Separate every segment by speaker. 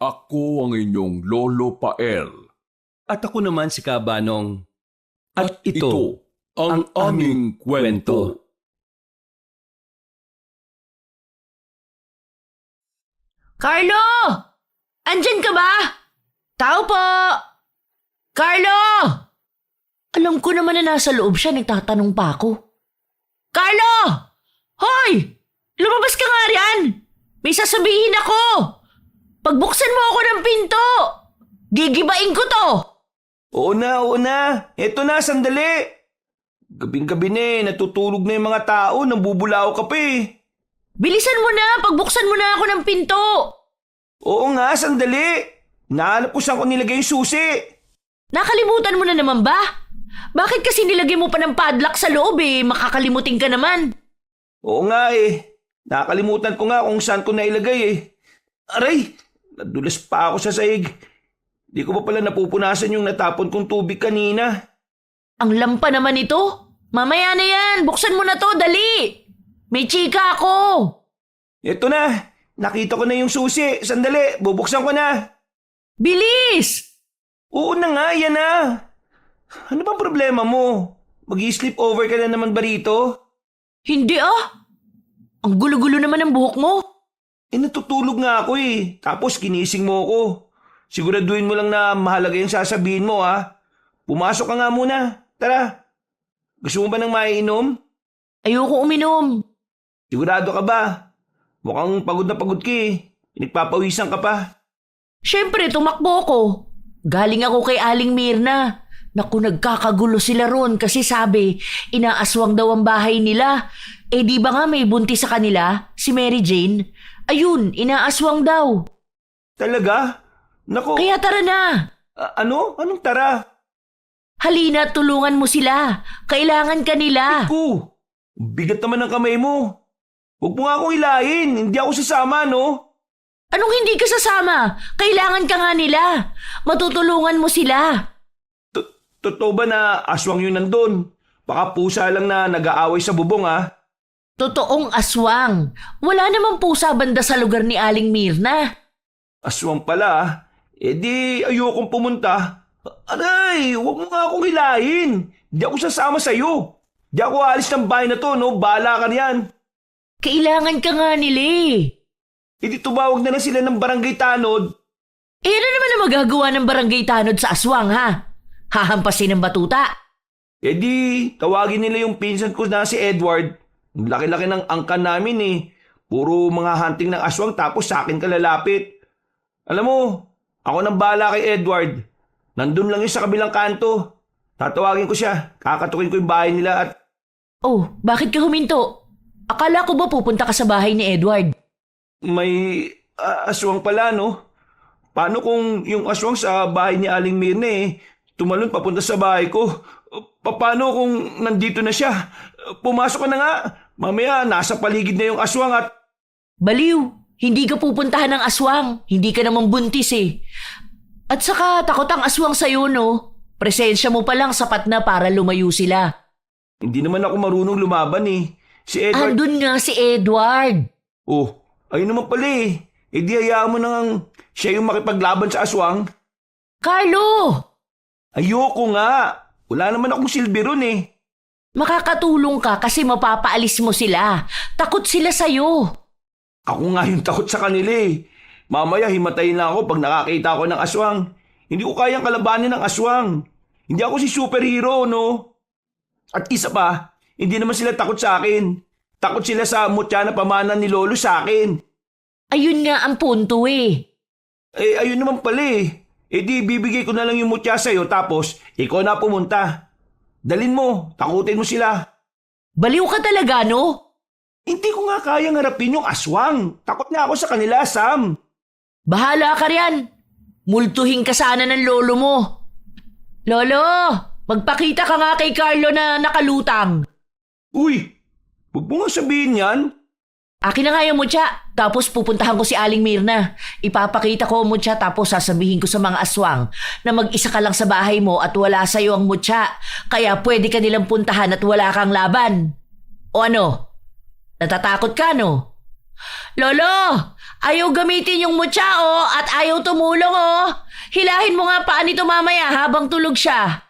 Speaker 1: Ako ang inyong Lolo Pael.
Speaker 2: At ako naman si Kabanong.
Speaker 1: At ito ang aming kwento.
Speaker 3: Carlo! Andyan ka ba? Tao po! Carlo! Alam ko naman na nasa loob siya, nagtatanong pa ako. Carlo! Hoy! Lumabas ka nga riyan! May sasabihin ako! Pagbuksan mo ako ng pinto! Gigibain ko to!
Speaker 4: Oo na. Eto na, sandali. Gabing-gabi na natutulog na yung mga tao, nambubulao ka pa eh.
Speaker 3: Bilisan mo na! Pagbuksan mo na ako ng pinto!
Speaker 4: Oo nga, sandali. Nahanap ko saan ko nilagay yung susi.
Speaker 3: Nakalimutan mo na naman ba? Bakit kasi nilagay mo pa ng padlock sa loob eh? Makakalimutin ka naman.
Speaker 4: Oo nga eh. Nakalimutan ko nga kung saan ko nailagay eh. Aray, nadulas pa ako sa sahig. Di ko pa pala napupunasan yung natapon kong tubig kanina.
Speaker 3: Ang lampa naman ito. Mamaya na yan. Buksan mo na to, dali. May chika ako.
Speaker 4: Eto na, nakita ko na yung susi. Sandali, bubuksan ko na.
Speaker 3: Bilis!
Speaker 4: Oo na nga, yan na. Ano bang problema mo? Mag-i-sleep over ka na naman ba rito?
Speaker 3: Hindi ah. Ang gulo-gulo naman ng buhok mo.
Speaker 4: Natutulog nga ako eh. Tapos kinising mo ako. Siguraduhin mo lang na mahalaga yung sasabihin mo ha. Pumasok ka nga muna. Tara. Gusto mo ba ng maiinom?
Speaker 3: Ayoko uminom.
Speaker 4: Sigurado ka ba? Mukhang pagod na pagod ka eh. Pinagpapawisan ka pa.
Speaker 3: Siyempre, tumakbo ko. Galing ako kay Aling Mirna. Naku, nagkakagulo sila ron kasi sabi, inaaswang daw ang bahay nila. Eh di ba nga may buntis sa kanila, si Mary Jane? Ayun, inaaswang daw.
Speaker 4: Talaga? Nako.
Speaker 3: Kaya tara na.
Speaker 4: Ano? Anong tara?
Speaker 3: Halina, tulungan mo sila. Kailangan ka nila.
Speaker 4: Ku, bigat naman ng kamay mo. Huwag mo nga akong hilahin. Hindi ako sasama, no?
Speaker 3: Anong hindi ka sasama? Kailangan ka nga nila. Matutulungan mo sila.
Speaker 4: Totoo ba na aswang yun nandun? Baka pusa lang na nag-aaway sa bubong, ha?
Speaker 3: Totoong aswang. Wala namang pusa banda sa lugar ni Aling Mirna.
Speaker 4: Aswang pala, ha? Eh di ayokong pumunta. Aray, huwag mo nga akong hilahin. Di ako sasama sa'yo. Di ako alis ng bahay na to, no? Bahala ka riyan.
Speaker 3: Kailangan ka nga nila eh.
Speaker 4: E di tumawag na lang sila ng barangay tanod.
Speaker 3: Eh ano naman ang magagawa ng barangay tanod sa aswang ha? Hahampasin ng batuta.
Speaker 4: E di tawagin nila yung pinsan ko na si Edward. Ang laki-laki ng angkan namin eh. Puro mga hunting ng aswang tapos sa akin ka lalapit. Alam mo, ako nang bahala kay Edward. Nandun lang yun sa kabilang kanto. Tatawagin ko siya. Kakatukin ko yung bahay nila at...
Speaker 3: Oh, bakit ka huminto? Akala ko ba pupunta ka sa bahay ni Edward?
Speaker 4: May aswang pala, no? Paano kung yung aswang sa bahay ni Aling Mirna eh, tumalon papunta sa bahay ko? Paano kung nandito na siya? Pumasok ka na nga. Mamaya nasa paligid na yung aswang at...
Speaker 3: Baliw, hindi ka pupuntahan ng aswang. Hindi ka naman buntis eh. At saka takot ang aswang sa'yo, no? Presensya mo pa lang sapat na para lumayo sila.
Speaker 4: Hindi naman ako marunong lumaban eh. Si Edward...
Speaker 3: Andun nga si Edward.
Speaker 4: Oh, ayun naman pala eh. E di hayaan mo nang siya yung makipaglaban sa aswang.
Speaker 3: Carlo!
Speaker 4: Ayoko nga. Wala naman akong silbi ron eh.
Speaker 3: Makakatulong ka kasi mapapaalis mo sila. Takot sila sa'yo.
Speaker 4: Ako nga yung takot sa kanila eh. Mamaya himatayin na ako pag nakakita ko ng aswang. Hindi ko kayang kalabanin ng aswang. Hindi ako si superhero, no? At isa pa, hindi naman sila takot sa akin. Takot sila sa mutya na pamana ni Lolo sa akin.
Speaker 3: Ayun nga ang punto eh.
Speaker 4: Eh, ayun naman pala eh. Eh di, bibigay ko na lang yung mutya sa'yo tapos ikaw na pumunta. Dalin mo, takutin mo sila.
Speaker 3: Baliw ka talaga, no?
Speaker 4: Hindi ko nga kayang harapin yung aswang. Takot nga ako sa kanila, Sam.
Speaker 3: Bahala ka riyan. Multuhin ka sana ng lolo mo. Lolo, magpakita ka nga kay Carlo na nakalutang.
Speaker 4: Uy, huwag mo nga sabihin yan.
Speaker 3: Akin na nga yung mutya. Tapos pupuntahan ko si Aling Mirna. Ipapakita ko ang mutya tapos sasabihin ko sa mga aswang na mag-isa ka lang sa bahay mo at wala sa'yo ang mutya. Kaya pwede ka nilang puntahan at wala kang laban. O ano? Natatakot ka, no? Lolo! Ayaw gamitin yung mutya at ayaw tumulong Hilahin mo nga paan nito mamaya habang tulog siya.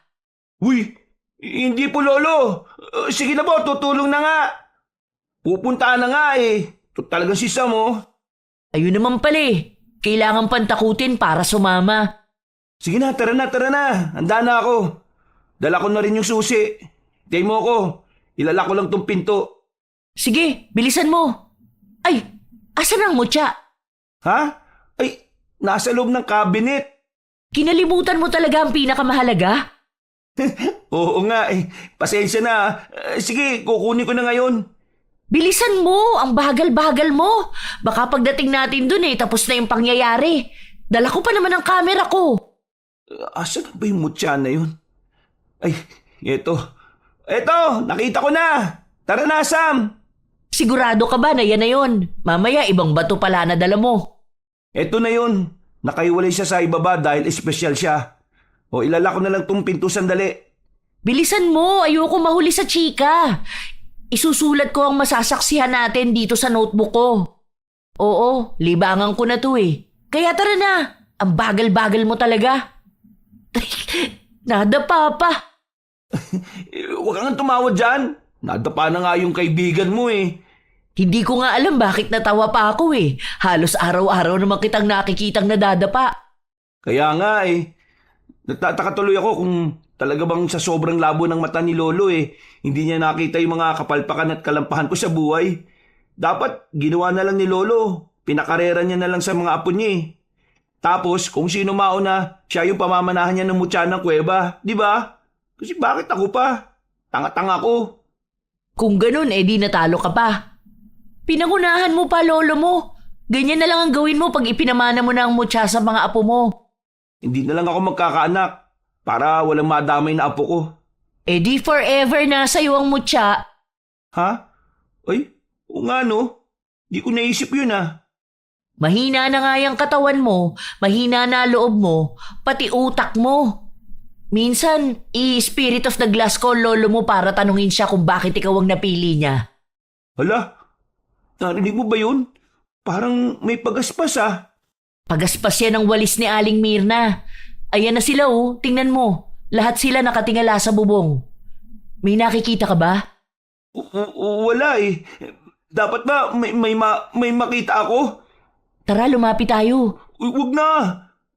Speaker 4: Uy, hindi po lolo. Sige na po, tutulong na nga. Pupunta na nga eh. Ito talagang si Sam
Speaker 3: Ayun naman pala Kailangan pantakutin para sumama.
Speaker 4: Sige na, tara na. Handa na ako. Dala ko na rin yung susi. Hintay mo ako. Ilala ko lang tong pinto.
Speaker 3: Sige, bilisan mo. Ay, asan ang mutya?
Speaker 4: Ha? Ay, nasa loob ng cabinet.
Speaker 3: Kinalimutan mo talaga ang pinakamahalaga?
Speaker 4: Oo nga Pasensya na. Sige, kukunin ko na ngayon.
Speaker 3: Bilisan mo, ang bagal-bagal mo. Baka pagdating natin dun tapos na yung pangyayari. Dala ko pa naman ang camera ko.
Speaker 4: Asan ba yung mutya na yun? Ay, eto. Eto, nakita ko na. Tara na, Sam.
Speaker 3: Sigurado ka ba na yan na yun? Mamaya ibang bato pala na dala mo.
Speaker 4: Eto na yun. Nakaiwalay siya sa ibaba dahil espesyal siya. O ilala ko na lang tong pinto sandali.
Speaker 3: Bilisan mo, ayoko mahuli sa chika. Isusulat ko ang masasaksihan natin dito sa notebook ko. Oo, libangan ko na to Kaya tara na, ang bagal-bagal mo talaga. Nadapa pa.
Speaker 4: Huwag kang tumawad dyan. Nadapa na nga yung kaibigan mo
Speaker 3: Hindi ko nga alam bakit natawa pa ako Halos araw-araw naman kitang nakikitang nadadapa.
Speaker 4: Kaya nga Nagtataka tuloy ako kung talaga bang sa sobrang labo ng mata ni Lolo hindi niya nakita yung mga kapalpakan at kalampahan ko sa buhay. Dapat ginawa na lang ni Lolo. Pinakarera niya na lang sa mga apo niya Tapos kung sino mauna, siya yung pamamanahan niya ng mutya ng kuweba. Di ba? Kasi bakit ako pa? Tanga-tanga ko.
Speaker 3: Kung ganun di natalo ka pa. Pinangunahan mo pa lolo mo. Ganyan na lang ang gawin mo pag ipinamana mo na ang mutya sa mga apo mo.
Speaker 4: Hindi na lang ako magkakaanak para walang madamay na apo ko.
Speaker 3: Di forever na sa'yo ang mutya.
Speaker 4: Ha? Ay, o nga no. Di ko naisip yun
Speaker 3: Mahina na nga yung katawan mo, mahina na loob mo, pati utak mo. Minsan, i-spirit of the glass ko lolo mo para tanungin siya kung bakit ikaw ang napili niya.
Speaker 4: Hala, narinig mo ba yun? Parang may pagaspas
Speaker 3: Pagaspas yan ang walis ni Aling Mirna. Ayan na sila tingnan mo. Lahat sila nakatingala sa bubong. May nakikita ka ba?
Speaker 4: Wala Dapat ba may makita ako?
Speaker 3: Tara, lumapit tayo.
Speaker 4: Wag na.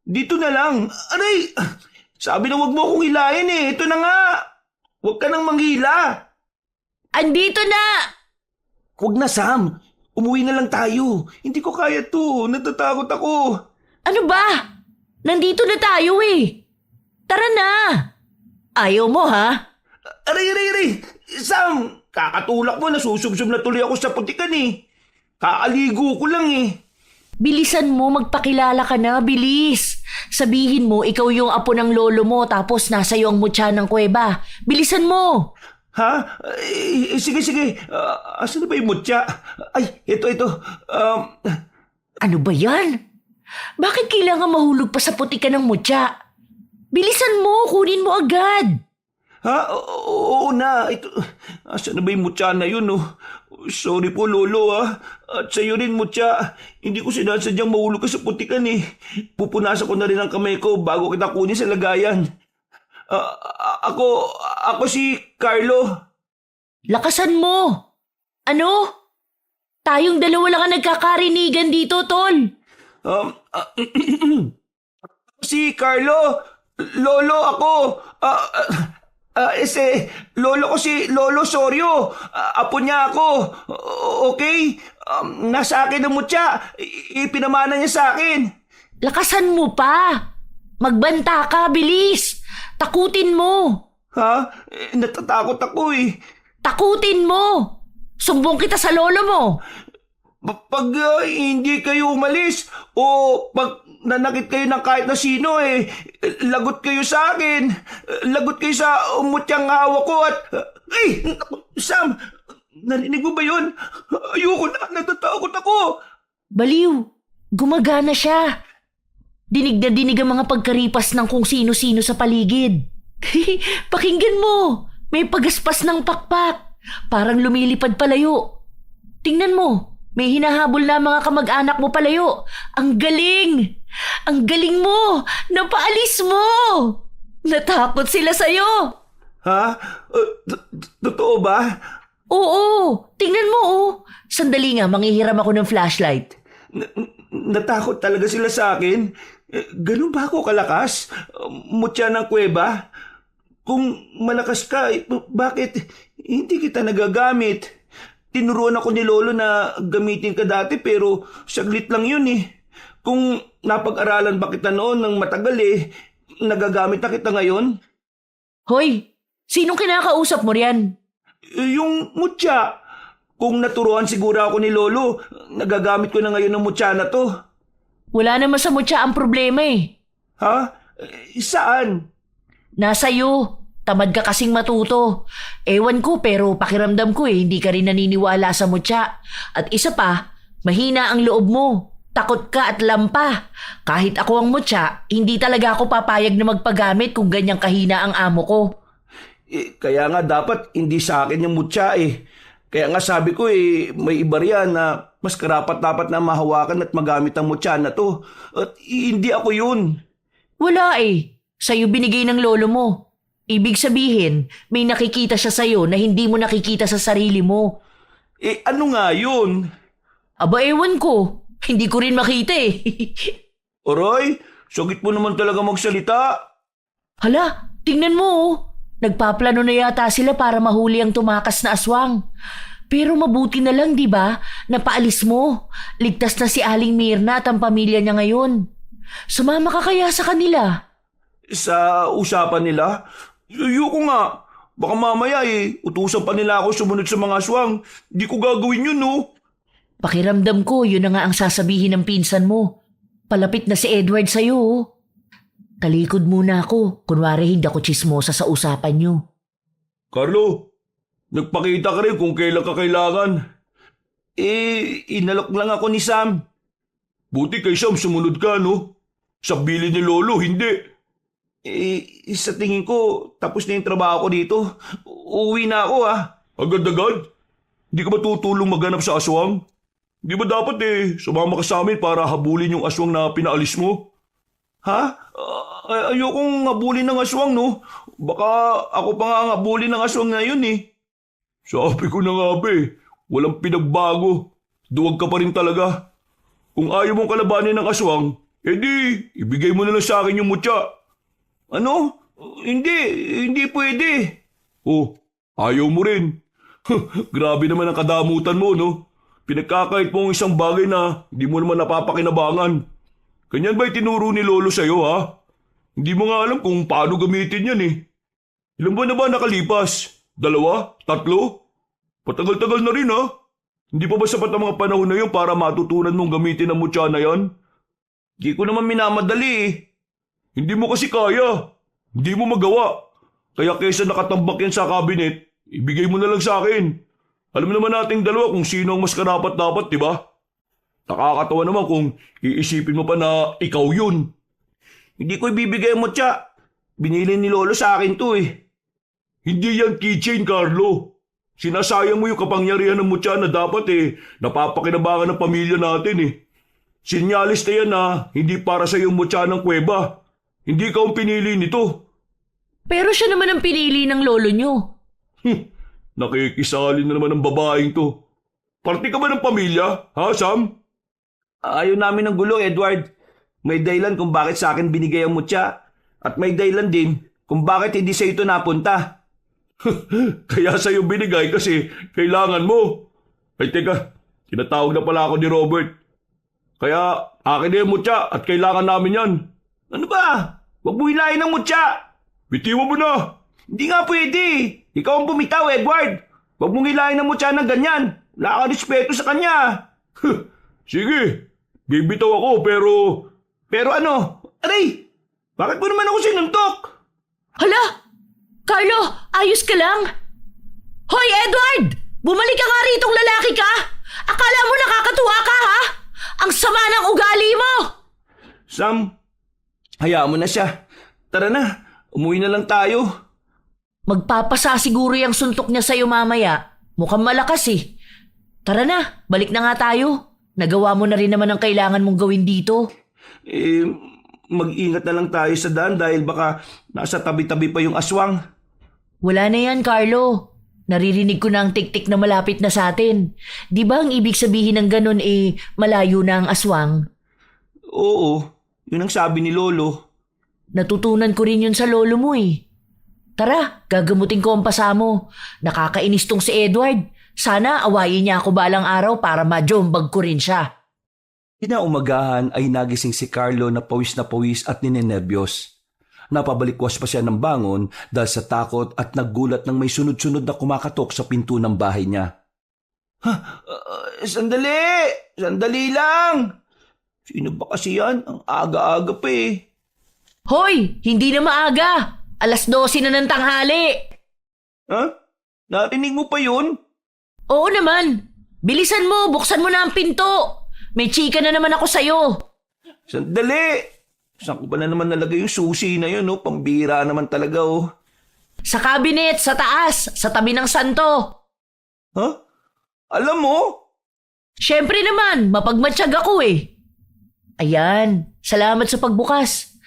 Speaker 4: Dito na lang. Aray! Sabi na wag mo akong hilahin Ito na nga. Wag ka nang manghila.
Speaker 3: Andito na!
Speaker 4: Wag na, Sam. Umuwi na lang tayo. Hindi ko kaya to. Natatakot ako.
Speaker 3: Ano ba? Nandito na tayo Tara na! Ayaw mo ha?
Speaker 4: Aray! Sam, kakatulak mo. Nasusubsob na tuloy ako sa putikan Kakaligo ko lang
Speaker 3: Bilisan mo, magpakilala ka na, bilis. Sabihin mo, ikaw yung apo ng lolo mo tapos nasa iyo ang mutya ng kuweba. Bilisan mo!
Speaker 4: Ha? Sige. Asan na ba yung mutya? Ay, ito.
Speaker 3: Ano ba yan? Bakit kailangan mahulog pa sa putikan ng mutya? Bilisan mo, kunin mo agad.
Speaker 4: Ha? Oo na. Ito. Asan na ba yung mutya na yun Sorry po, Lolo At sa'yo rin, mutya. Hindi ko sinasadyang mahulog ka sa putikan Pupunasan ko na rin ang kamay ko bago kita kunin sa lagayan. Ako si Carlo.
Speaker 3: Lakasan mo! Ano? Tayong dalawa lang ang nagkakarinigan dito, Tol.
Speaker 4: Si Carlo. Lolo ako. Lolo ko si Lolo Sorio. Apo niya ako. Okay? Nasa akin ang mutya. Ipinamana niya sa akin.
Speaker 3: Lakasan mo pa. Magbanta ka, bilis. Takutin mo.
Speaker 4: Ha? Natatakot ako
Speaker 3: Takutin mo. Sumbong kita sa lolo mo.
Speaker 4: Pag hindi kayo umalis o pag nanakit kayo ng kahit na sino lagot kayo sa akin. Lagot kayo sa mutyang hawak ko at... Sam! Narinig mo ba yun? Ayoko na! Natatakot ako!
Speaker 3: Baliw! Gumagana siya. Dinig na dinig ang mga pagkaripas ng kung sino-sino sa paligid. Pakinggan mo! May pagaspas ng pakpak. Parang lumilipad palayo. Tingnan mo. May hinahabol na mga kamag-anak mo palayo. Ang galing! Ang galing mo! Napaalis mo! Natakot sila sa'yo!
Speaker 4: Ha? Totoo ba?
Speaker 3: Oo! Tingnan mo oh! Sandali nga, manghihiram ako ng flashlight.
Speaker 4: Natakot talaga sila sa akin? Ganun ba ako kalakas? Mutya ng kuweba? Kung malakas ka, bakit hindi kita nagagamit? Tinuruan ako ni Lolo na gamitin ka dati pero saglit lang yun eh. Kung napag-aralan ba kita noon ng matagal nagagamit na kita ngayon?
Speaker 3: Hoy! Sinong kinakausap mo riyan?
Speaker 4: Yung mutya. Kung naturuan siguro ako ni Lolo, nagagamit ko na ngayon ng mutya na to.
Speaker 3: Wala naman sa mutya ang problema eh.
Speaker 4: Ha? Saan?
Speaker 3: Nasa iyo. Tamad ka kasing matuto. Ewan ko pero pakiramdam ko hindi ka rin naniniwala sa mutya. At isa pa, mahina ang loob mo. Takot ka at lampa. Kahit ako ang mutya, hindi talaga ako papayag na magpagamit kung ganyang kahina ang amo ko.
Speaker 4: Kaya nga dapat hindi sa akin yung mutya eh. Kaya nga sabi ko may iba riyan na mas karapat-dapat na mahawakan at magamit ang mutya na to. At hindi ako yun.
Speaker 3: Wala eh. Sa'yo binigay ng lolo mo. Ibig sabihin, may nakikita siya sa'yo na hindi mo nakikita sa sarili mo.
Speaker 4: Ano nga yun?
Speaker 3: Aba ewan ko. Hindi ko rin makita eh.
Speaker 4: Aray, sagit mo naman talaga magsalita.
Speaker 3: Hala, tingnan mo oh. Nagpaplano na yata sila para mahuli ang tumakas na aswang. Pero mabuti na lang, di ba? Napaalis mo. Ligtas na si Aling Mirna at ang pamilya niya ngayon. Sumama ka kaya sa kanila?
Speaker 4: Sa usapan nila? Ayoko nga. Baka mamaya utusan pa nila ako sumunod sa mga aswang. Di ko gagawin yun, no?
Speaker 3: Pakiramdam ko, yun na nga ang sasabihin ng pinsan mo. Palapit na si Edward sa'yo, oh. Talikod muna ako. Kunwari hindi ako chismosa sa usapan niyo.
Speaker 4: Carlo, nagpakita ka rin kung kailan ka kailangan. Inalok lang ako ni Sam. Buti kay Sam sumunod ka, no? Sa bili ni Lolo, hindi. Sa tingin ko, tapos na yung trabaho ko dito. Uuwi na ako, Agad-agad? Hindi ka ba tutulong maghanap sa aswang? Di ba dapat sumama ka sa amin para habulin yung aswang na pinaalis mo? Ha? Ayokong habulin ng aswang, no? Baka ako pa nga ang habulin ng aswang na yun, eh. Sabi ko na nga, walang pinagbago. Duwag ka pa rin talaga. Kung ayaw mong kalabanin ng aswang, edi, ibigay mo na lang sa akin yung mutya. Ano? Hindi pwede. Oh, ayaw mo rin. Grabe naman ang kadamutan mo, no? Pinagkakait mo ang isang bagay na hindi mo naman napapakinabangan. Ganyan ba itinuro ni Lolo sa'yo, ha? Hindi mo nga alam kung paano gamitin yan, eh. Ilan ba na ba nakalipas? 2? 3? Patagal-tagal na rin, ha? Hindi pa ba sapat ang mga panahon na yun para matutunan mong gamitin ang mutya na yan? Di ko naman minamadali, eh. Hindi mo kasi kaya. Hindi mo magawa. Kaya kaysa nakatambak yan sa cabinet, ibigay mo na lang sa akin. Alam naman nating dalawa kung sino ang mas karapat-dapat, di ba? Nakakatawa naman kung iisipin mo pa na ikaw yun. Hindi ko ibibigay ang mutya. Binili ni Lolo sa akin to, eh. Hindi yan keychain, Carlo. Sinasayang mo yung kapangyarihan ng mutya na dapat napapakinabangan ng pamilya natin, eh. Sinyalis na yan na hindi para sa yung mutya ng kuweba. Hindi ka ang pinili nito.
Speaker 3: Pero siya naman ang pinili ng lolo nyo.
Speaker 4: Nakikisali na naman ang babaeng to. Parte ka ba ng pamilya, ha, Sam? Ayaw namin ng gulo, Edward. May dahilan kung bakit sa akin binigay ang mutya. At may dahilan din kung bakit hindi sa ito napunta. Kaya sa'yo binigay kasi kailangan mo. Ay teka, tinatawag na pala ako ni Robert. Kaya akin na yung mutya at kailangan namin yan. Ano ba? Huwag mo hilahin ang mutya. Bitiwan mo na. Hindi nga pwede. Ikaw ang bumitaw, Edward. Huwag mong hilahin ang mutya ng ganyan. Wala kang respeto sa kanya. Sige, bibitaw ako pero... Pero ano? Aray! Bakit mo naman ako sinuntok?
Speaker 3: Hala! Carlo, ayos ka lang? Hoy, Edward! Bumalik ka nga ritong lalaki ka! Akala mo nakakatuwa ka, ha? Ang sama ng ugali mo!
Speaker 4: Sam, hayaan mo na siya. Tara na, umuwi na lang tayo.
Speaker 3: Magpapasa siguro yung suntok niya sa'yo mamaya. Mukhang malakas eh. Tara na, balik na nga tayo. Nagawa mo na rin naman ang kailangan mong gawin dito.
Speaker 4: Mag-ingat na lang tayo sa daan dahil baka nasa tabi-tabi pa yung aswang.
Speaker 3: Wala na yan, Carlo. Naririnig ko na ang tik-tik na malapit na sa atin. Di ba ang ibig sabihin ng ganun malayo na ang aswang?
Speaker 4: Oo, yun ang sabi ni Lolo.
Speaker 3: Natutunan ko rin yun sa lolo mo eh. Tara, gagamutin ko ang pasa mo. Nakakainis tong si Edward. Sana awayin niya ako balang araw para majombag ko rin siya.
Speaker 2: Kinaumagahan ay nagising si Carlo na pawis at ninenerbiyos. Napabalikwas pa siya ng bangon dahil sa takot at naggulat nang may sunod-sunod na kumakatok sa pinto ng bahay niya.
Speaker 4: Sandali! Sandali lang! Sino ba kasi yan? Ang aga-aga pa eh.
Speaker 3: Hoy! Hindi na maaga! 12:00 na ng tanghali!
Speaker 4: Ha? Narinig mo pa yun?
Speaker 3: Oo naman! Bilisan mo! Buksan mo na ang pinto! May chika na naman ako sa'yo!
Speaker 4: Sandali! Saan ko ba na naman nalagay yung susi na yun, no? Pambira naman talaga, oh.
Speaker 3: Sa cabinet, sa taas, sa tabi ng santo.
Speaker 4: Ha? Alam mo?
Speaker 3: Siyempre naman, mapagmatsyag ako eh. Ayan, salamat sa pagbukas.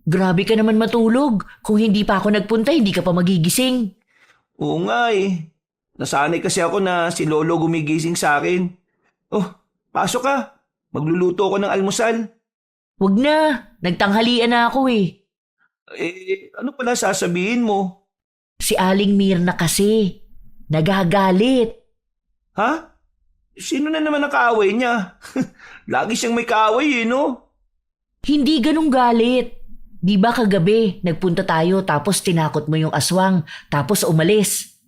Speaker 3: Grabe ka naman matulog. Kung hindi pa ako nagpunta, hindi ka pa magigising.
Speaker 4: Oo nga eh. Nasanay kasi ako na si Lolo gumigising sa akin. Oh, pasok ka. Magluluto ako ng almusal.
Speaker 3: Wag na, nagtanghalian na ako eh.
Speaker 4: Ano pala sasabihin mo?
Speaker 3: Si Aling Mirna kasi, nagagalit.
Speaker 4: Ha? Sino na naman ang kaaway niya? Lagi siyang may kaaway eh, no?
Speaker 3: Hindi ganun galit. Di ba kagabi, nagpunta tayo tapos tinakot mo yung aswang, tapos umalis.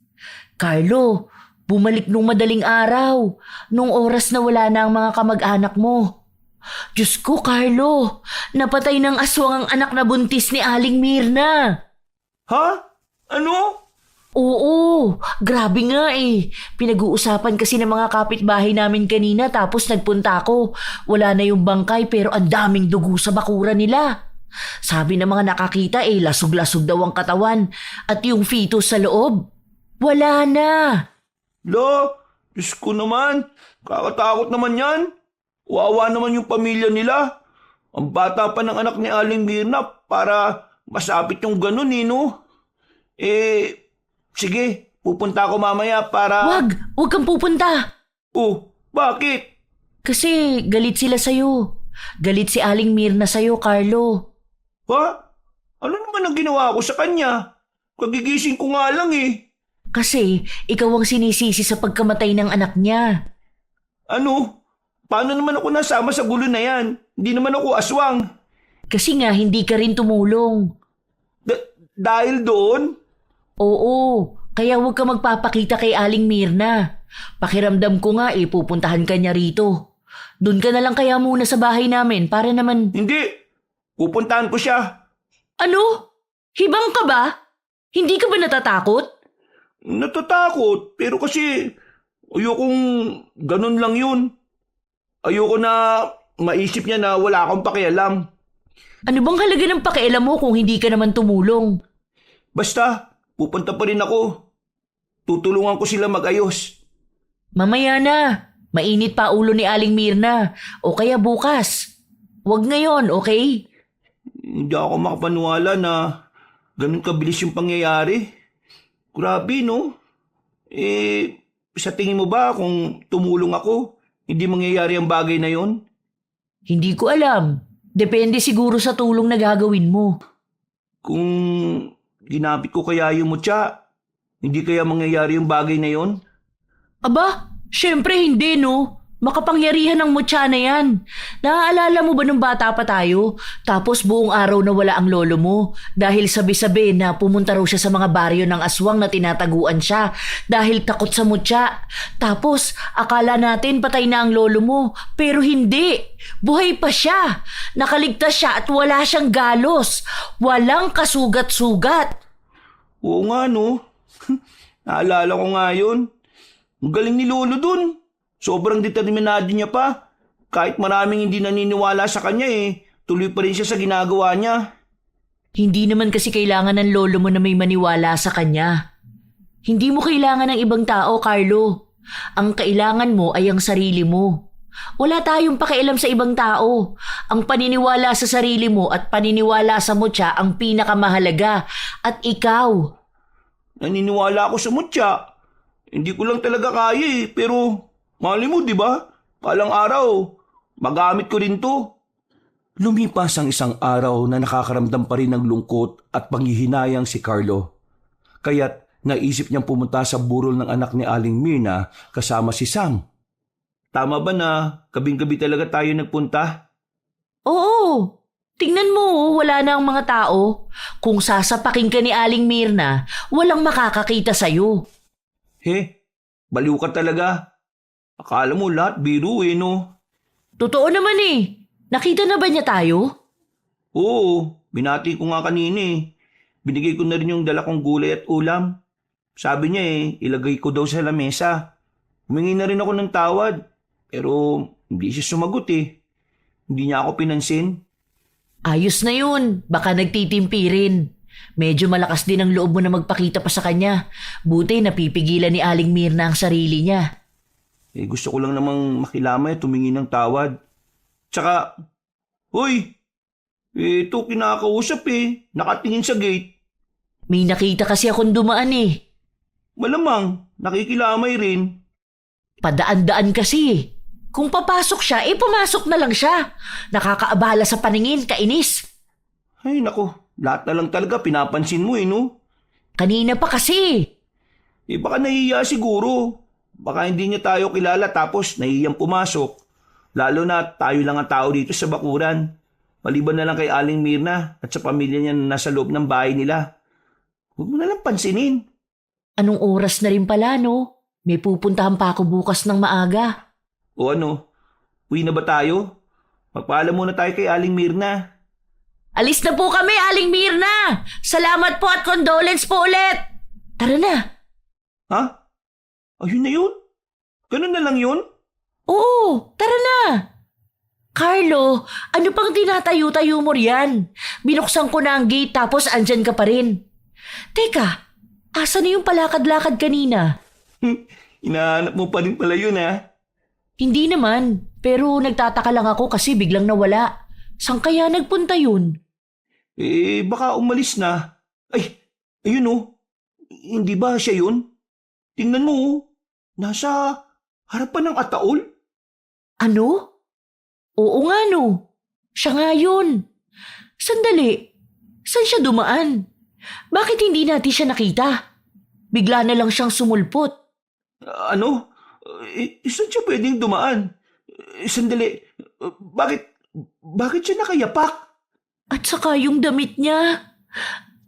Speaker 3: Carlo, bumalik nung madaling araw, nung oras na wala na ang mga kamag-anak mo. Diyos ko, Carlo, napatay ng aswang ang anak na buntis ni Aling Mirna.
Speaker 4: Ha? Ano?
Speaker 3: Oo, grabe nga eh. Pinag-uusapan kasi ng mga kapitbahay namin kanina tapos nagpunta ako. Wala na yung bangkay pero ang daming dugo sa bakuran nila. Sabi ng mga nakakita lasog-lasog daw ang katawan at yung fetus sa loob. Wala na.
Speaker 4: Lo, Diyos ko naman. Kakatakot naman yan. Wawa naman yung pamilya nila. Ang bata pa ng anak ni Aling Mirna para masapit yung ganun eh, no? Sige, pupunta ako mamaya para...
Speaker 3: Wag kang pupunta.
Speaker 4: Oh, bakit?
Speaker 3: Kasi galit sila sa'yo. Galit si Aling Mirna sa'yo, Carlo.
Speaker 4: Ha? Ano naman ang ginawa ko sa kanya? Kagigising ko nga lang eh.
Speaker 3: Kasi ikaw ang sinisisi sa pagkamatay ng anak niya.
Speaker 4: Ano? Paano naman ako nasama sa gulo na yan? Hindi naman ako aswang.
Speaker 3: Kasi nga hindi ka rin tumulong.
Speaker 4: Dahil doon?
Speaker 3: Oo, kaya huwag ka magpapakita kay Aling Mirna. Pakiramdam ko nga pupuntahan ka niya rito. Doon ka na lang kaya muna sa bahay namin para naman...
Speaker 4: Hindi. Pupuntahan ko siya.
Speaker 3: Ano? Hibang ka ba? Hindi ka ba natatakot?
Speaker 4: Natatakot, pero kasi ayokong ganun lang yun. Ayoko na maisip niya na wala akong pakialam.
Speaker 3: Ano bang halaga ng pakialam mo kung hindi ka naman tumulong?
Speaker 4: Basta, pupunta pa rin ako. Tutulungan ko sila mag-ayos.
Speaker 3: Mamaya na. Mainit pa ulo ni Aling Mirna. O kaya bukas. Huwag ngayon, okay?
Speaker 4: Hindi ako makapaniwala na ganun kabilis yung pangyayari. Grabe, no? Sa tingin mo ba kung tumulong ako, hindi mangyayari ang bagay na yon?
Speaker 3: Hindi ko alam. Depende siguro sa tulong na gagawin mo.
Speaker 4: Kung ginapit ko kaya yung mutya, hindi kaya mangyayari yung bagay na yon?
Speaker 3: Aba, syempre hindi no. Makapangyarihan ng mutya na yan. Naaalala mo ba nung bata pa tayo? Tapos buong araw na wala ang lolo mo. Dahil sabi-sabi na pumunta raw siya sa mga baryo ng aswang na tinataguan siya. Dahil takot sa mutya. Tapos akala natin patay na ang lolo mo. Pero hindi. Buhay pa siya. Nakaligtas siya at wala siyang galos. Walang kasugat-sugat.
Speaker 4: Oo nga no. Naalala ko nga yun. Ang galing ni lolo dun. Sobrang determinado niya pa. Kahit maraming hindi naniniwala sa kanya tuloy pa rin siya sa ginagawa niya.
Speaker 3: Hindi naman kasi kailangan ng lolo mo na may maniwala sa kanya. Hindi mo kailangan ng ibang tao, Carlo. Ang kailangan mo ay ang sarili mo. Wala tayong pakialam sa ibang tao. Ang paniniwala sa sarili mo at paniniwala sa mutya ang pinakamahalaga. At ikaw,
Speaker 4: Naniniwala ako sa mutya. Hindi ko lang talaga kaya pero mali mo, di ba? Palang araw, magamit ko rin to.
Speaker 2: Lumipas ang isang araw na nakakaramdam pa rin ng lungkot at panghihinayang si Carlo. Kaya't naisip niyang pumunta sa burol ng anak ni Aling Mirna kasama si Sam.
Speaker 4: Tama ba na gabing-gabi talaga tayo nagpunta?
Speaker 3: oo, tingnan mo, wala na ang mga tao. Kung sasapakin ka ni Aling Mirna, walang makakakita sa'yo.
Speaker 4: Baliw ka talaga. Akala mo lahat biro no?
Speaker 3: Totoo naman eh. Nakita na ba niya tayo?
Speaker 4: Oo, binati ko nga kanina Binigay ko na rin yung dala kong gulay at ulam. Sabi niya ilagay ko daw sa lamesa. Humingi na rin ako ng tawad. Pero hindi siya sumagot Hindi niya ako pinansin.
Speaker 3: Ayos na yun. Baka nagtitimpi rin. Medyo malakas din ang loob mo na magpakita pa sa kanya. Buti napipigilan ni Aling Mirna ang sarili niya.
Speaker 4: Gusto ko lang namang makilamay at tumingi ng tawad. Tsaka, hoy, ito kinakausap nakatingin sa gate.
Speaker 3: May nakita kasi akong dumaan eh.
Speaker 4: Malamang, nakikilamay rin.
Speaker 3: Padaan-daan kasi. Kung papasok siya, pumasok na lang siya. Nakakaabala sa paningin, kainis.
Speaker 4: Ay nako, lahat na lang talaga pinapansin mo no?
Speaker 3: Kanina pa kasi.
Speaker 4: Baka nahihiya siguro. Baka hindi niya tayo kilala tapos nahihiyang pumasok. Lalo na tayo lang ang tao dito sa bakuran. Maliban na lang kay Aling Mirna at sa pamilya niya na nasa loob ng bahay nila. Huwag mo na lang pansinin.
Speaker 3: Anong oras na rin pala, no? May pupuntahan pa ako bukas ng maaga.
Speaker 4: O ano, uwi na ba tayo? Magpaalam muna tayo kay Aling Mirna.
Speaker 3: Alis na po kami, Aling Mirna! Salamat po at condolence po ulit! Tara na!
Speaker 4: Ha? Ayun na yun? Ganun na lang yun?
Speaker 3: Oo, tara na! Carlo, ano pang tinatayo-tayo mo riyan? Binuksan ko na ang gate tapos andyan ka pa rin. Teka, asa na yung palakad-lakad kanina?
Speaker 4: Hinahanap mo pa rin pala yun
Speaker 3: Hindi naman, pero nagtataka lang ako kasi biglang nawala. Saan kaya nagpunta yun?
Speaker 4: Baka umalis na. Ay, ayun Hindi ba siya yun? Tingnan mo nasa harapan ng ataol.
Speaker 3: Ano? Oo nga no. Siya nga yun. Sandali, saan siya dumaan? Bakit hindi natin siya nakita? Bigla na lang siyang sumulpot.
Speaker 4: Ano? Saan siya pwedeng dumaan? Sandali, bakit siya nakayapak?
Speaker 3: At saka yung damit niya.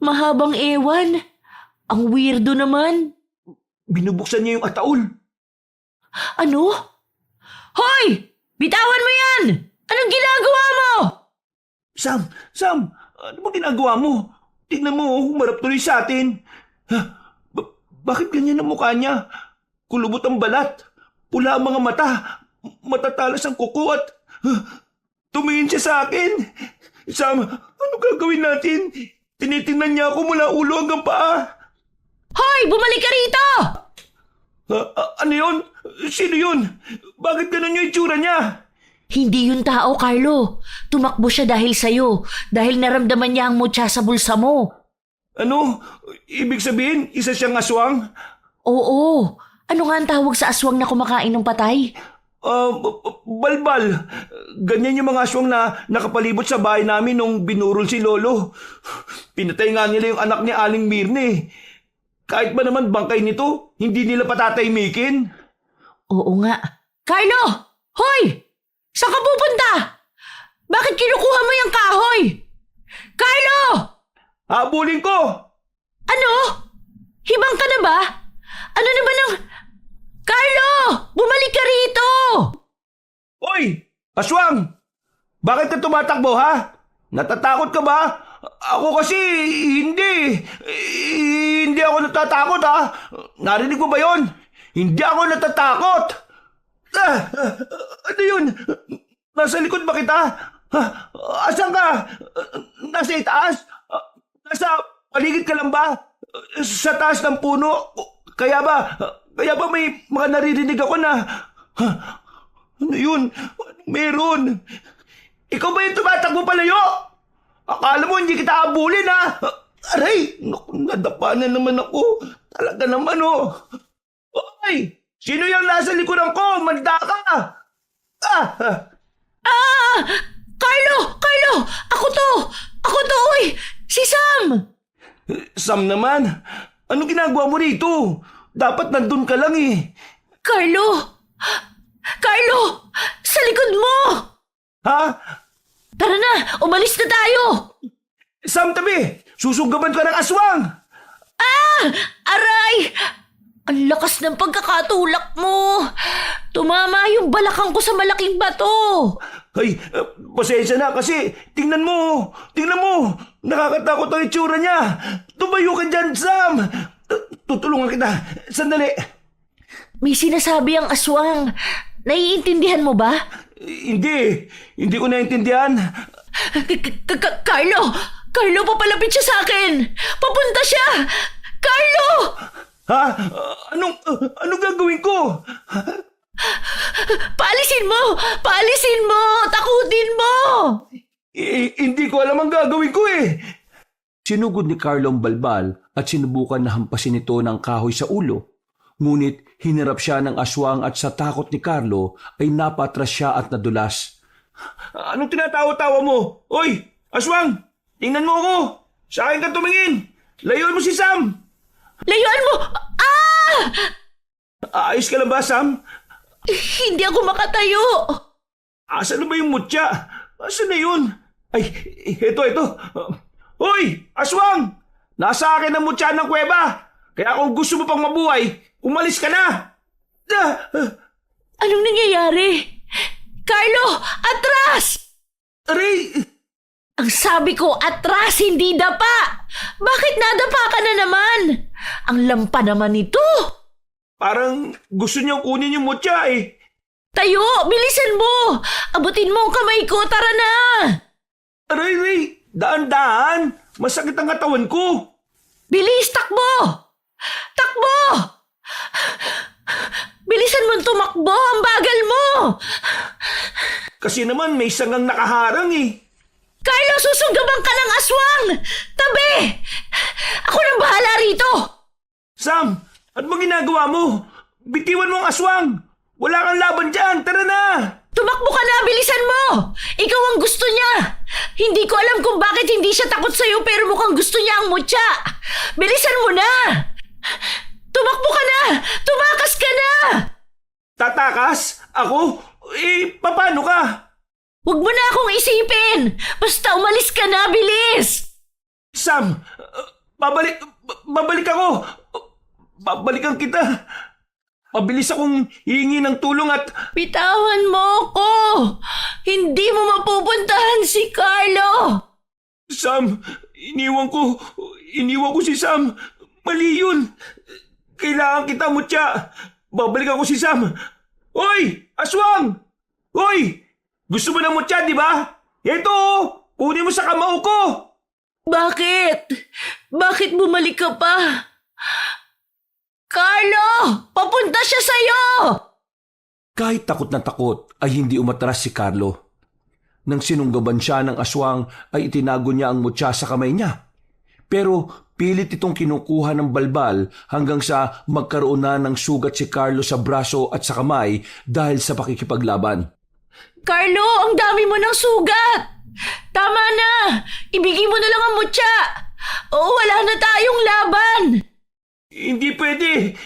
Speaker 3: Mahabang ewan. Ang weirdo naman.
Speaker 4: Binubuksan niya yung ataol.
Speaker 3: Ano? Hoy! Bitawan mo yan! Anong ginagawa mo?
Speaker 4: Sam, ano ba ginagawa mo? Tignan mo, humarap tuloy sa atin. Bakit ganyan ang mukha niya? Kulubot ang balat, pula ang mga mata, matatalas ang kuko at tumingin siya sa akin. Sam, ano gagawin natin? Tinitingnan niya ako mula ulo hanggang paa.
Speaker 3: Hoy! Bumalik ka rito!
Speaker 4: Ano yun? Sino yun? Bakit ganun yung itsura niya?
Speaker 3: Hindi yun tao, Carlo. Tumakbo siya dahil sa'yo. Dahil naramdaman niya ang mutya sa bulsa mo.
Speaker 4: Ano? Ibig sabihin, isa siyang aswang?
Speaker 3: Oo. Ano nga ang tawag sa aswang na kumakain ng patay?
Speaker 4: Balbal. Ganyan yung mga aswang na nakapalibot sa bahay namin nung binurol si Lolo. Pinatay nga nila yung anak ni Aling Mirne. Kahit ba naman bangkay nito, hindi nila patataymikin.
Speaker 3: Oo nga. Carlo! Hoy! Saan ka pupunta? Bakit kinukuha mo yung kahoy? Carlo!
Speaker 4: Habulin ko!
Speaker 3: Ano? Hibang ka na ba? Ano na ba nang... Carlo! Bumalik ka rito!
Speaker 4: Hoy! Aswang! Bakit ka tumatakbo ha? Natatakot ka ba? Ako kasi hindi. Hindi ako natatakot ha. Narinig mo ba yon? Hindi ako natatakot. Ano yun? Nasa likod ba kita? Asan ka? Nasa itaas? Nasa paligid ka lang ba? Sa taas ng puno? Kaya ba Kaya ba may mga naririnig ako na... Ha? Ano yun? Anong meron? Ikaw ba yung tumatakbo palayo? Akala mo hindi kita abulin ha? Aray! Naku, nadapa na naman ako. Talaga naman oh. Oy! Sino yung nasa likuran ko? Manda ka!
Speaker 3: Carlo! Carlo! Ako to! Ako to, uy! Si Sam!
Speaker 4: Sam naman, anong ginagawa mo rito? Dapat nandun ka lang eh.
Speaker 3: Carlo! Carlo! Sa likod mo!
Speaker 4: Ha?
Speaker 3: Tara na! Umalis na tayo!
Speaker 4: Sam, tabi! Susunggaban ka ng aswang!
Speaker 3: Aray! Ang lakas ng pagkakatulak mo! Tumama yung balakang ko sa malaking bato!
Speaker 4: Ay, pasensya na kasi tingnan mo! Tingnan mo! Nakakatakot ang itsura niya! Tumayo ka dyan, Sam! Tutulungan kita. Sandali.
Speaker 3: May sinasabi ang aswang. Naiintindihan mo ba?
Speaker 4: Hindi. Hindi ko naintindihan.
Speaker 3: Carlo! Carlo, papalapit siya sa akin! Papunta siya! Carlo!
Speaker 4: Ha? Anong gagawin ko?
Speaker 3: Paalisin mo! Paalisin mo! Takutin mo!
Speaker 4: Hindi ko alam ang gagawin ko eh.
Speaker 2: Sinugod ni Carlo ang balbal at sinubukan na hampasin ito ng kahoy sa ulo. Ngunit hinirap siya ng aswang at sa takot ni Carlo ay napatras siya at nadulas.
Speaker 4: Anong tinatawa-tawa mo? Oy, aswang! Tingnan mo ako! Sa akin ka tumingin! Layuan mo si Sam!
Speaker 3: Layuan mo!
Speaker 4: Ayos ka lang ba, Sam?
Speaker 3: Hindi ako makatayo!
Speaker 4: Asan na ba yung mutya? Asan na yun? Ay, ito. Hoy, aswang! Nasa akin ang mutya ng kuweba. Kaya kung gusto mo pang mabuhay, umalis ka na!
Speaker 3: Anong nangyayari? Carlo! Atras!
Speaker 4: Aray!
Speaker 3: Ang sabi ko, atras, hindi dapa! Bakit nadapa ka na naman? Ang lampa naman ito!
Speaker 4: Parang gusto niyang kunin yung mutya eh.
Speaker 3: Tayo! Bilisan mo! Abutin mo ang kamay ko! Tara na!
Speaker 4: Aray! Daan-daan! Masakit ang katawan ko!
Speaker 3: Bilis! Takbo! Takbo! Bilisan mo tumakbo! Ang bagal mo!
Speaker 4: Kasi naman may sangang nakaharang eh.
Speaker 3: Carlo, susunggaban ka ng aswang! Tabi! Ako nang bahala rito!
Speaker 4: Sam, ano ba ginagawa mo? Bitiwan mo ang aswang! Wala kang laban dyan! Tara na!
Speaker 3: Tumakbo ka na! Bilisan mo! Ikaw ang gusto niya! Hindi ko alam kung bakit hindi siya takot sa'yo pero mukhang gusto niya ang mutya! Bilisan mo na! Tumakbo ka na! Tumakas ka na!
Speaker 4: Tatakas? Ako? Paano ka?
Speaker 3: Huwag mo na akong isipin! Basta umalis ka na! Bilis!
Speaker 4: Sam, babalik ako! Babalikan kita! Mabilis akong hihingi ng tulong at...
Speaker 3: Bitawan mo ko! Hindi mo mapupuntahan si Carlo!
Speaker 4: Sam, iniwan ko si Sam. Mali yun. Kailangan kita, mutya. Babalikan ko si Sam. Hoy! Aswang! Hoy! Gusto mo ng mutya, di ba? Ito, kunin mo sa kamao ko.
Speaker 3: Bakit? Bakit bumalik ka pa? Carlo! Papunta siya sa'yo!
Speaker 2: Kahit takot na takot ay hindi umatras si Carlo. Nang sinunggaban siya ng aswang ay itinago niya ang mutya sa kamay niya. Pero pilit itong kinukuha ng balbal hanggang sa magkaroon na ng sugat si Carlo sa braso at sa kamay dahil sa pakikipaglaban.
Speaker 3: Carlo, ang dami mo ng sugat! Tama na! Ibigay mo na lang ang mutya! O wala na tayong laban!
Speaker 4: Hindi pwede.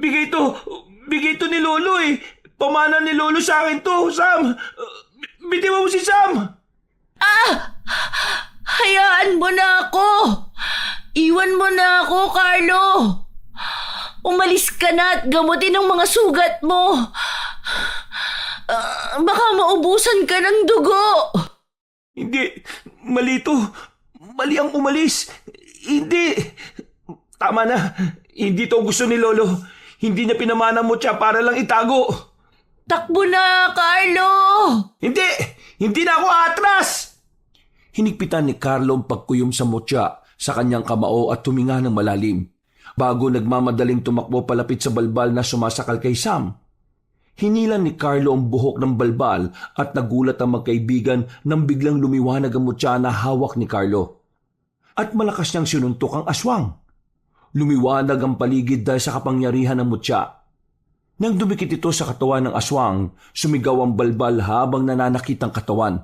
Speaker 4: Bigay to ni Lolo eh. Pamana ni Lolo sa akin to, Sam. Bitiwan mo si Sam.
Speaker 3: Hayaan mo na ako! Iwan mo na ako, Carlo! Umalis ka na at gamutin ang mga sugat mo! Baka maubusan ka ng dugo!
Speaker 4: Hindi. Mali to. Mali ang umalis. Hindi. Tama na. Hindi to gusto ni Lolo. Hindi niya pinamana mo siya para lang itago.
Speaker 3: Takbo na, Carlo!
Speaker 4: Hindi! Hindi na ako atras!
Speaker 2: Hinigpitan ni Carlo ang pagkuyom sa mutya sa kanyang kamao at tuminga ng malalim. Bago nagmamadaling tumakbo palapit sa balbal na sumasakal kay Sam, hinilan ni Carlo ang buhok ng balbal at nagulat ang magkaibigan nang biglang lumiwanag ang mutya na hawak ni Carlo. At malakas niyang sinuntok ang aswang. Lumiwanag ang paligid dahil sa kapangyarihan ng mutya. Nang dumikit ito sa katawan ng aswang, sumigaw ang balbal habang nananakit ang katawan.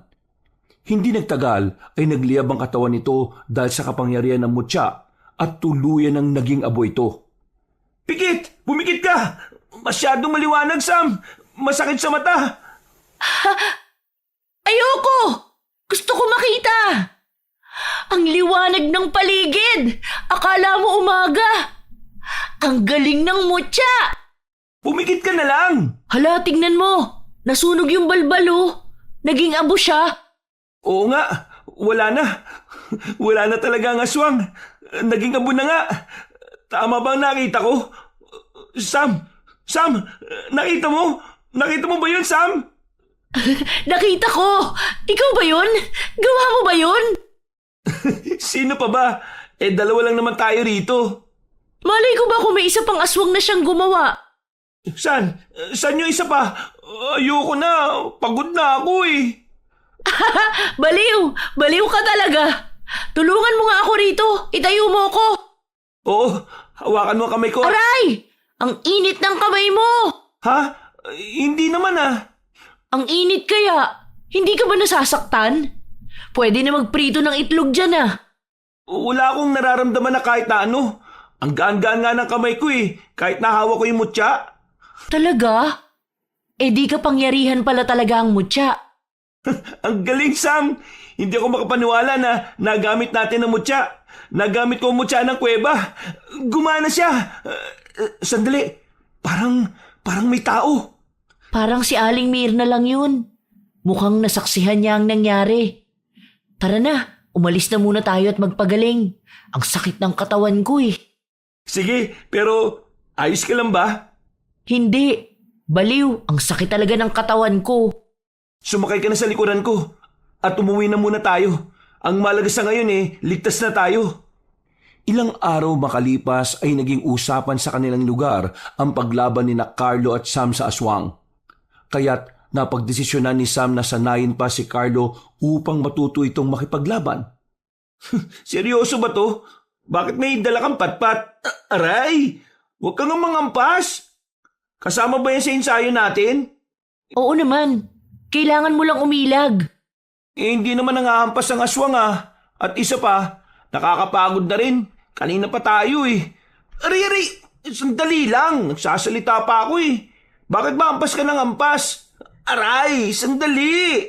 Speaker 2: Hindi nagtagal ay nagliyab ang katawan nito dahil sa kapangyarihan ng mutya at tuluyan ang naging abo ito.
Speaker 4: Pikit! Bumikit ka! Masyadong maliwanag, Sam! Masakit sa mata!
Speaker 3: Ayoko! Gusto ko makita! Ang liwanag ng paligid! Akala mo umaga! Ang galing ng mutya!
Speaker 4: Bumikit ka na lang!
Speaker 3: Hala, tingnan mo! Nasunog yung balbalo! Naging abo siya!
Speaker 4: Oo nga, wala na. Wala na talaga ang aswang. Naging abo na nga. Tama bang nakita ko? Sam! Sam! Nakita mo? Nakita mo ba yun, Sam?
Speaker 3: Nakita ko! Ikaw ba yun? Gawa mo ba yun?
Speaker 4: Sino pa ba? Dalawa lang naman tayo rito.
Speaker 3: Malay ko ba kung may isa pang aswang na siyang gumawa?
Speaker 4: Saan? Saan yung isa pa? Ayoko na. Pagod na ako eh.
Speaker 3: Baliw! Baliw ka talaga! Tulungan mo nga ako rito! Itayo mo ako!
Speaker 4: Oo, hawakan mo ang kamay ko.
Speaker 3: Aray! Ang init ng kamay mo!
Speaker 4: Ha? Hindi naman ah.
Speaker 3: Ang init kaya? Hindi ka ba nasasaktan? Pwede na magprito ng itlog dyan ah.
Speaker 4: Wala akong nararamdaman na kahit na ano. Ang gaan-gaan nga ng kamay ko eh. Kahit nahawak ko yung mutya.
Speaker 3: Talaga? Di kapangyarihan pala talaga ang mutya.
Speaker 4: Ang galing, Sam! Hindi ako makapaniwala na nagamit natin ang mutya. Nagamit ko ang mutya ng kuweba. Gumana siya. Sandali. Parang may tao.
Speaker 3: Parang si Aling Mirna lang yun. Mukhang nasaksihan niya ang nangyari. Tara na, umalis na muna tayo at magpagaling. Ang sakit ng katawan ko eh.
Speaker 4: Sige, pero ayos ka lang ba?
Speaker 3: Hindi. Baliw, ang sakit talaga ng katawan ko.
Speaker 4: Sumakay ka na sa likuran ko at umuwi na muna tayo. Ang malaga sa ngayon ligtas na tayo.
Speaker 2: Ilang araw makalipas ay naging usapan sa kanilang lugar ang paglaban ni Carlo at Sam sa aswang. Kaya't napagdesisyonan ni Sam na sanayin pa si Carlo upang matuto itong makipaglaban.
Speaker 4: Seryoso ba to? Bakit may dala kang patpat? Aray! Huwag kang mangampas! Kasama ba yan sa ensayo natin?
Speaker 3: Oo naman. Kailangan mo lang umilag.
Speaker 4: Hindi naman nangahampas ang aswang ah. At isa pa, nakakapagod na rin. Kanina pa tayo eh. Aray! Sandali lang. Nagsasalita pa ako eh. Bakit ba ampas ka ng ampas? Aray! Sandali!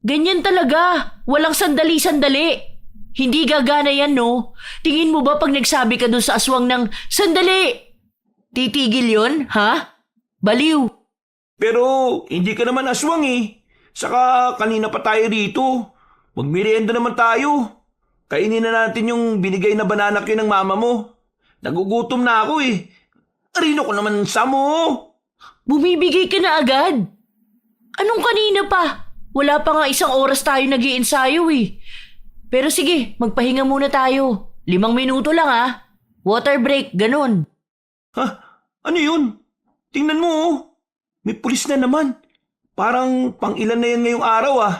Speaker 3: Ganyan talaga. Walang sandali-sandali. Hindi gagana yan, no? Tingin mo ba pag nagsabi ka dun sa aswang ng, sandali! Titigil yun, ha? Baliw.
Speaker 4: Pero hindi ka naman aswang eh. Saka kanina pa tayo rito. Magmerienda naman tayo. Kainin na natin yung binigay na banana cue ng mama mo. Nagugutom na ako eh. Arino ko naman sa mo.
Speaker 3: Bumibigay ka na agad. Anong kanina pa? Wala pa nga 1 oras tayo nag-iensayo eh. Pero sige, magpahinga muna tayo. 5 minuto lang ah. Water break, ganun.
Speaker 4: Ha? Ano yun? Tingnan mo oh. May pulis na naman. Parang pang-ilan na yan ngayong araw ah.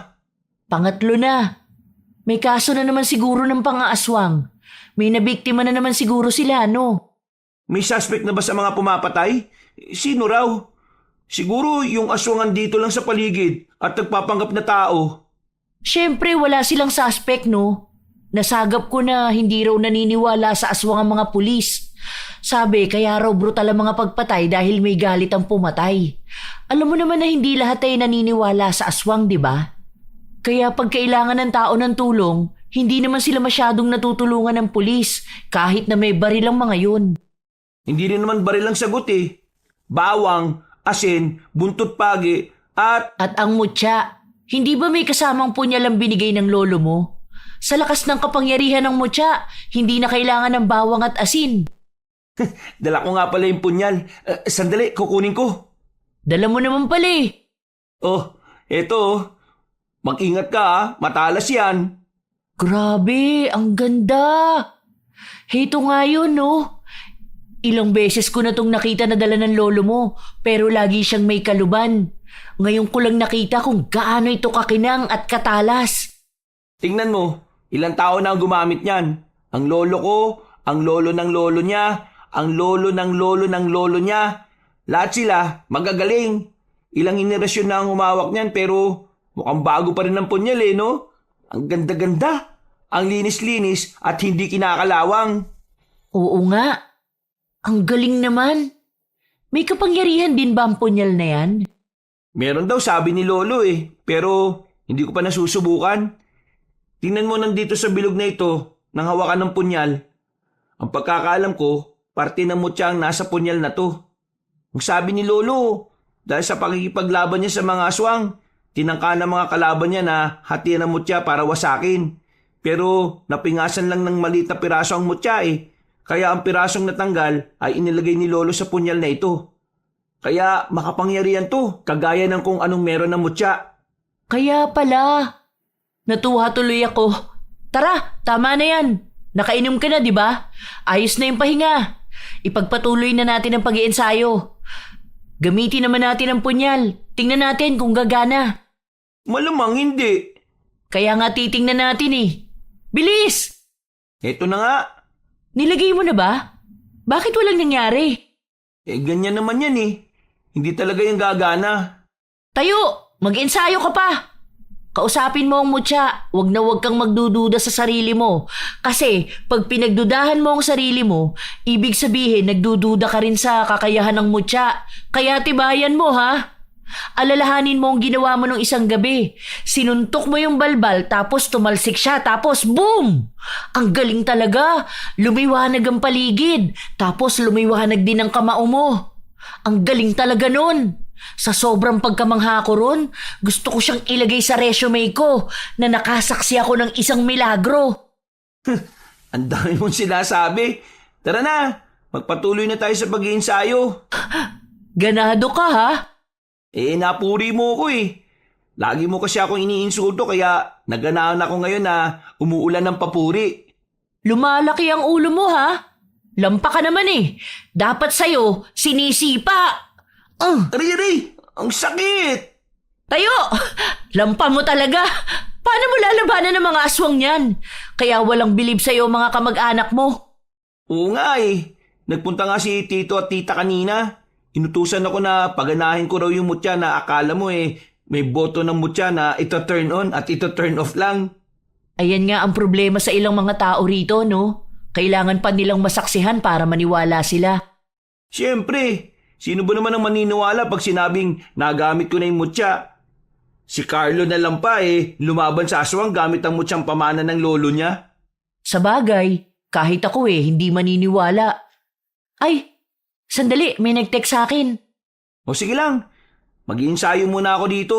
Speaker 3: Pangatlo na. May kaso na naman siguro ng pang-aaswang. May nabiktima na naman siguro sila, no?
Speaker 4: May suspect na ba sa mga pumapatay? Sino raw? Siguro yung aswang andito lang sa paligid at nagpapanggap na tao.
Speaker 3: Siyempre, wala silang suspect, no? Nasagap ko na hindi raw naniniwala sa aswang ang mga pulis. Sabi, kaya raw brutal ang mga pagpatay dahil may galit ang pumatay. Alam mo naman na hindi lahat ay naniniwala sa aswang, di ba? Kaya pag kailangan ng tao ng tulong, hindi naman sila masyadong natutulungan ng pulis kahit na may baril ang mga yun.
Speaker 4: Hindi rin naman baril ang sagot eh. Bawang, asin, buntot pagi, at...
Speaker 3: At ang mutya, hindi ba may kasamang punyal ang binigay ng lolo mo? Sa lakas ng kapangyarihan ng mutya, hindi na kailangan ng bawang at asin.
Speaker 4: Dala ko nga pala yung punyal. Sandali, kukunin ko.
Speaker 3: Dala mo naman pala eh.
Speaker 4: Oh, eto oh. Mag-ingat ka ah, matalas yan.
Speaker 3: Grabe, ang ganda. Heto nga yun, no? Ilang beses ko na tong nakita na dala ng lolo mo, pero lagi siyang may kaluban. Ngayon ko lang nakita kung gaano ito kakinang at katalas.
Speaker 4: Tingnan mo, ilang tao na ang gumamit niyan. Ang lolo ko, ang lolo ng lolo niya, ang lolo ng lolo ng lolo niya. Lahat sila magagaling. Ilang henerasyon na ang humawak niyan pero mukhang bago pa rin ang punyal no? Ang ganda-ganda, ang linis-linis at hindi kinakalawang.
Speaker 3: Oo nga. Ang galing naman. May kapangyarihan din ba ang punyal na yan?
Speaker 4: Meron daw sabi ni lolo pero hindi ko pa nasusubukan. Tingnan mo nandito sa bilog na ito nang hawakan ng punyal. Ang pagkakaalam ko, parte ng mutya ang nasa punyal na to. Ang sabi ni lolo, dahil sa pakikipaglaban niya sa mga aswang, tinangka ng mga kalaban niya na hatian ng mutya para wasakin. Pero napingasan lang ng maliit na piraso ang mutya Kaya ang pirasong natanggal ay inilagay ni lolo sa punyal na ito. Kaya makapangyarihan to, kagaya ng kung anong meron ng mutya.
Speaker 3: Kaya pala. Natuwa tuloy ako. Tara, tama na yan. Nakainom ka na, di ba? Ayos na yung pahinga. Ipagpatuloy na natin ang pag-iensayo. Gamitin naman natin ang punyal. Tingnan natin kung gagana.
Speaker 4: Malamang hindi.
Speaker 3: Kaya nga titingnan natin Bilis!
Speaker 4: Eto na nga.
Speaker 3: Nilagay mo na ba? Bakit walang nangyari?
Speaker 4: Ganyan naman yan Hindi talaga yung gagana.
Speaker 3: Tayo! Mag-ensayo ka pa! Kausapin mo ang mutya. Huwag na huwag kang magdududa sa sarili mo. Kasi pag pinagdudahan mo ang sarili mo, ibig sabihin nagdududa ka rin sa kakayahan ng mutya. Kaya tibayan mo Alalahanin mo ang ginawa mo nung isang gabi. Sinuntok mo yung balbal tapos tumalsik siya tapos boom! Ang galing talaga. Lumiwanag ang paligid tapos lumiwanag din ang kamao mo. Ang galing talaga nun. Sa sobrang pagkamangha ko ron, gusto ko siyang ilagay sa resume ko na nakasaksi ako ng isang milagro.
Speaker 4: Ang dami mong sinasabi. Tara na, magpatuloy na tayo sa pag-iensayo.
Speaker 3: Ganado ka
Speaker 4: Napuri mo ko Lagi mo kasi akong iniinsulto kaya naganahan ako ngayon na umuulan ng papuri.
Speaker 3: Lumalaki ang ulo mo Lampa ka naman Dapat sa'yo, sinisipa.
Speaker 4: Aray! Ang sakit!
Speaker 3: Tayo! Lampa mo talaga. Paano mo lalabanan ng mga aswang yan? Kaya walang bilib sa'yo mga kamag-anak mo.
Speaker 4: Oo nga Nagpunta nga si tito at tita kanina. Inutusan ako na paganahin ko raw yung mutya na akala mo may boto ng mutya na ito turn on at ito turn off lang.
Speaker 3: Ayan nga ang problema sa ilang mga tao rito, no? Kailangan pa nilang masaksihan para maniwala sila.
Speaker 4: Siyempre, sino ba naman ang maniniwala pag sinabing nagamit ko na yung mutya? Si Carlo na lang pa lumaban sa aswang gamit ang mutyang pamana ng lolo niya.
Speaker 3: Sa bagay, kahit ako hindi maniniwala. Ay, sandali, may nag-text sa akin.
Speaker 4: O sige lang, mag-iensayo muna ako dito.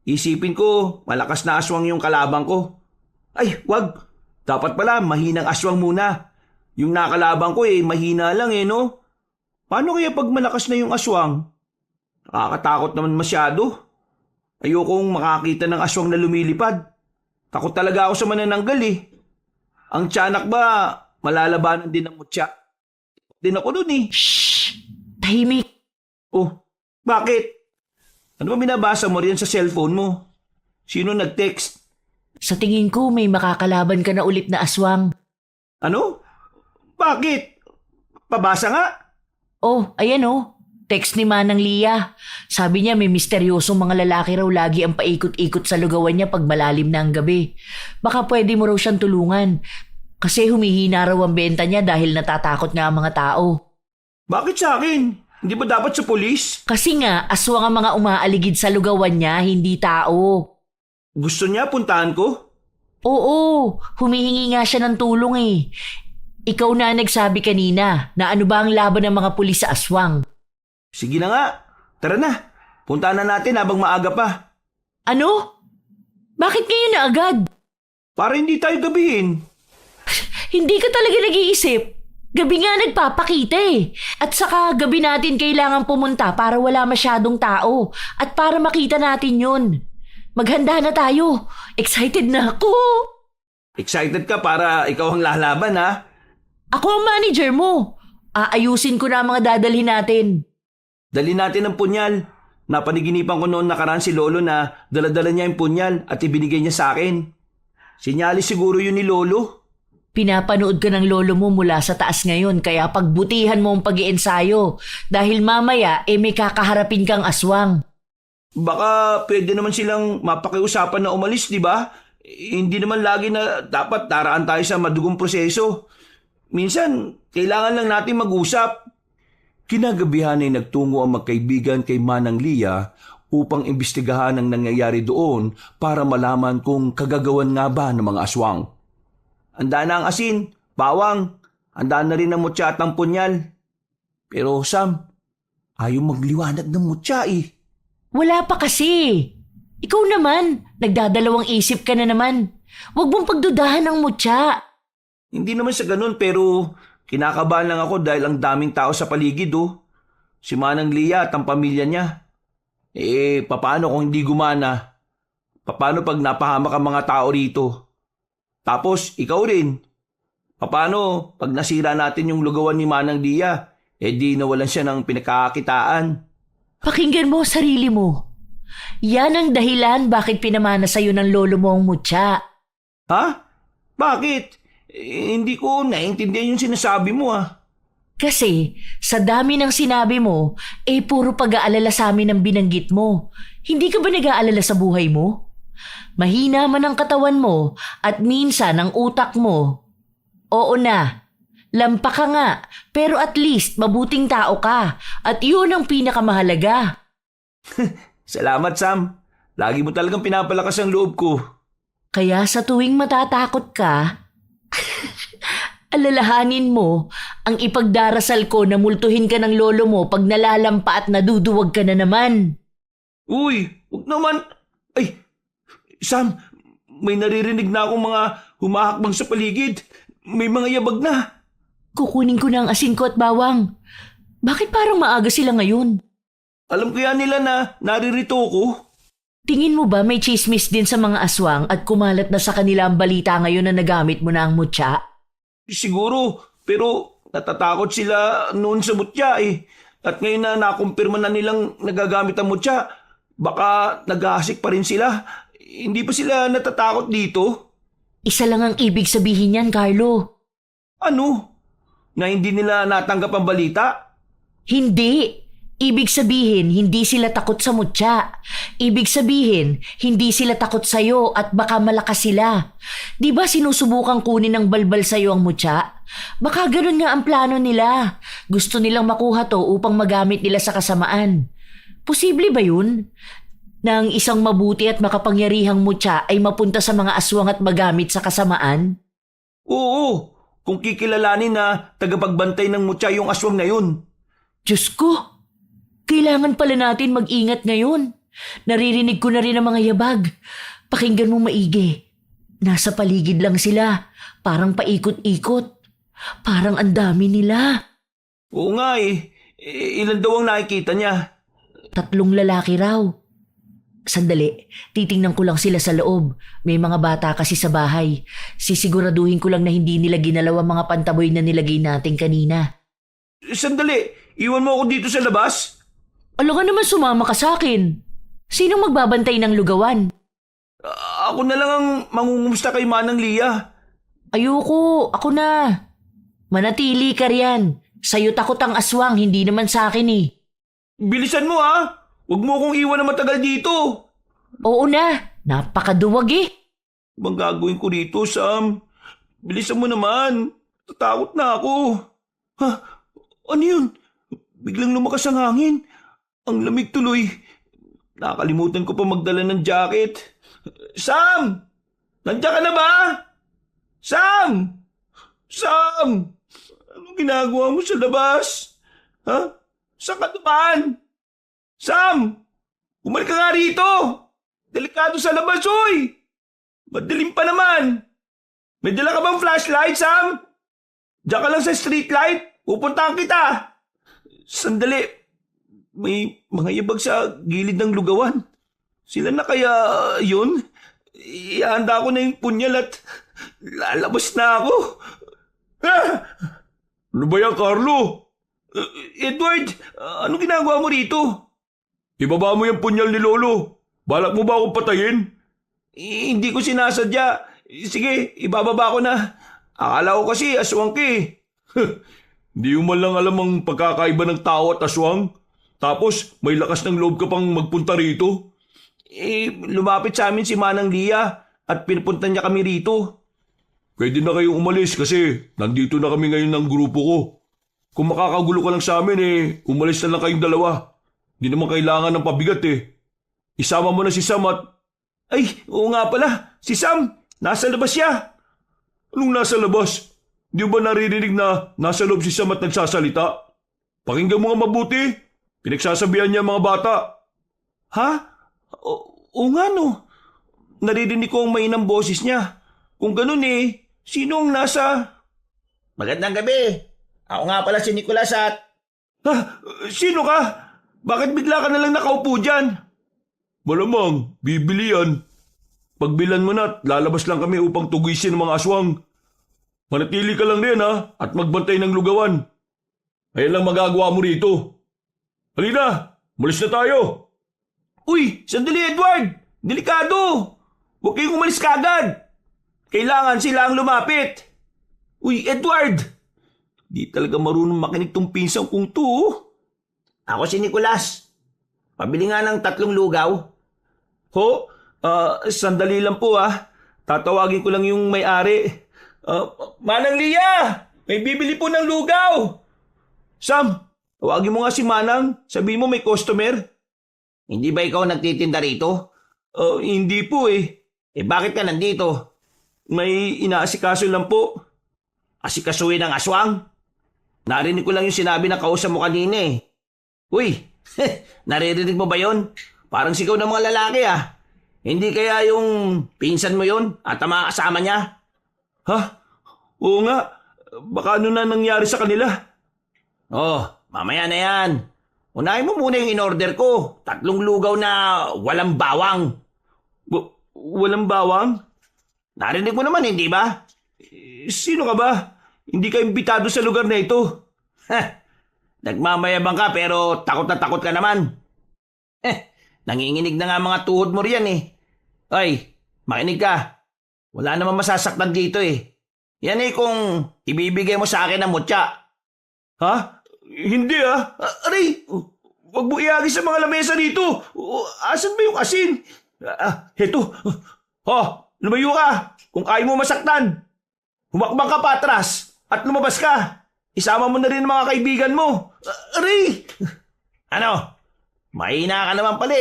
Speaker 4: Isipin ko, malakas na aswang yung kalabang ko. Ay, wag. Dapat pala, mahinang aswang muna. Yung nakalabang ko mahina lang no? Paano kaya pag malakas na yung aswang? Nakakatakot naman masyado. Ayokong makakita ng aswang na lumilipad. Takot talaga ako sa manananggal Ang tiyanak ba, malalabanan din ng mutya? Din ako dun
Speaker 3: Shhh! Tahimik!
Speaker 4: Oh, bakit? Ano ba binabasa mo riyan sa cellphone mo? Sino nag-text?
Speaker 3: Sa tingin ko may makakalaban ka na ulit na aswang.
Speaker 4: Ano? Bakit? Pabasa nga?
Speaker 3: Oh, ayan Text ni Manang Lia. Sabi niya may misteryosong mga lalaki raw lagi ang paikot-ikot sa lugawan niya pag malalim na ang gabi. Baka pwede mo raw siyang tulungan. Kasi humihina raw ang benta niya dahil natatakot nga ang mga tao.
Speaker 4: Bakit sa akin? Hindi ba dapat sa pulis?
Speaker 3: Kasi nga, aswang ang mga umaaligid sa lugawan niya, hindi tao.
Speaker 4: Gusto niya puntahan ko?
Speaker 3: Oo, humihingi nga siya ng tulong Ikaw na nagsabi kanina na ano ba ang laban ng mga pulis sa aswang.
Speaker 4: Sige na nga, tara na. Puntahan na natin habang maaga pa.
Speaker 3: Ano? Bakit ngayon na agad?
Speaker 4: Para hindi tayo gabihin.
Speaker 3: Hindi ka talaga nag-iisip. Gabi nga nagpapakita At saka gabi natin kailangan pumunta para wala masyadong tao. At para makita natin yun. Maghanda na tayo. Excited na ako.
Speaker 4: Excited ka para ikaw ang lalaban
Speaker 3: Ako ang manager mo. Aayusin ko na ang mga dadalhin natin.
Speaker 4: Dali natin ang punyal. Napaniginipan ko noon nakaraan si Lolo na dala-dala niya yung punyal at ibinigay niya sa akin. Sinyalis siguro yun ni Lolo.
Speaker 3: Pinapanood ka ng lolo mo mula sa taas ngayon kaya pagbutihan mo ang pag-iensayo dahil mamaya may kakaharapin kang aswang.
Speaker 4: Baka pwede naman silang mapakiusapan na umalis, di ba? Hindi naman lagi na dapat daraan tayo sa madugong proseso. Minsan, kailangan lang natin mag-usap.
Speaker 2: Kinagabihan ay nagtungo ang magkaibigan kay Manang Lia upang imbestigahan ang nangyayari doon para malaman kung kagagawan nga ba ng mga aswang.
Speaker 4: Handa na ang asin, bawang, handa na rin ang mutya at ang punyal.
Speaker 2: Pero Sam, ayaw magliwanag ng mutya eh.
Speaker 3: Wala pa kasi. Ikaw naman, nagdadalawang isip ka na naman. Huwag mong pagdudahan ang mutya.
Speaker 4: Hindi naman sa ganun pero kinakabahan lang ako dahil ang daming tao sa paligid oh. Si Manang Lia at ang pamilya niya. Paano kung hindi gumana? Paano pag napahamak ang mga tao rito? Tapos, ikaw rin. Paano pag nasira natin yung lugawan ni Manang Lia? Di nawalan siya ng pinagkakakitaan.
Speaker 3: Pakinggan mo sarili mo. Yan ang dahilan bakit pinamana sa'yo ng lolo mo ang mutya.
Speaker 4: Ha? Bakit? Hindi ko naiintindihan yung sinasabi mo ah.
Speaker 3: Kasi sa dami ng sinabi mo, puro pag-aalala sa amin ang binanggit mo. Hindi ka ba nag-aalala sa buhay mo? Mahina man ang katawan mo at minsan ang utak mo. Oo na, lampa ka nga, pero at least mabuting tao ka at yun ang pinakamahalaga.
Speaker 4: Salamat Sam. Lagi mo talagang pinapalakas ang loob ko.
Speaker 3: Kaya sa tuwing matatakot ka, alalahanin mo ang ipagdarasal ko na multuhin ka ng lolo mo pag nalalampa at naduduwag ka na naman.
Speaker 4: Uy, huwag naman. Ay, Sam, may naririnig na akong mga humahakbang sa paligid. May mga yabag na.
Speaker 3: Kukunin ko na ang asin ko at bawang. Bakit parang maaga sila ngayon?
Speaker 4: Alam ko yan nila na naririto ko.
Speaker 3: Tingin mo ba may chismis din sa mga aswang at kumalat na sa kanila ang balita ngayon na nagamit mo na ang mutya?
Speaker 4: Siguro, pero natatakot sila noon sa mutya eh. At ngayon na nakumpirma na nilang nagagamit ang mutya, baka nag-aasik pa rin sila. Hindi pa sila natatakot dito?
Speaker 3: Isa lang ang ibig sabihin yan, Carlo.
Speaker 4: Ano? Na hindi nila natanggap ang balita?
Speaker 3: Hindi. Ibig sabihin, hindi sila takot sa mutya. Ibig sabihin, hindi sila takot sa'yo at baka malakas sila. Di ba sinusubukan kunin ng balbal sa'yo ang mutya? Baka ganun nga ang plano nila. Gusto nilang makuha to upang magamit nila sa kasamaan. Posible ba yun? Na ang isang mabuti at makapangyarihang mutya ay mapunta sa mga aswang at magamit sa kasamaan?
Speaker 4: Oo, kung kikilalanin na tagapagbantay ng mutya yung aswang na yun.
Speaker 3: Diyos ko! Kailangan pala natin mag-ingat ngayon. Naririnig ko na rin ang mga yabag. Pakinggan mo maigi. Nasa paligid lang sila. Parang paikot-ikot. Parang ang dami nila.
Speaker 4: Oo nga eh. Ilan daw ang nakikita niya?
Speaker 3: 3 lalaki raw. Sandali, titingnan ko lang sila sa loob. May mga bata kasi sa bahay. Sisiguraduhin ko lang na hindi nila ginalaw ang mga pantaboy na nilagay natin kanina.
Speaker 4: Sandali, iwan mo ako dito sa labas?
Speaker 3: Alam ka naman sumama ka sa akin. Sinong magbabantay ng lugawan?
Speaker 4: Ako na lang ang mangungumusta kay Manang Lia.
Speaker 3: Ayoko, ako na. Manatili ka riyan. Sa'yo takot ang aswang, hindi naman sa akin eh.
Speaker 4: Bilisan mo ha! Huwag mo akong iwan na matagal dito.
Speaker 3: Oo na, napakaduwag eh.
Speaker 4: Bang gagawin ko dito, Sam? Bilisan mo naman. Tatakot na ako. Ha? Ano yun? Biglang lumakas ang hangin. Ang lamig tuloy. Nakalimutan ko pa magdala ng jacket. Sam! Nandiyan ka na ba? Sam! Sam! Anong ginagawa mo sa labas? Ha? Saan ka naman? Sam! Bumalik ka nga rito! Delikado sa labas, oy! Madilim pa naman! May dala ka bang flashlight, Sam? Diyan ka lang sa street light. Pupuntahan kita. Sandali. May mga yabag sa gilid ng lugawan. Sila na kaya yun? Ihanda ko na yung punyal at lalabas na ako. Ah! Ano ba yan, Carlo? Edward, anong ginagawa mo rito?
Speaker 1: Ibaba mo yung punyal ni Lolo. Balak mo ba akong patayin?
Speaker 4: Hindi ko sinasadya. Sige, ibababa ko na. Akala ko kasi aswang ka eh.
Speaker 1: Hindi mo man lang alam ang pagkakaiba ng tao at aswang. Tapos may lakas ng loob ka pang magpunta rito.
Speaker 4: Lumapit sa amin si Manang Lia at pinupunta niya kami rito.
Speaker 1: Pwede na kayong umalis kasi nandito na kami ngayon ng grupo ko. Kung makakagulo ka lang sa amin umalis na lang kayong dalawa. Hindi naman kailangan ng pabigat Isama mo na si Sam at...
Speaker 4: Ay, oo nga pala. Si Sam, nasa labas siya.
Speaker 1: Anong nasa labas? Di ba naririnig na nasa loob si Sam at nagsasalita? Pakinggan mo nga mabuti. Pinagsasabihan niya ang mga bata.
Speaker 4: Ha? Oo nga no. Naririnig ko ang mainang boses niya. Kung ganun sino ang nasa...
Speaker 5: Magandang gabi. Ako nga pala si Nicolas at...
Speaker 4: Ha? Sino ka? Bakit bigla ka nalang nakaupo dyan?
Speaker 1: Malamang, bibili yan. Pagbilan mo na, lalabas lang kami upang tugisin ang mga aswang. Manatili ka lang din at magbantay ng lugawan. Ayan lang magagawa mo rito. Halina, malis na tayo.
Speaker 4: Uy, sandali Edward! Delikado! Huwag kayong umalis kagad! Kailangan sila ang lumapit! Uy, Edward! Di talaga marunong makinig tong pinsang kong to.
Speaker 5: Ako si Nicolas. Pabili nga ng 3 lugaw.
Speaker 4: Ho? Sandali lang po Tatawagin ko lang yung may-ari. Manang Lia! May bibili po ng lugaw! Sam, tawagin mo nga si Manang. Sabi mo may customer.
Speaker 5: Hindi ba ikaw nagtitinda rito?
Speaker 4: Hindi po
Speaker 5: Bakit ka nandito?
Speaker 4: May inaasikaso lang po.
Speaker 5: Asikasuhin ng aswang? Narinig ko lang yung sinabi ng kausap mo kanina Uy, naririnig mo ba yon? Parang sigaw ng mga lalaki Hindi kaya yung pinsan mo yon at ang mga kasama niya?
Speaker 4: Ha? Oo nga. Baka ano na nangyari sa kanila?
Speaker 5: Mamaya na yan. Unahin mo muna yung in-order ko. 3 lugaw na walang bawang.
Speaker 4: Walang bawang?
Speaker 5: Narinig mo naman, hindi ba?
Speaker 4: Sino ka ba? Hindi ka imbitado sa lugar na ito.
Speaker 5: Nagmamayabang ka pero takot na takot ka naman. Nanginginig na nga mga tuhod mo riyan Ay, makinig ka. Wala namang masasaktan dito Yan kung ibibigay mo sa akin ang mutya.
Speaker 4: Ha? Hindi Aray! Huwag mo iagis sa mga lamesa dito. Asan ba yung asin? Heto. Lumayo ka. Kung kaya mo masaktan. Humakbang ka pa atras at lumabas ka. Isama mo na rin ang mga kaibigan mo. Aray!
Speaker 5: Ano? Mahina ka naman pala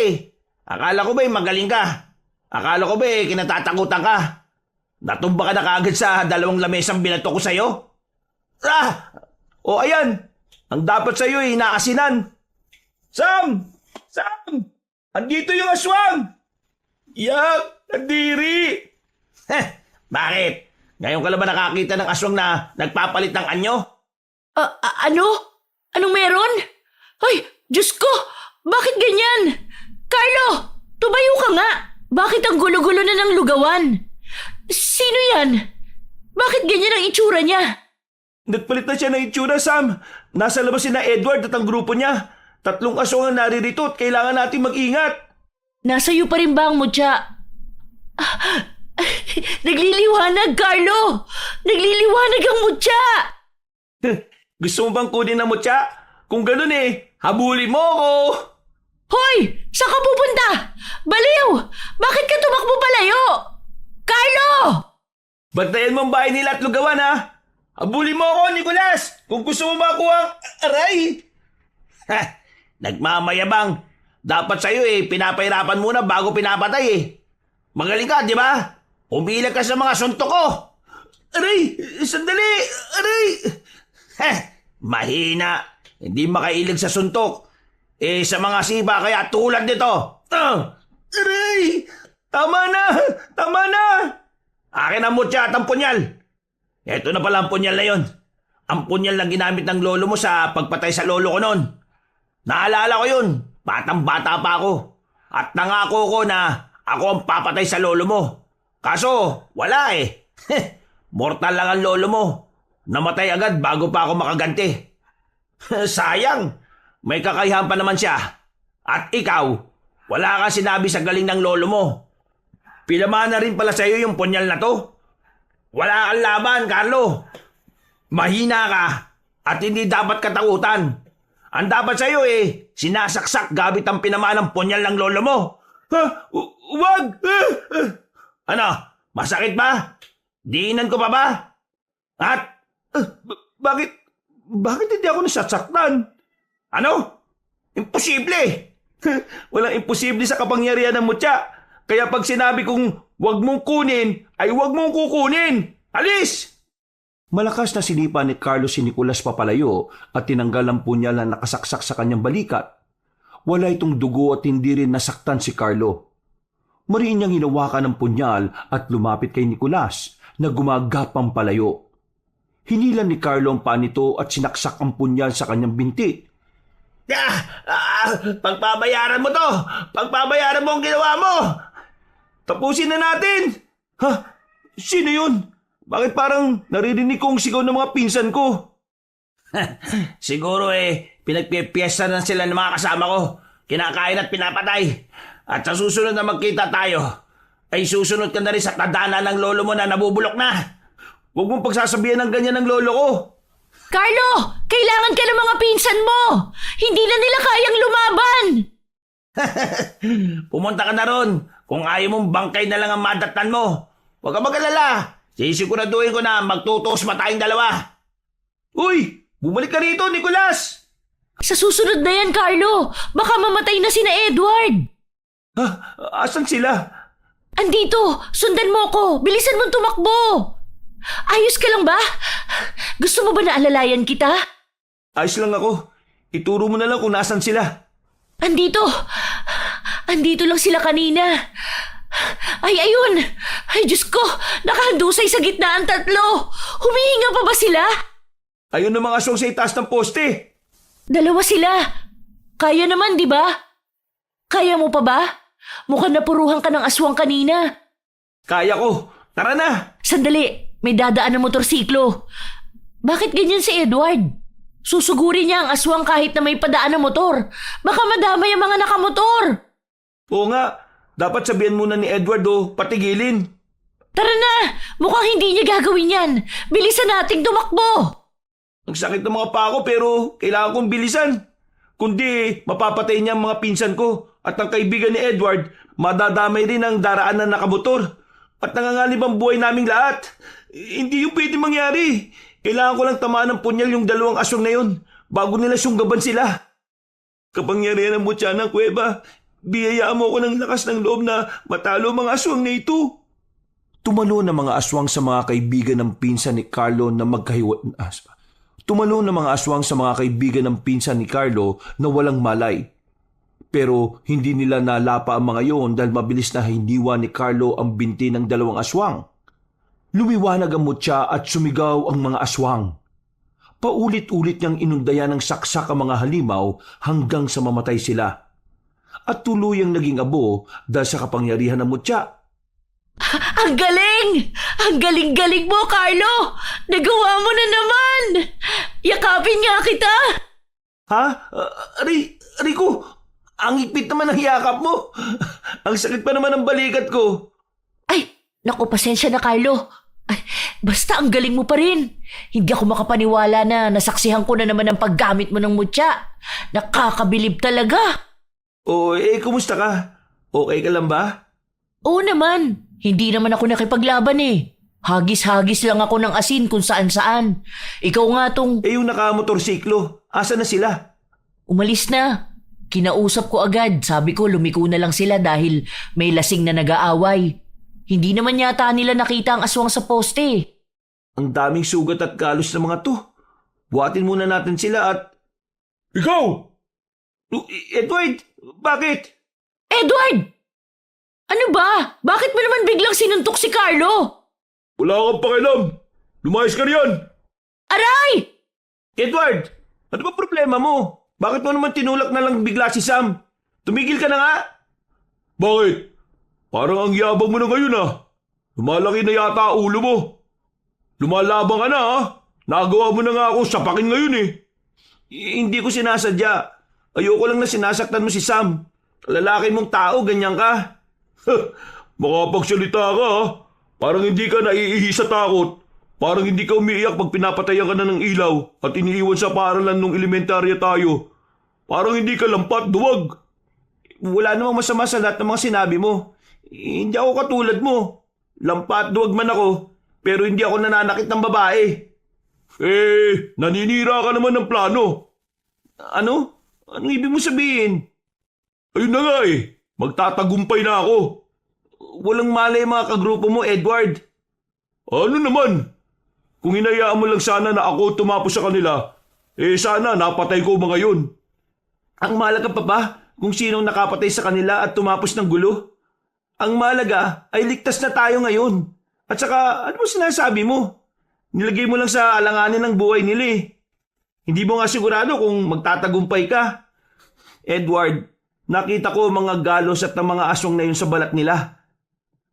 Speaker 5: Akala ko ba magaling ka? Akala ko ba kinatatakutan ka? Natumba ka na kaagad sa 2 lamesang binato ko sa'yo?
Speaker 4: Ayan. Ang dapat sa'yo inaasinan. Sam! Sam! Andito yung aswang! Yak! Nadiri!
Speaker 5: Bakit? Ngayon ka lang ba nakakita ng aswang na nagpapalit ng anyo?
Speaker 3: Ano? Anong meron? Ay, Diyos ko! Bakit ganyan? Carlo! Tumayo ka nga! Bakit ang gulo-gulo na ng lugawan? Sino yan? Bakit ganyan ang itsura niya?
Speaker 4: Nagpalit na siya ng itsura, Sam. Nasa labas si na Edward at ang grupo niya. 3 aswang ang naririto at kailangan natin mag-ingat.
Speaker 3: Nasa iyo pa rin ba ang mutya? Nagliliwanag, Carlo! Nagliliwanag ang mutya!
Speaker 4: Gusto mo bang kunin ang mutya? Kung ganun habulin mo ako!
Speaker 3: Hoy! Saan ka pupunta? Baliw! Bakit ka tumakbo palayo? Carlo!
Speaker 4: Bantayan mo ang bahay nila at lugawan, Habulin mo ako, Nicolas! Kung gusto mo makuha ang... Aray!
Speaker 5: Nagmamayabang. Dapat sa'yo pinapahirapan muna bago pinapatay Magaling ka, di ba? Umilag ka sa mga suntok ko.
Speaker 4: Aray! Sandali! Aray!
Speaker 5: Mahina. Hindi makailig sa suntok. Sa mga siba kaya tulad nito.
Speaker 4: Aray! Tama na! Tama na!
Speaker 5: Akin ang mutya at ang punyal. Ito na pala ang punyal na yon. Ang punyal na ginamit ng lolo mo sa pagpatay sa lolo ko noon. Naalala ko yun. Batang-bata pa ako. At nangako ko na ako ang papatay sa lolo mo. Kaso, wala Mortal lang ang lolo mo. Namatay agad bago pa ako makaganti. Sayang, may kakayahan pa naman siya. At ikaw, wala kang sinabi sa galing ng lolo mo. Pinama na rin pala sa'yo yung punyal na to. Wala kang laban, Carlo. Mahina ka at hindi dapat katakutan. Ang dapat sa'yo sinasaksak gamit ang pinama ng punyal ng lolo mo.
Speaker 1: Ha? Wag!
Speaker 5: Ano, masakit ba? Diinan ko pa ba? At
Speaker 1: Bakit hindi ako nasasaktan?
Speaker 5: ano? Imposible!
Speaker 1: Walang imposible sa kapangyarihan ng mutya. Kaya pag sinabi kong wag mong kunin, ay wag mong kukunin. Alis!
Speaker 2: Malakas na sinipa ni Carlo si Nicolas papalayo at tinanggal ang punyal na nakasaksak sa kanyang balikat. Wala itong dugo at hindi rin nasaktan si Carlo. Mariin niyang hinawakan ng punyal at lumapit kay Nicolas na gumagapang palayo. Hinilan ni Carlo ang paa nito at sinaksak ang punyal sa kanyang binti.
Speaker 5: Pagpabayaran mo to! Pagpabayaran mo ang ginawa mo!
Speaker 1: Tapusin na natin! Ha? Sino yun? Bakit parang naririnig kong sigaw ng mga pinsan ko?
Speaker 5: Siguro pinagpipiesta na sila ng mga kasama ko. Kinakain at pinapatay. At sa susunod na magkita tayo, ay susunod ka na rin sa tadhana ng lolo mo na nabubulok na.
Speaker 1: Huwag mong pagsasabihan ng ganyan ng lolo ko.
Speaker 3: Carlo, kailangan ka ng mga pinsan mo. Hindi na nila kayang lumaban.
Speaker 5: Pumunta ka na ron. Kung ayaw mong bangkay na lang ang madatnan mo. Huwag ka mag-alala. Sisiguraduhin ko na magtutuos pa tayong dalawa.
Speaker 1: Uy! Bumalik ka rito, Nicolas!
Speaker 3: Sa susunod na yan, Carlo. Baka mamatay na sina Edward.
Speaker 1: Ha? Asan sila?
Speaker 3: Andito, sundan mo ko. Bilisan mong tumakbo. Ayos ka lang ba? Gusto mo ba na alalayan kita?
Speaker 1: Ayos lang ako. Ituro mo na lang kung nasan sila.
Speaker 3: Andito. Andito lang sila kanina. Ay, ayun. Ay, Diyos ko. Nakahandusay sa gitna ang tatlo. Humihinga pa ba sila?
Speaker 1: Ayun ang mga aswang sa itaas ng poste.
Speaker 3: Dalawa sila. Kaya naman, di ba? Kaya mo pa ba? Mukhang napuruhan ka ng aswang kanina.
Speaker 1: Kaya ko. Tara na.
Speaker 3: Sandali. May dadaan na motorsiklo. Bakit ganyan si Edward? Susugurin niya ang aswang kahit na may padaan na motor. Baka madamay ang mga nakamotor.
Speaker 1: Oo nga. Dapat sabihan muna ni Edward patigilin.
Speaker 3: Tara na! Mukhang hindi niya gagawin yan. Bilisan nating tumakbo.
Speaker 1: Ang sakit ng mga paa ko pero kailangan kong bilisan. Kundi mapapatay niya ang mga pinsan ko at ang kaibigan ni Edward madadamay rin ang daraan na nakamotor. At nanganganib ang buhay naming lahat. Hindi yung pwede mangyari. Kailangan ko lang tamaan ng punyal yung dalawang aswang na yun bago nila sunggaban sila. Kapangyarihan ng mutya ng kuweba, biyayaan mo ko ng lakas ng loob na matalo mga aswang na ito.
Speaker 2: Tumalo ng mga aswang sa mga kaibigan ng pinsan ni Carlo na na walang malay. Pero hindi nila nalapa ang mga yon dahil mabilis na hindiwa ni Carlo ang binti ng dalawang aswang. Lumiwanag ang mutya at sumigaw ang mga aswang. Paulit-ulit niyang inundayan ng saksak ang mga halimaw hanggang sa mamatay sila. At tuluyang naging abo dahil sa kapangyarihan ng mutya.
Speaker 3: Ang galing! Ang galing-galing mo, Carlo! Nagawa mo na naman! Yakapin nga kita!
Speaker 1: Ha? Rico, ang higpit naman ng yakap mo. Ang sakit pa naman ng balikat ko.
Speaker 3: Ay, naku, pasensya na, Carlo. Ay, basta ang galing mo pa rin. Hindi ako makapaniwala na nasaksihan ko na naman ang paggamit mo ng mutya. Nakakabilib talaga.
Speaker 1: Kumusta ka? Okay ka lang ba?
Speaker 3: Oo naman. Hindi naman ako nakipaglaban eh. Hagis-hagis lang ako ng asin kung saan-saan. Ikaw nga tong...
Speaker 1: Yung nakamotorsiklo, asa na sila?
Speaker 3: Umalis na. Kinausap ko agad. Sabi ko lumiko na lang sila dahil may lasing na nag-aaway. Hindi naman yata nila nakita ang aswang sa poste.
Speaker 1: Ang daming sugat at kalos ng mga to. Buhatin muna natin sila at... Ikaw! Edward, bakit?
Speaker 3: Edward! Ano ba? Bakit mo naman biglang sinuntok si Carlo?
Speaker 1: Wala kang pakialam. Lumayas ka riyan.
Speaker 3: Aray!
Speaker 1: Edward, ano ba problema mo? Bakit mo naman tinulak na lang bigla si Sam? Tumigil ka na nga. Bakit? Parang ang yabang mo na ngayon Lumalaki na yata ulo mo. Lumalabang ka na Nagawa mo na nga akong sapakin ngayon
Speaker 4: Hindi ko sinasadya. Ayoko lang na sinasaktan mo si Sam. Lalaki mong tao, ganyan ka.
Speaker 1: Makapagsalita ka ha. Parang hindi ka naiihi sa takot. Parang hindi ka umiiyak pag pinapatayan ka na ng ilaw at iniiwan sa paaralan nung elementarya tayo. Parang hindi ka lampat, duwag.
Speaker 4: Wala namang masama sa lahat ng mga sinabi mo. Hindi ako katulad mo. Lampat duwag man ako, pero hindi ako nananakit ng babae.
Speaker 1: Naninira ka naman ng plano.
Speaker 4: Ano? Anong ibig mo sabihin?
Speaker 1: Ayun na nga magtatagumpay na ako.
Speaker 4: Walang malay mga kagrupo mo, Edward.
Speaker 1: Ano naman? Kung hinayaan mo lang sana na ako tumapos sa kanila, sana napatay ko mga yun.
Speaker 4: Ang mahalaga pa ba kung sinong nakapatay sa kanila at tumapos ng gulo? Ang mahalaga ay ligtas na tayo ngayon. At saka, ano mo sinasabi mo? Nilagay mo lang sa alanganin ng buhay nila eh. Hindi mo nga sigurado kung magtatagumpay ka. Edward, nakita ko mga galos at ng mga aswang na yun sa balat nila.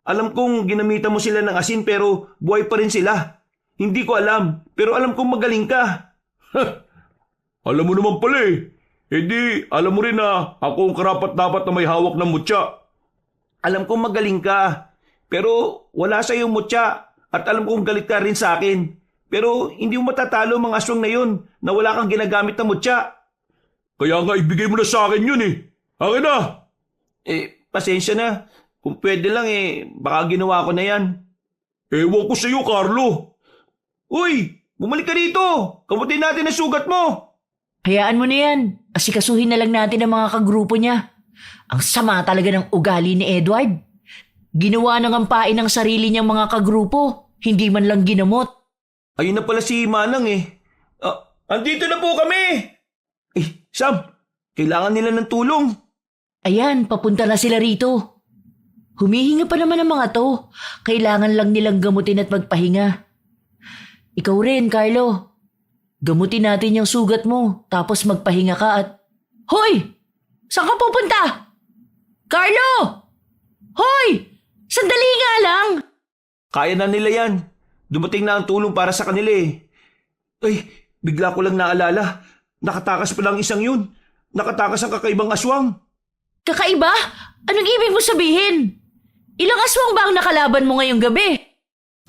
Speaker 4: Alam kong ginamitan mo sila ng asin pero buhay pa rin sila. Hindi ko alam, pero alam kong magaling ka.
Speaker 1: Alam mo naman pala di, alam mo rin na ako ang karapat-dapat na may hawak ng mutya.
Speaker 4: Alam kong magaling ka, pero wala sa iyong mutya at alam kong galit ka rin sa akin. Pero hindi mo matatalo mga aswang na yun na wala kang ginagamit na mutya.
Speaker 1: Kaya nga ibigay mo na sa akin yun Akin na!
Speaker 4: Pasensya na. Kung pwede lang baka ginawa ko na yan.
Speaker 1: Ewan ko sa iyo, Carlo.
Speaker 4: Uy! Bumalik ka dito! Kamutin natin ang sugat mo!
Speaker 3: Hayaan mo na yan. Asikasuhin na lang natin ang mga kagrupo niya. Ang sama talaga ng ugali ni Edward. Ginawa ng ampain ng sarili niyang mga kagrupo. Hindi man lang ginamot.
Speaker 4: Ayun na pala si Manang andito na po kami! Sam! Kailangan nila ng tulong.
Speaker 3: Ayan, papunta na sila rito. Humihinga pa naman ang mga to. Kailangan lang nilang gamutin at magpahinga. Ikaw rin, Carlo. Gamutin natin yung sugat mo, tapos magpahinga ka at... Hoy! Saan ka pupunta? Carlo! Hoy! Sandali nga lang!
Speaker 4: Kaya na nila yan. Dumating na ang tulong para sa kanila Ay, bigla ko lang naalala. Nakatakas pa lang isang yun. Nakatakas ang kakaibang aswang.
Speaker 3: Kakaiba? Anong ibig mo sabihin? Ilang aswang ba ang nakalaban mo ngayong gabi?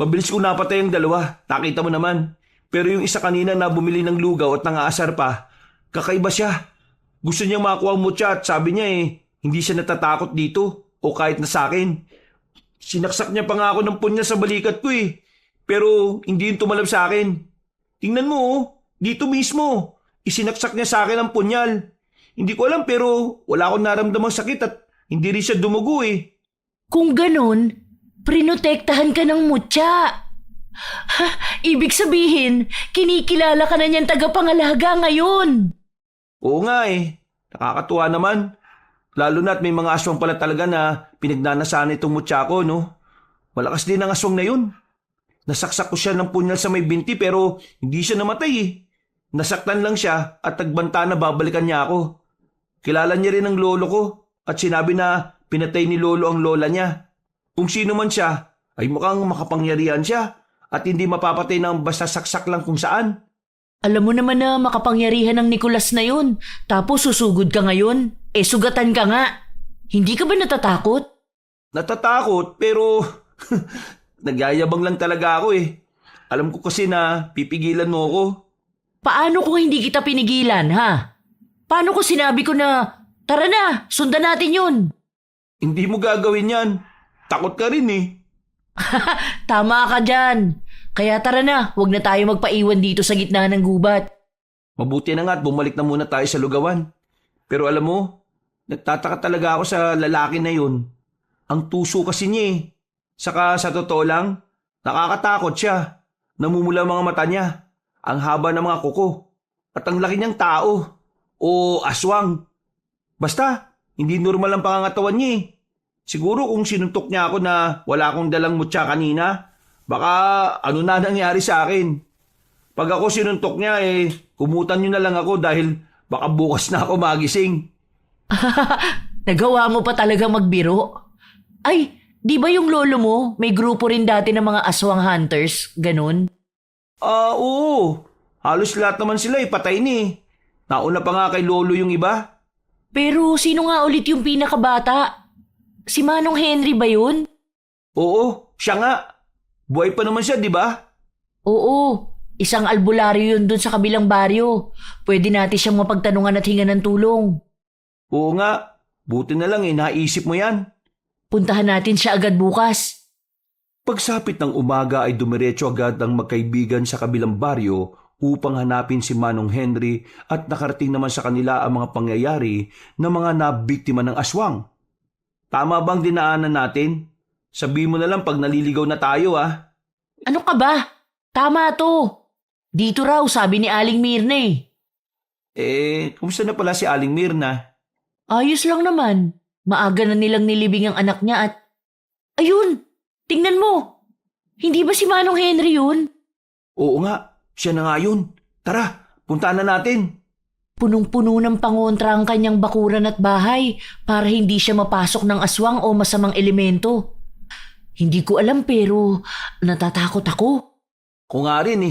Speaker 4: Mabilis ko napatay ang dalawa. Nakita mo naman. Pero yung isa kanina na bumili ng lugaw at nangaasar pa, kakaiba siya. Gusto niyang makuha ang mutya at sabi niya hindi siya natatakot dito o kahit na sa akin. Sinaksak niya pa nga ako ng punya sa balikat ko Pero hindi yun tumalab sa akin. Tingnan mo dito mismo. Isinaksak niya sa akin ang punyal. Hindi ko alam pero wala akong naramdamang sakit at hindi rin siya dumugo
Speaker 3: Kung ganun, prinotektahan ka ng mutya. Ibig sabihin, kinikilala ka na niyang tagapangalaga ngayon.
Speaker 4: Oo nga Nakakatuwa naman. Lalo na at may mga aswang pala talaga na pinagnanasan itong mutya ko, no? Malakas din ang aswang na yun. Nasaksak ko siya ng punyal sa may binti pero hindi siya namatay Nasaktan lang siya at nagbanta na babalikan niya ako. Kilala niya rin ang lolo ko at sinabi na pinatay ni lolo ang lola niya. Kung sino man siya, ay mukhang makapangyarihan siya at hindi mapapatay ng basta saksak lang kung saan.
Speaker 3: Alam mo naman na makapangyarihan ng Nicolas na yun. Tapos susugod ka ngayon. Sugatan ka nga. Hindi ka ba natatakot?
Speaker 4: Natatakot pero nagyayabang lang talaga ako Alam ko kasi na pipigilan mo ako.
Speaker 3: Paano kung hindi kita pinigilan, ha? Paano kung sinabi ko na, tara na, sundan natin yun?
Speaker 4: Hindi mo gagawin yan. Takot ka rin
Speaker 3: Tama ka dyan. Kaya tara na, huwag na tayo magpaiwan dito sa gitna ng gubat.
Speaker 4: Mabuti na nga at bumalik na muna tayo sa lugawan. Pero alam mo, nagtataka talaga ako sa lalaki na yun. Ang tuso kasi niya Saka sa totoo lang, nakakatakot siya. Namumula ang mga mata niya. Ang haba ng mga kuko. At ang laki niyang tao. O aswang. Basta, hindi normal ang pangangatawan niya Siguro kung sinuntok niya ako na wala akong dalang mutya kanina, baka ano na nangyari sa akin. Pag ako sinuntok niya kumutan niyo na lang ako dahil baka bukas na ako magising.
Speaker 3: Nagawa mo pa talaga magbiro? Ay, di ba yung lolo mo may grupo rin dati ng mga aswang hunters, ganun?
Speaker 4: Oo. Halos lahat naman sila patay ni. Nauna pa nga kay Lolo yung iba.
Speaker 3: Pero sino nga ulit yung pinakabata? Si Manong Henry ba yun?
Speaker 4: Oo, siya nga. Buhay pa naman siya, di ba?
Speaker 3: Oo, isang albularyo yun dun sa kabilang baryo. Pwede natin siyang mapagtanungan at hingan ng tulong.
Speaker 4: Oo nga. Buti na lang naisip mo yan.
Speaker 3: Puntahan natin siya agad bukas.
Speaker 2: Pagsapit ng umaga ay dumiretso agad ang magkaibigan sa kabilang baryo upang hanapin si Manong Henry at nakarating naman sa kanila ang mga pangyayari ng mga nabiktima ng aswang. Tama bang dinaanan natin? Sabi mo na lang pag naliligaw na tayo ah.
Speaker 3: Ano ka ba? Tama to. Dito raw, sabi ni Aling Mirna eh.
Speaker 2: Kumusta na pala si Aling Mirna?
Speaker 3: Ayos lang naman. Maaga na nilang nilibing ang anak niya at... Ayun! Tingnan mo! Hindi ba si Manong Henry yun?
Speaker 2: Oo nga, siya na nga yun. Tara, puntaan na natin.
Speaker 3: Punong-puno ng pangontra ang kanyang bakuran at bahay para hindi siya mapasok ng aswang o masamang elemento. Hindi ko alam pero natatakot ako.
Speaker 2: Kung nga rin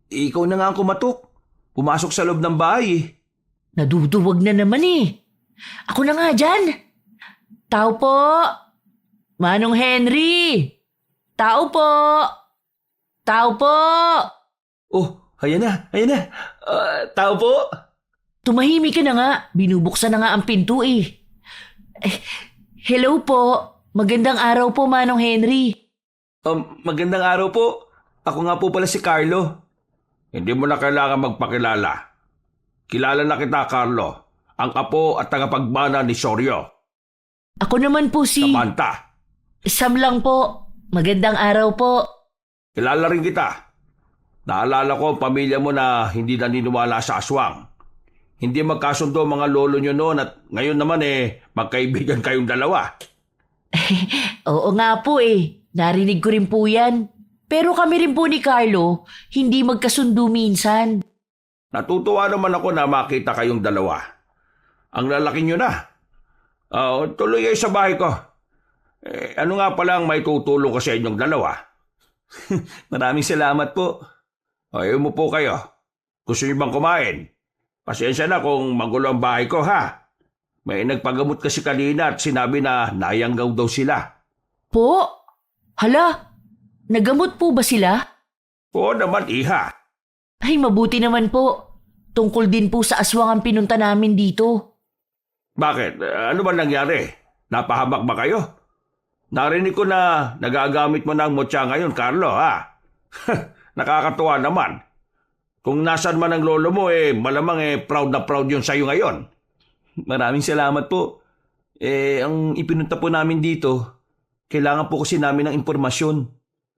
Speaker 2: ikaw na nga ang kumatok. Pumasok sa loob ng bahay
Speaker 3: Naduduwag na naman eh. Ako na nga dyan. Tao po. Manong Henry. Tao po. Tao po.
Speaker 2: Oh, ayan na. Tao po.
Speaker 3: Tumahimik ka na nga. Binubuksan na nga ang pinto eh. Hello po. Magandang araw po, Manong Henry.
Speaker 2: Magandang araw po. Ako nga po pala si Carlo.
Speaker 1: Hindi mo na kailangan magpakilala. Kilala na kita, Carlo. Ang apo at tagapagmana ni Soryo.
Speaker 3: Ako naman po si...
Speaker 1: Samantha.
Speaker 3: Sam lang po. Magandang araw po.
Speaker 1: Kilala rin kita. Naalala ko ang pamilya mo na hindi naniniwala sa aswang. Hindi magkasundo ang mga lolo nyo noon at ngayon naman magkaibigan kayong dalawa.
Speaker 3: Oo nga po eh. Narinig ko rin po yan. Pero kami rin po ni Carlo, hindi magkasundo minsan.
Speaker 1: Natutuwa naman ako na makita kayong dalawa. Ang lalaki nyo na. Tuloy kayo sa bahay ko. Ano nga pala ang may tutulong ko sa inyong dalawa?
Speaker 2: Maraming salamat po.
Speaker 1: Ayaw mo po kayo. Gusto niyo bang kumain? Pasensya na kung magulo ang bahay ko ha. May nagpagamot kasi kanina at sinabi na nayanggaw daw sila.
Speaker 3: Po? Hala, nagamot po ba sila?
Speaker 1: Oo naman, iha.
Speaker 3: Ay, mabuti naman po. Tungkol din po sa aswang ang pinunta namin dito.
Speaker 1: Bakit? Ano ba nangyari? Napahamak ba kayo? Narinig ko na nagagamit mo ng mutya ngayon, Carlo, ha? Nakakatuwa naman. Kung nasan man ang lolo mo, malamang proud na proud yun sa'yo ngayon.
Speaker 2: Maraming salamat po. Ang ipinunta po namin dito, kailangan po kasi namin ng impormasyon.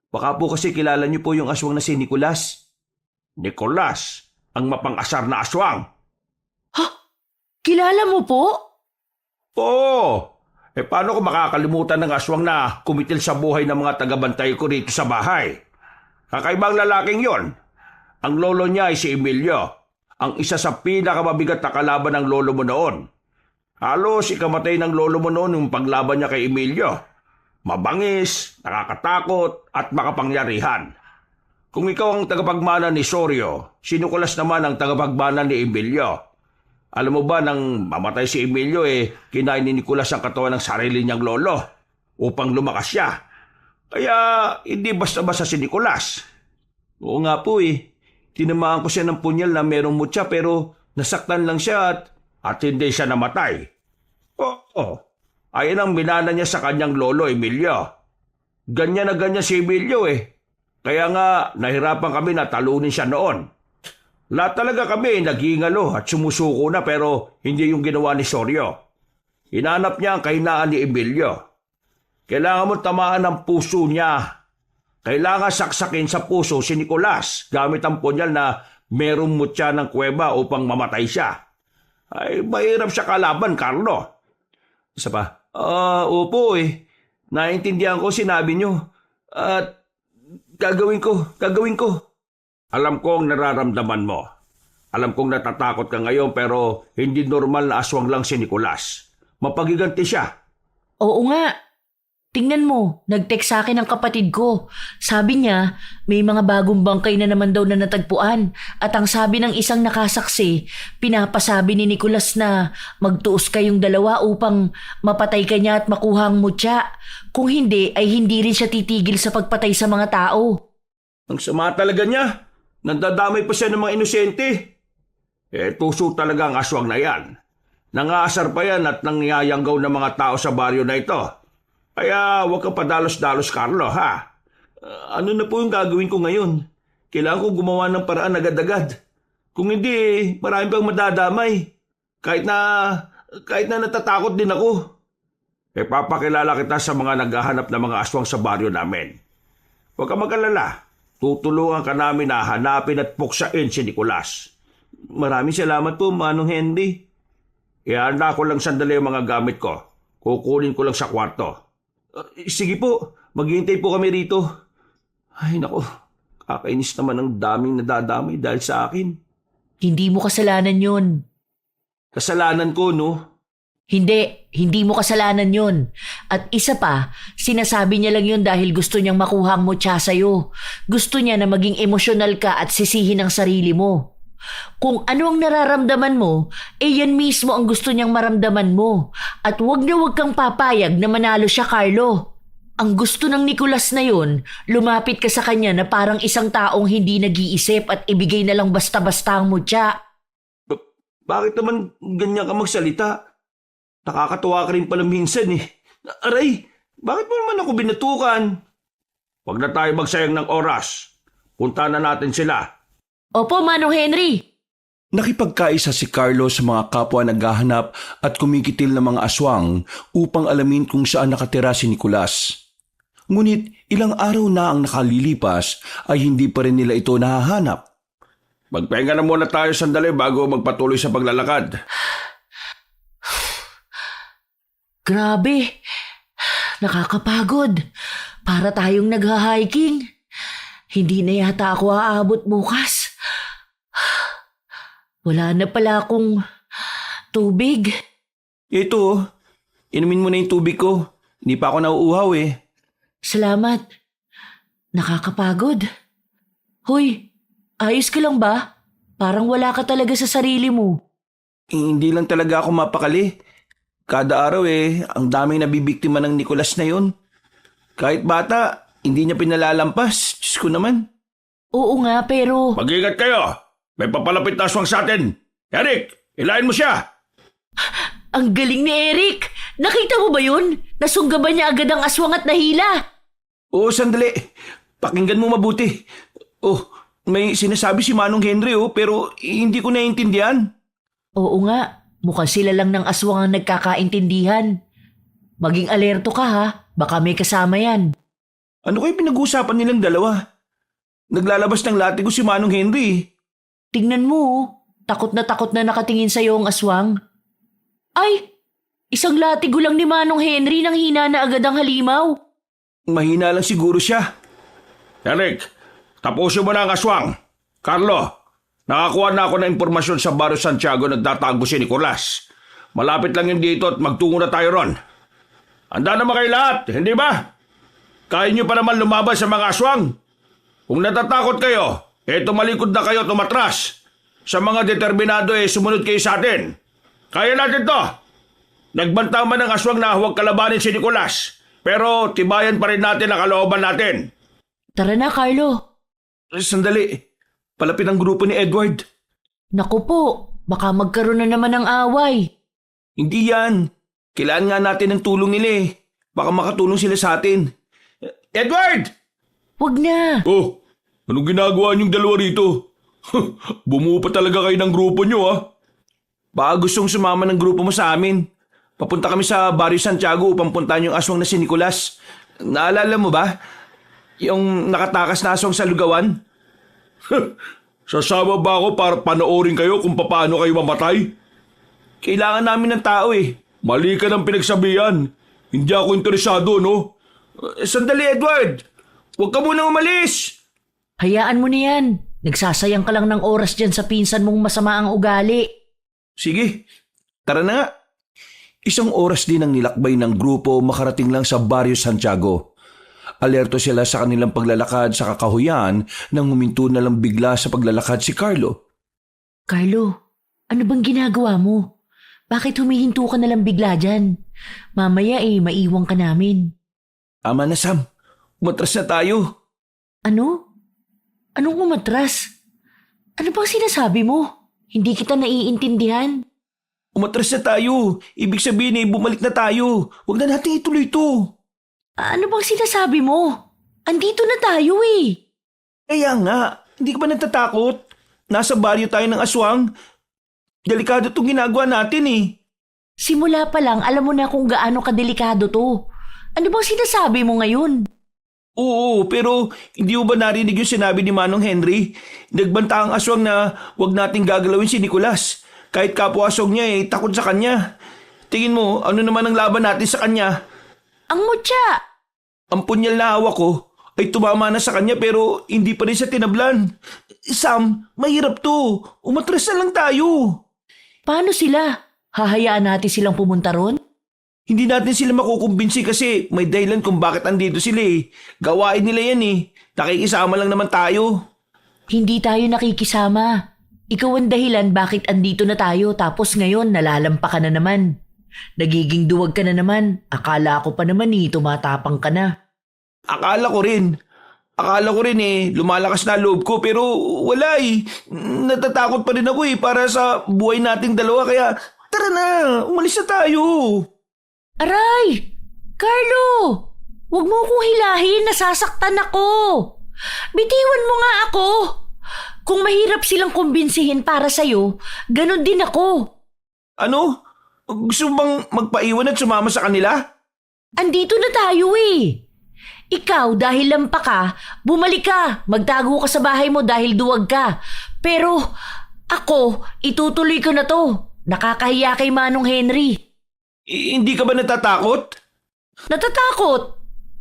Speaker 2: Baka po kasi kilala niyo po yung aswang na si Nicolas.
Speaker 1: Nicolas, ang mapang-asar na aswang.
Speaker 3: Ha? Kilala mo po?
Speaker 1: Oo. Paano ko makakalimutan ng aswang na kumitil sa buhay ng mga tagabantay ko rito sa bahay? Kakaibang lalaking yon. Ang lolo niya ay si Emilio. Ang isa sa pinakamabigat na kalaban ng lolo mo noon. Halos ikamatay ng lolo mo noon yung paglaban niya kay Emilio. Mabangis, nakakatakot at makapangyarihan. Kung ikaw ang tagapagmana ni Soryo, si Nicolas naman ang tagapagmana ni Emilio. Alam mo ba nang mamatay si Emilio kinain ni Nicolas ang katawan ng sarili niyang lolo upang lumakas siya. Kaya hindi basta-basta si Nicolas.
Speaker 2: Oo nga po Tinamaan ko siya ng punyal na merong mutya pero nasaktan lang siya
Speaker 1: at hindi siya namatay. Oo. Ayan ang minana niya sa kanyang lolo, Emilio. Ganyan na ganyan si Emilio Kaya nga, nahirapan kami na talunin siya noon. Lahat talaga kami naghingalo at sumusuko na pero hindi yung ginawa ni Soryo. Hinanap niya ang kahinaan ni Emilio. Kailangan mo tamaan ng puso niya. Kailangan saksakin sa puso si Nicolas gamit ang punyal na merong mutya ng kuweba upang mamatay siya. Ay, mahirap siya kalaban, Carlo.
Speaker 2: Isa pa? Opo Naintindihan ko sinabi niyo. At gagawin ko.
Speaker 1: Alam kong nararamdaman mo. Alam kong natatakot ka ngayon pero hindi normal na aswang lang si Nicolas. Mapagiganti siya.
Speaker 3: Oo nga. Tingnan mo, nag-text sa akin ang kapatid ko. Sabi niya, may mga bagong bangkay na naman daw na natagpuan. At ang sabi ng isang nakasaksi, pinapasabi ni Nicolas na magtuos kayong dalawa upang mapatay ka niya at makuha ang mutya. Kung hindi, ay hindi rin siya titigil sa pagpatay sa mga tao.
Speaker 4: Ang sama talaga niya. Nandadamay pa siya ng mga inosente. Tuso talaga ang aswang na yan. Nangaasar pa yan at nangyayanggaw ng mga tao sa baryo na ito. Kaya huwag kang padalos-dalos, Carlo, ha? Ano na po yung gagawin ko ngayon? Kailangan ko gumawa ng paraan agad-agad. Kung hindi, marami pang madadamay. Kahit na natatakot din ako. Papakilala kita sa mga naghahanap ng mga aswang sa baryo namin. Huwag kang mag-alala. Tutulungan ka namin na hanapin at puksain si Nicolas. Maraming salamat po, Manong Henry. Ihanda ko lang sandali yung mga gamit ko. Kukunin ko lang sa kwarto. Sige po, maghihintay po kami rito. Ay nako, kakainis naman ang daming nadadamay dahil sa akin.
Speaker 3: Hindi mo kasalanan yun.
Speaker 4: Kasalanan ko, no?
Speaker 3: Hindi mo kasalanan yun. At isa pa, sinasabi niya lang yun dahil gusto niyang makuha ang mutya sa'yo. Gusto niya na maging emosyonal ka at sisihin ang sarili mo. Kung ano ang nararamdaman mo, yan mismo ang gusto niyang maramdaman mo. At huwag kang papayag na manalo siya, Carlo. Ang gusto ng Nicolas na yun, lumapit ka sa kanya na parang isang taong hindi nag-iisip at ibigay na lang basta-basta ang mutya.
Speaker 4: Bakit naman ganyan ka magsalita? Nakakatuwa ka rin pala minsan eh. Aray, bakit mo naman ako binatukan? Huwag na tayo magsayang ng oras. Punta na natin sila.
Speaker 3: Opo, Manong Henry.
Speaker 2: Nakipagkaisa si Carlo sa mga kapwa naghahanap at kumikitil ng mga aswang upang alamin kung saan nakatira si Nicolas. Ngunit ilang araw na ang nakalilipas ay hindi pa rin nila ito nahahanap.
Speaker 4: Magpahinga na muna tayo sandali bago magpatuloy sa paglalakad.
Speaker 3: Grabe. Nakakapagod. Para tayong nagha-hiking. Hindi na yata ako aabot bukas. Wala na pala akong tubig.
Speaker 2: Ito, inumin mo na yung tubig ko. Hindi pa ako nauuhaw eh.
Speaker 3: Salamat. Nakakapagod. Hoy, ayos ka lang ba? Parang wala ka talaga sa sarili mo.
Speaker 2: Hindi lang talaga ako mapakali. Kada araw ang daming nabibiktima ng Nicolas na yon. Kahit bata, hindi niya pinalalampas. Diyos ko naman.
Speaker 3: Oo nga, pero...
Speaker 4: Mag-ingat kayo! May papalapit na aswang sa atin. Eric, ilahin mo siya!
Speaker 3: Ang galing ni Eric! Nakita mo ba yun? Nasunggaban niya agad ang aswang at nahila.
Speaker 2: Oo, sandali. Pakinggan mo mabuti. Oh, may sinasabi si Manong Henry pero hindi ko naiintindihan.
Speaker 3: Oo nga, mukhang sila lang ng aswang ang nagkakaintindihan. Maging alerto ka ha, baka may kasama yan.
Speaker 2: Ano kayo pinag-uusapan nilang dalawa? Naglalabas ng latigo si Manong Henry.
Speaker 3: Tingnan mo, takot na nakatingin sa'yo ang aswang. Ay, isang latigo lang ni Manong Henry nang hina na agad ang halimaw.
Speaker 2: Mahina lang siguro siya.
Speaker 4: Eric, tapusin mo na ang aswang. Carlo, nakakuha na ako ng impormasyon sa Barrio Santiago nagtatago si Nicolas. Malapit lang yun dito at magtungo na tayo ron. Handa naman kayo lahat, hindi ba? Kaya nyo pa naman lumaban sa mga aswang. Kung natatakot kayo, tumalikod na kayo tumatras. Sa mga determinado sumunod kayo sa atin. Kaya natin to. Nagbanta man ng aswang na huwag kalabanin si Nicolas. Pero tibayan pa rin natin ang kalooban natin.
Speaker 3: Tara na, Carlo.
Speaker 2: Sandali, palapit ang grupo ni Edward.
Speaker 3: Naku po, baka magkaroon na naman ng away.
Speaker 2: Hindi yan. Kailangan nga natin ng tulong nila Baka makatulong sila sa atin. Edward!
Speaker 3: Wag na.
Speaker 1: Oh, anong ginagawa niyong dalawa rito? Bumuo pa talaga kayo ng grupo niyo
Speaker 2: Baka gustong sumama ng grupo mo sa amin. Papunta kami sa Barrio Santiago upang puntahan yung aswang na si Nicolas. Naalala mo ba? Yung nakatakas na aswang sa lugawan?
Speaker 1: Sasama ba ako para panoorin kayo kung paano kayo mamatay?
Speaker 2: Kailangan namin ng tao
Speaker 1: Mali ka ng pinagsabihan. Hindi ako interesado, no?
Speaker 2: Sandali, Edward! Huwag ka munang umalis!
Speaker 3: Hayaan mo na yan. Nagsasayang ka lang ng oras dyan sa pinsan mong masama ang ugali.
Speaker 2: Sige, tara na nga. Isang oras din ang nilakbay ng grupo makarating lang sa Barrio Santiago. Alerto sila sa kanilang paglalakad sa kakahuyan nang huminto na lang bigla sa paglalakad si Carlo.
Speaker 3: Carlo, ano bang ginagawa mo? Bakit humihinto ka na lang bigla dyan? Mamaya maiwang ka namin.
Speaker 2: Tama na, Sam. Umatras na tayo.
Speaker 3: Ano? Anong umatras? Ano bang sinasabi mo? Hindi kita naiintindihan.
Speaker 2: Umatras na tayo. Ibig sabihin bumalik na tayo. Huwag na natin ituloy ito.
Speaker 3: Ano bang sinasabi mo? Andito na tayo
Speaker 2: Kaya nga, hindi ka ba natatakot? Nasa baryo tayo ng aswang. Delikado itong ginagawa natin
Speaker 3: Simula pa lang alam mo na kung gaano kadelikado to. Ano bang sinasabi mo ngayon?
Speaker 2: Oo, pero hindi mo ba narinig yung sinabi ni Manong Henry? Nagbanta ang aswang na huwag nating gagalawin si Nicolas. Kahit kapwa aswang niya takot sa kanya. Tingin mo, ano naman ang laban natin sa kanya?
Speaker 3: Ang mutya!
Speaker 2: Ang punyal na hawak ko ay tumama na sa kanya pero hindi pa rin siya tinablan. Sam, mahirap to. Umatras na lang tayo.
Speaker 3: Paano sila? Hahayaan natin silang pumunta ron?
Speaker 2: Hindi natin sila makukumbinsi kasi may dahilan kung bakit andito sila Gawain nila yan Nakikisama lang naman tayo.
Speaker 3: Hindi tayo nakikisama. Ikaw ang dahilan bakit andito na tayo tapos ngayon nalalampa ka na naman. Nagiging duwag ka na naman. Akala ko pa naman tumatapang ka na.
Speaker 2: Akala ko rin lumalakas na loob ko pero wala Natatakot pa rin ako para sa buhay nating dalawa kaya tara na, umalis na tayo.
Speaker 3: Aray! Carlo! Huwag mo akong hilahin, nasasaktan ako. Bitiwan mo nga ako. Kung mahirap silang kumbinsihin para sa'yo, ganun din ako.
Speaker 2: Ano? Gusto mo bang magpaiwan at sumama sa kanila?
Speaker 3: Andito na tayo Ikaw, dahil lampa ka, bumalik ka. Magtago ka sa bahay mo dahil duwag ka. Pero ako, itutuloy ko na to. Nakakahiya kay Manong Henry.
Speaker 2: Hindi ka ba natatakot?
Speaker 3: Natatakot,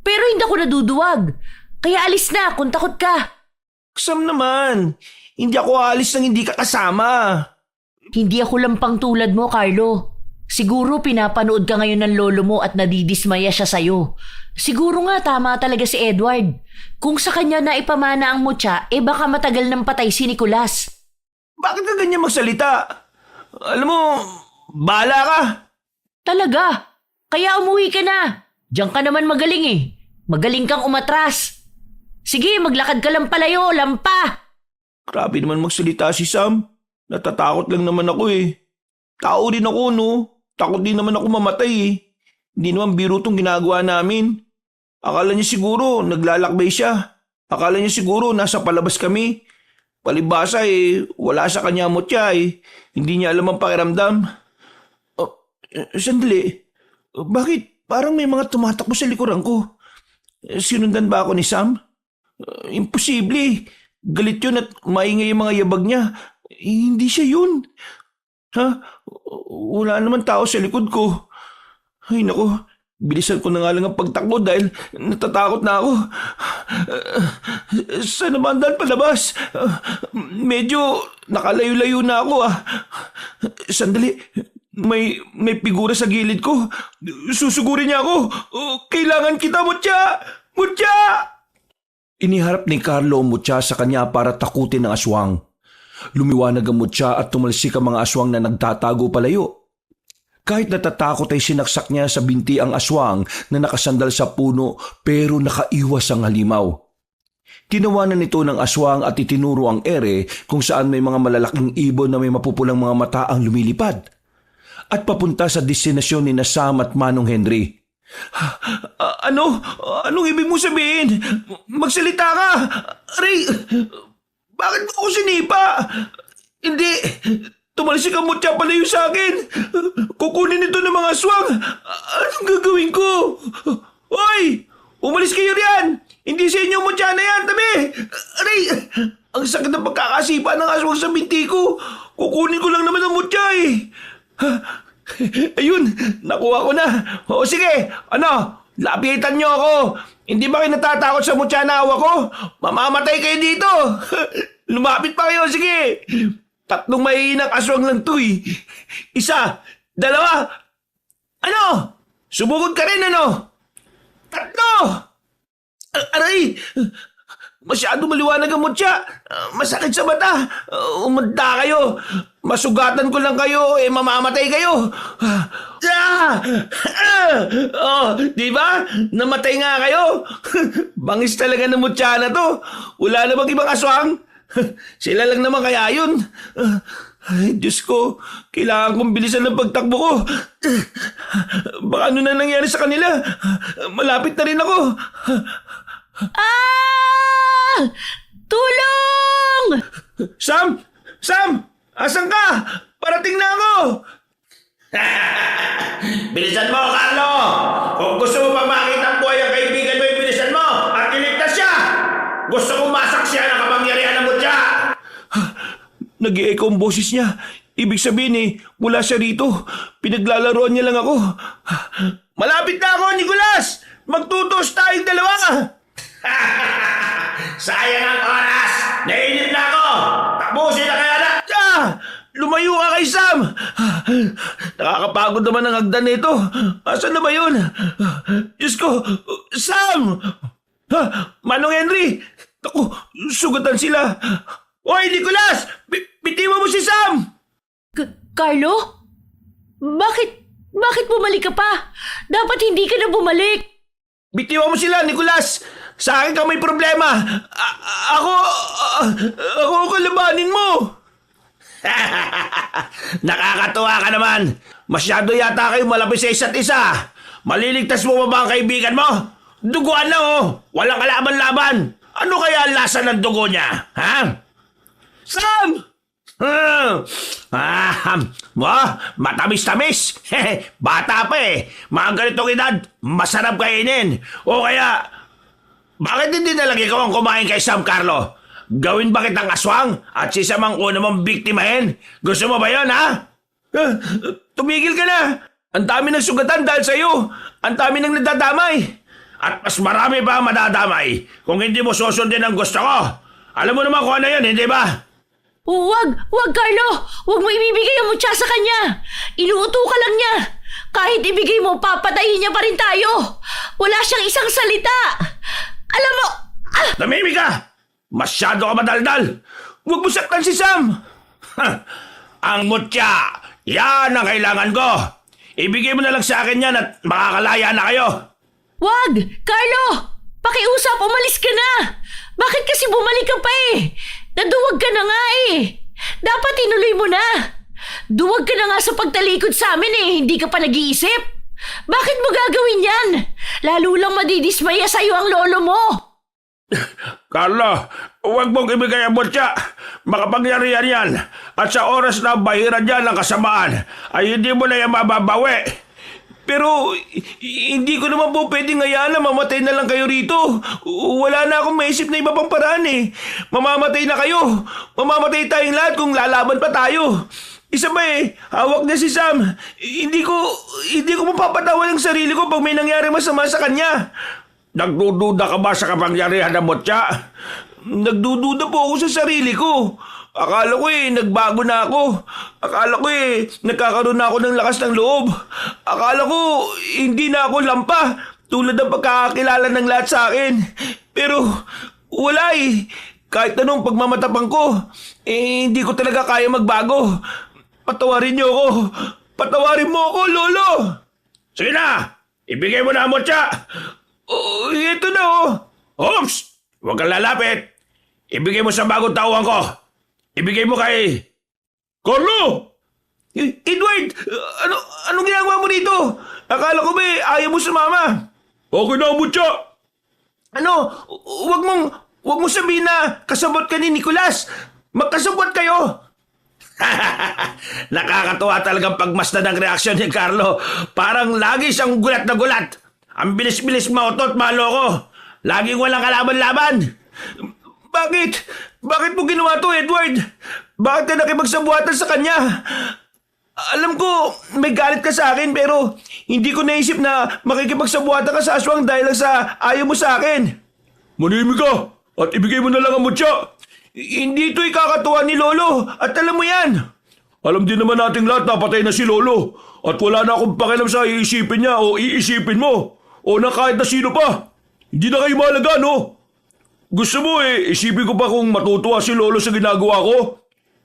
Speaker 3: pero hindi ako naduduwag. Kaya alis na kung takot ka.
Speaker 2: Sam naman, hindi ako aalis nang hindi ka kasama.
Speaker 3: Hindi ako lampang tulad mo, Carlo. Siguro pinapanood ka ngayon ng lolo mo at nadidismaya siya sa'yo. Siguro nga tama talaga si Edward. Kung sa kanya na ipamana ang mutya, baka matagal nang patay si Nicolas.
Speaker 2: Bakit ka ganyan magsalita? Alam mo, bahala ka.
Speaker 3: Talaga? Kaya umuwi ka na. Diyan ka naman magaling Magaling kang umatras. Sige, maglakad ka lang palayo, lampa.
Speaker 2: Grabe naman magsalita si Sam. Natatakot lang naman ako Tao rin ako Takot din naman ako mamatay Hindi naman biro tong ginagawa namin. Akala niya siguro naglalakbay siya. Akala niya siguro nasa palabas kami. Palibasa wala sa kanya mutya Hindi niya alam ang pakiramdam. Sandali. Bakit parang may mga tumatakbo sa likuran ko? Sinundan ba ako ni Sam? Imposible. Galit yun at maingay yung mga yabag niya. Hindi siya yun. Wala naman tao sa likod ko. Ay nako, bilisan ko na nga lang ang pagtakbo dahil natatakot na ako. Saan naman daan palabas? Medyo nakalayo-layo na ako Sandali, may figura sa gilid ko. Susugurin niya ako. Kailangan kita, Mutya! Mutya! Iniharap ni Carlo ang mutya sa kanya para takutin ang aswang. Lumiwanag ang mutya at tumalsik ang mga aswang na nagtatago palayo. Kahit natatakot ay sinaksak niya sa binti ang aswang na nakasandal sa puno pero nakaiwas ang halimaw. Tinawanan nito ng aswang at itinuro ang ere kung saan may mga malalaking ibon na may mapupulang mga mata ang lumilipad. At papunta sa destinasyon ni Sam at Manong Henry. Anong ibig mo sabihin? Magsalita ka! Aray! Bakit mo ako sinipa? Hindi! Tumalsik ang mutya palayo sa akin! Kukunin ito ng mga aswang! Anong gagawin ko? Hoy! Umalis kayo riyan! Hindi sa inyo mutya na yan! Tabi! Aray! Ang sakit ng pagkakasipa ng aswang sa binti ko! Kukunin ko lang naman ang mutya Ayun! Nakuha ko na! O sige! Lapitan niyo ako! Hindi ba kayo natatakot sa mutya na hawak ko? Mamamatay kayo dito! Lumapit pa kayo, sige! 3 mahihinang aswang lang to 1, 2,
Speaker 5: Ano? Sumugod ka rin, ano? 3! Aray! Masyado maliwanag ang mutya. Masakit sa mata. Umanda kayo. Masugatan ko lang kayo, mamamatay kayo. Di ba? Namatay nga kayo. Bangis talaga ng mutya na to. Wala na bang ibang aswang? Sila lang naman kaya yun. Ay, Diyos ko. Kailangan kong bilisan ng pagtakbo ko. Baka ano na nangyari sa kanila. Malapit na rin ako.
Speaker 3: Ah! Tulong!
Speaker 5: Sam! Sam! Asan ka? Parating na ako! Bilisan mo, Carlo! Kung gusto mo pa makita ang buhay ang kaibigan mo, bilisan mo at iligtas siya! Gusto kong masak siya ng kapangyarihan ng mutya! Nag-i-echo ang boses niya. Ibig sabihin mula siya rito. Pinaglalaroan niya lang ako. Malapit na ako, Nicolas! Magtutos tayong dalawa! Sayang ang oras! Nainip na ako! Tapusin na kaya na! Lumayo ka kay Sam! Nakakapagod naman ang hagdan nito. Asan na ba yun? Diyos ko! Sam! Manong Henry! Naku, sugatan sila! Hoy, Nicolas! Bitiwan mo si Sam!
Speaker 3: Carlo? Bakit bumalik ka pa? Dapat hindi ka na bumalik.
Speaker 5: Bitiwan mo sila, Nicolas! Sa akin ka may problema! Ako ang kalabanin mo! Nakakatuwa ka naman! Masyado yata kayo malapit sa isa't isa! Maliligtas mo ba ba ang kaibigan mo? Duguan lang Walang kalaban-laban! Ano kaya ang lasa ng dugo niya? Ha? Sam! Matamis-tamis! Bata pa Mga ganitong edad, masarap kainin! O kaya, bakit hindi na lang ikaw ang kumain kay Sam, Carlo? Gawin ba kitang aswang at si Sam ang una mong biktimahin? Gusto mo ba yun, ha? Tumigil ka na! Ang dami ng sugatan dahil sa'yo! Ang dami ng nadadamay! At mas marami pa ang madadamay kung hindi mo susundin ang gusto ko! Alam mo naman kung ano yan, hindi ba?
Speaker 3: Huwag, Carlo! Huwag mo ibibigay ang mutya sa kanya! Inuuto ka lang niya! Kahit ibigay mo, papatayin niya pa rin tayo! Wala siyang isang salita! Alam mo...
Speaker 5: Tumimik ka! Masyado ka madaldal! Huwag mo saktan si Sam! Ang mutya! Yan ang kailangan ko! Ibigay mo na lang sa akin yan at makakalaya na kayo!
Speaker 3: Wag! Carlo! Pakiusap, umalis ka na! Bakit kasi bumalik ka pa Naduwag ka na nga Dapat tinuloy mo na! Duwag ka na nga sa pagtalikod sa amin hindi ka pa nag-iisip! Bakit mo gagawin yan? Lalo lang madidismaya sa'yo ang lolo mo!
Speaker 5: Carlo, huwag mong ibigay ang mutya! Makapangyarihan yan! At sa oras na bahiran yan ng kasamaan, ay hindi mo na yan mababawi! Pero hindi ko naman po pwedeng hayaan na mamatay na lang kayo rito. Wala na akong maisip na iba pang paraan Mamamatay na kayo. Mamamatay tayong lahat kung lalaban pa tayo. Isa ba hawak na si Sam. Hindi ko mapapatawan ang sarili ko pag may nangyari masama sa kanya. Nagdududa ka ba sa kapangyarihan ng mutya? Nagdududa po ako sa sarili ko. Akala ko nagbago na ako. Akala ko nagkakaroon na ako ng lakas ng loob. Akala ko hindi na ako lampa tulad ng pagkakakilala ng lahat sa akin. Pero wala Kahit anong pagmamatapang ko, hindi ko talaga kaya magbago. Patawarin niyo ako. Patawarin mo ako, Lolo. Sige na, ibigay mo na ang mutya. Ito na Oops! Huwag kang lalapit. Ibigay mo sa bagong tauhan ko. Ibigay mo kay... Carlo! Edward! Anong ginagawa mo dito? Akala ko ba ayaw mo sumama? Okay na, mutya! Huwag mong sabihin na kasabot ka ni Nicolas. Magkasabot kayo. Nakakatuwa talagang pagmasdan ng reaksyon ni Carlo. Parang lagi siyang gulat na gulat. Ang bilis-bilis mautot, maloko. Laging walang kalaban-laban. Bakit? Bakit mo ginawa to, Edward? Bakit ka nakipagsabuhatan sa kanya? Alam ko, may galit ka sa akin pero hindi ko naisip na makikipagsabuhatan ka sa aswang dahil lang sa ayaw mo sa akin. Manimik ka at ibigay mo na lang ang mutya. Hindi ito ikakatuwa ni Lolo at alam mo yan.
Speaker 1: Alam din naman nating lahat na patay na si Lolo. At wala na akong pakialam sa iisipin niya o iisipin mo. O na kahit na sino pa. Hindi na kayo mahalaga, no? Gusto mo isipin ko pa kung matutuwa si Lolo sa ginagawa ko?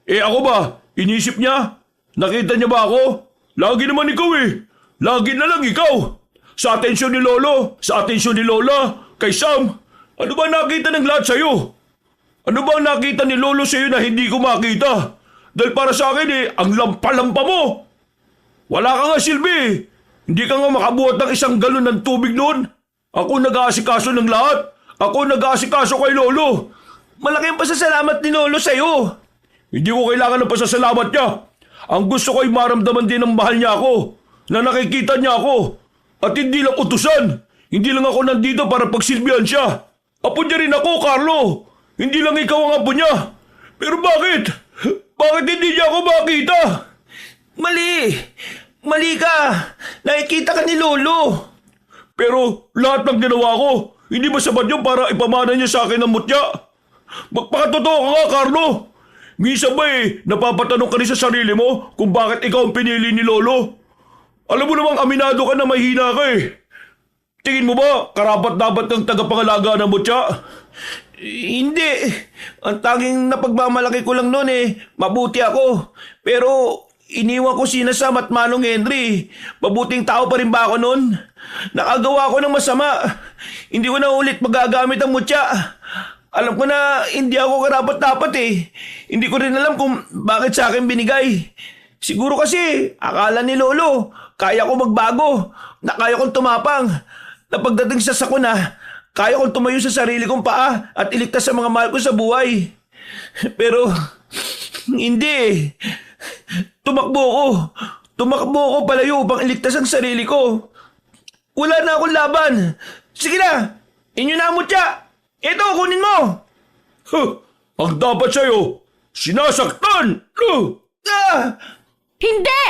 Speaker 1: Ako ba? Inisip niya? Nakita niya ba ako? Lagi naman ikaw Lagi na lang ikaw. Sa atensyon ni Lolo, sa atensyon ni Lola, kay Sam. Ano ba nakita ng lahat sa'yo? Ano ba nakita ni Lolo sa'yo na hindi ko makita? Dahil para sa akin ang lampa-lampa mo. Wala ka nga silbi. Hindi ka nga makabuhat ng isang galon ng tubig noon. Ako nag-aasikaso ng lahat. Ako nag-aasikaso kay Lolo.
Speaker 4: Malaking pasasalamat ni Lolo sa'yo.
Speaker 1: Hindi ko kailangan ng pasasalamat niya. Ang gusto ko ay maramdaman din ng mahal niya ako. Na nakikita niya ako. At hindi lang utusan. Hindi lang ako nandito para pagsilbihan siya. Apo niya rin ako, Carlo. Hindi lang ikaw ang apo niya. Pero bakit? Bakit hindi niya ako makita?
Speaker 4: Mali! Mali ka! Nakikita ka ni Lolo!
Speaker 1: Pero lahat ng ginawa ko, hindi ba sapat yun para ipamana niya sa akin ang mutya? Magpakatotoo ka nga, Carlo! Minsan ba napapatanong ka rin sa sarili mo kung bakit ikaw ang pinili ni Lolo? Alam mo namang aminado ka na mahina ka Tingin mo ba karapat-dapat kang tagapangalaga ng mutya?
Speaker 4: Hindi. Ang tanging napagmamalaki ko lang noon mabuti ako. Pero iniwan ko sina Sam at Manong Henry. Mabuting tao pa rin ba ako noon? Nakagawa ko ng masama. Hindi ko na ulit magagamit ang mutya. Alam ko na hindi ako karapat-dapat Hindi ko rin alam kung bakit sa akin binigay. Siguro kasi akala ni Lolo, kaya ko magbago, na kaya kong tumapang. Na pagdating sa sakuna, kaya kong tumayo sa sarili kong paa at iligtas sa mga mahal ko sa buhay. Pero, hindi Tumakbo ko. Tumakbo ko palayo upang iligtas ang sarili ko. Wala na akong laban. Sige na, inyo na ang mutya. Ito, kunin mo.
Speaker 1: Ang dapat sa'yo, sinasaktan!
Speaker 4: Ah!
Speaker 3: Hindi!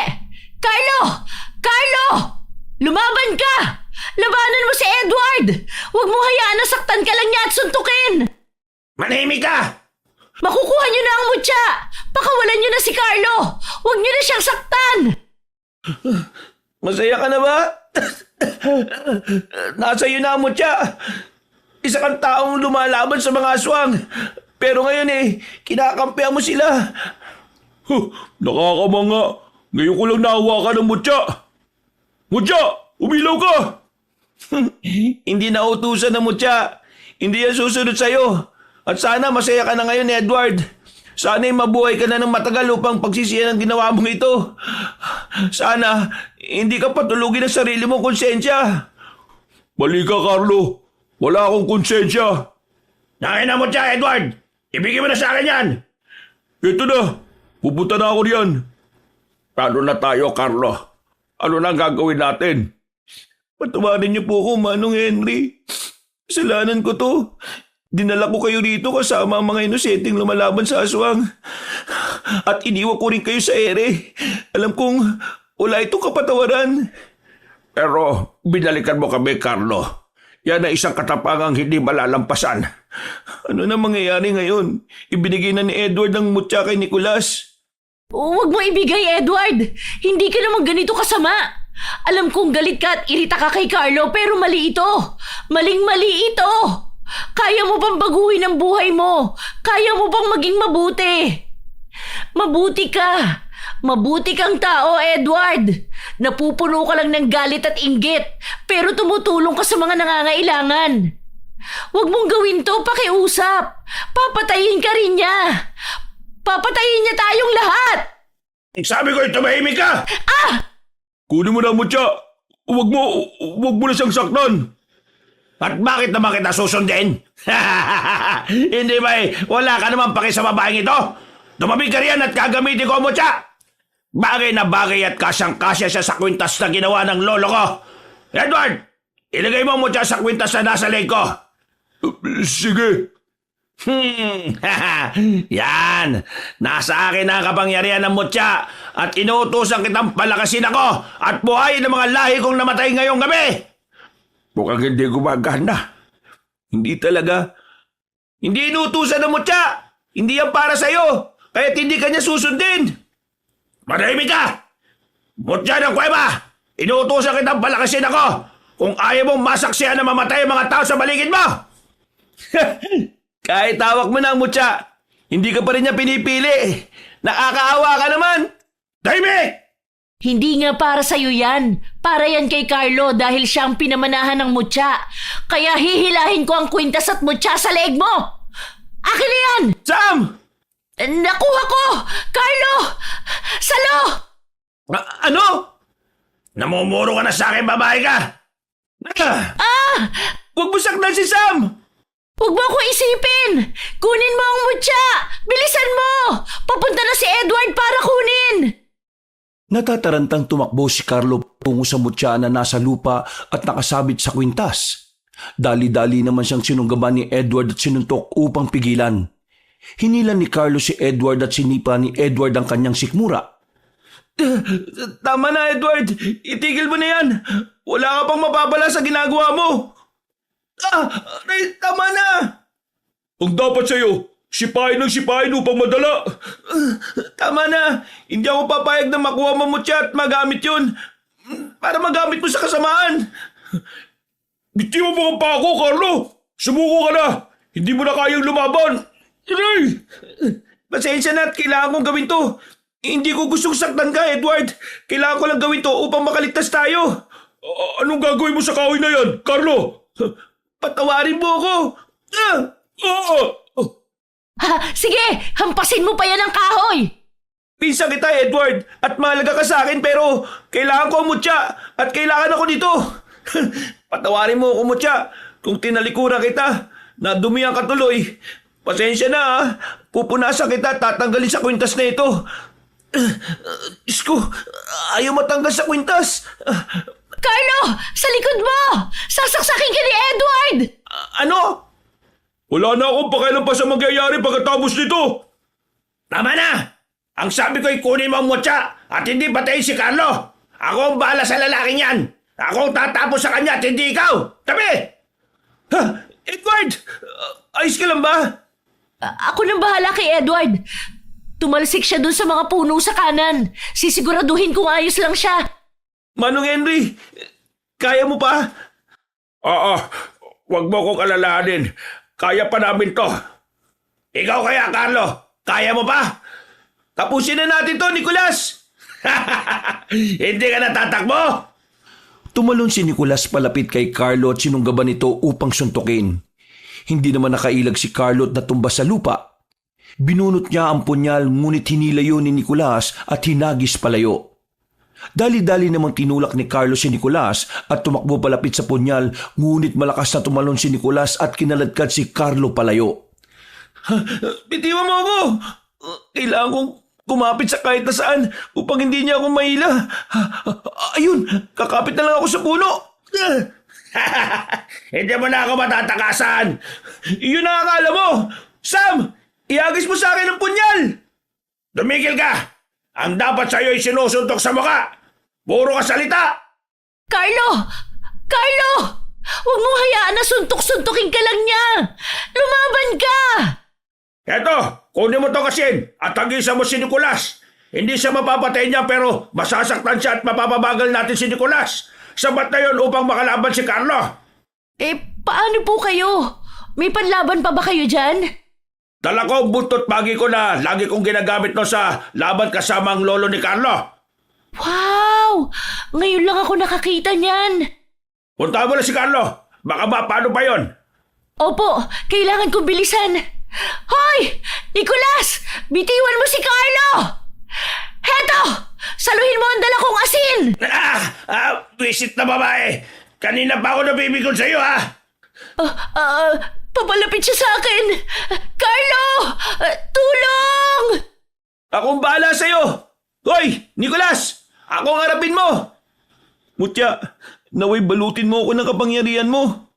Speaker 3: Carlo! Carlo! Lumaban ka! Labanan mo si Edward! Huwag mo hayaan na saktan ka lang niya at suntukin!
Speaker 5: Manahimik ka!
Speaker 3: Makukuha niyo na ang mutya! Pakawalan niyo na si Carlo! Huwag niyo na siyang saktan!
Speaker 4: Masaya ka na ba? Nasa iyo na ang mutya. Isa kang taong lumalaban sa mga aswang. Pero ngayon kinakampihan mo sila.
Speaker 1: Nakakamanga. Ngayon ko lang nahawakan ng mutya. Mutya! Umilaw ka!
Speaker 4: Hindi na utusan ng mutya. Hindi yan susunod sa'yo. At sana masaya ka na ngayon, Edward. Sana'y mabuhay ka na ng matagal upang pagsisiyan ang ginawa mong ito. Sana hindi ka patulugin ang sarili mong konsensya.
Speaker 1: Mali ka, Carlo. Wala akong konsensya.
Speaker 5: Nakain na mo siya, Edward! Ibigay mo na sa akin yan!
Speaker 1: Ito na. Pupunta na ako riyan. Paano na tayo, Carlo? Ano na ang gagawin natin?
Speaker 4: Patawarin niyo po ako, Manong Henry. Kasalanan ko to. Dinala ko kayo dito kasama ang mga inosenteng lumalaban sa aswang. At iniwan ko rin kayo sa ere. Alam kong wala itong kapatawaran.
Speaker 1: Pero binalikan mo kami, Carlo. Yan ay isang katapangang hindi malalampasan.
Speaker 4: Ano na mangyayari ngayon? Ibinigay na ni Edward ang mutya kay Nicolas.
Speaker 3: Huwag mo ibigay, Edward! Hindi ka naman ganito kasama! Alam kong galit ka at irita ka kay Carlo pero mali ito! Maling-mali ito! Kaya mo bang baguhin ang buhay mo? Kaya mo bang maging mabuti? Mabuti ka! Mabuti kang tao, Edward! Napupuno ka lang ng galit at inggit pero tumutulong ka sa mga nangangailangan. Huwag mong gawin to, pakiusap! Papatayin ka rin niya! Papatayin niya tayong lahat!
Speaker 5: Sabi ko, tumahimik ka!
Speaker 1: Kunin mo na ang mutya. Huwag mo na siyang saktan.
Speaker 5: At bakit naman kita susundin? Hindi ba wala ka naman paki sa babaeng ito? Tumabig ka riyan at gagamitin ko mo siya. Bagay na bagay at kasyang-kasya siya sa kwintas na ginawa ng lolo ko. Edward, ilagay mo siya sa kwintas na nasa leg ko.
Speaker 1: Sige.
Speaker 5: Yan, nasa akin na ang kapangyarihan ng mutya at inuutosan kitang palakasin ako at buhayin ng mga lahi kong namatay ngayong gabi.
Speaker 1: Mukhang hindi gumagana.
Speaker 4: Hindi talaga. Hindi inutusan ng mutya. Hindi yan para sa'yo. Kaya't hindi ka niya susundin.
Speaker 5: Manahimik ka! Mutya ng kuweba! Inuutosan kitang palakasin ako kung ayaw mong masaksihan na mamatay ang mga tao sa baligid mo!
Speaker 4: Kahit tawak mo na ang mutya, hindi ka pa rin niya pinipili. Nakakaawa ka naman.
Speaker 5: Tahimik!
Speaker 3: Hindi nga para sa'yo yan. Para yan kay Carlo dahil siya ang pinamanahan ng mutya. Kaya hihilahin ko ang kwintas at mutya sa leeg mo. Akin na yan!
Speaker 4: Sam!
Speaker 3: Nakuha ko! Carlo! Salo!
Speaker 4: Ano?
Speaker 5: Namumuro ka na sa akin, babae ka!
Speaker 4: Huwag mo saktan si Sam!
Speaker 3: Huwag mo ako isipin! Kunin mo ang mutya! Bilisan mo! Papunta na si Edward para kunin!
Speaker 2: Natatarantang tumakbo si Carlo tungo sa mutya na nasa lupa at nakasabit sa kwintas. Dali-dali naman siyang sinunggaban ni Edward at sinuntok upang pigilan. Hinilan ni Carlo si Edward at sinipa ni Edward ang kanyang sikmura.
Speaker 4: Tama na, Edward. Itigil mo na yan. Wala ka pang mapapala sa ginagawa mo. Tama na.
Speaker 1: Ang dapat sa'yo, sipain upang madala.
Speaker 4: Tama na. Hindi ako papayag na makuha mo mutya at magamit yun. Para magamit mo sa kasamaan.
Speaker 1: Bitiwan mo ang pako, Carlo! Sumuko ka na! Hindi mo na kayang lumaban! Aray!
Speaker 4: Pasensya na at kailangan kong gawin to. Hindi ko gustong saktan ka, Edward. Kailangan ko lang gawin to upang makaligtas tayo.
Speaker 1: Anong gagawin mo sa kahoy na yan, Carlo?
Speaker 4: Patawarin mo ako.
Speaker 3: Sige! Hampasin mo pa yan ang kahoy!
Speaker 4: Pinsan kita, Edward. At mahalaga ka sa akin pero kailangan ko ang mutya. At kailangan ako dito. Patawarin mo ako, mutya. Kung tinalikuran kita, nadumihan ka tuloy. Pasensya na, ha. Pupunasan kita at tatanggalin sa kwintas na ito. Diyos ko, ayaw matanggal sa kwintas.
Speaker 3: Carlo! Sa likod mo! Sasaksakin ka ni Edward!
Speaker 4: Ano?
Speaker 1: Wala na akong pakialam pa sa mangyayari pagkatapos nito!
Speaker 5: Tama na! Ang sabi ko'y kunin mo ang mutya at hindi patayin si Carlo! Ako ang bahala sa lalaking yan! Ako ang tatapos sa kanya at hindi ikaw! Tabi!
Speaker 4: Edward! Ayos ka lang ba?
Speaker 3: Ako nang bahala kay Edward. Tumalsik siya dun sa mga puno sa kanan. Sisiguraduhin kung ayos lang siya.
Speaker 4: Manong Henry, kaya mo pa?
Speaker 5: Huwag mo kong alalahanin. Kaya pa namin to. Ikaw kaya, Carlo? Kaya mo pa?
Speaker 4: Tapusin na natin to, Nicolas!
Speaker 5: Hindi ka natatakbo?
Speaker 2: Tumalon si Nicolas palapit kay Carlo at sinunggaban ito upang suntukin. Hindi naman nakailag si Carlo at natumba sa lupa. Binunot niya ang punyal ngunit hinilayo ni Nicolas at hinagis palayo. Dali-dali namang tinulak ni Carlo si Nicolas at tumakbo palapit sa punyal ngunit malakas na tumalon si Nicolas at kinaladkad si Carlo palayo.
Speaker 4: Bitiwan mo ako! Kailangan kong kumapit sa kahit na saan upang hindi niya ako mahila. Ayun, kakapit na lang ako sa puno.
Speaker 5: Hindi mo na ako matatakasan.
Speaker 4: Iyon ang akala mo! Sam! Ihagis mo sa akin ang punyal!
Speaker 5: Tumigil ka! Ang dapat sa'yo ay sinusuntok sa mukha! Puro ka salita!
Speaker 3: Carlo! Carlo! Huwag mong hayaan na suntok-suntokin ka lang niya! Lumaban ka!
Speaker 5: Eto, kunin mo to kasin at tagisan mo si Nicolas. Hindi siya mapapatay niya pero masasaktan siya at mapapabagal natin si Nicolas. Sabat na yun upang makalaban si Carlo.
Speaker 3: Paano po kayo? May panlaban pa ba kayo dyan?
Speaker 5: Dala ko ang buntot bagi ko na lagi kong ginagamit no sa laban kasama ang lolo ni Carlo.
Speaker 3: Wow! Ngayon lang ako nakakita niyan.
Speaker 5: Punta mo na si Carlo. Baka ba paano pa yon?
Speaker 3: Opo, kailangan kong bilisan. Hoy! Nicolas! Bitiwan mo si Carlo! Heto! Saluhin mo ang dala kong asin!
Speaker 5: Visit na babae. Kanina pa ako nabibigon sa'yo, ha?
Speaker 3: Papalapit siya sa akin! Carlo! Tulong!
Speaker 4: Akong bahala sa'yo! Hoy, Nicolas! Ako ang harapin mo! Mutya, naway balutin mo ako ng kapangyarihan mo.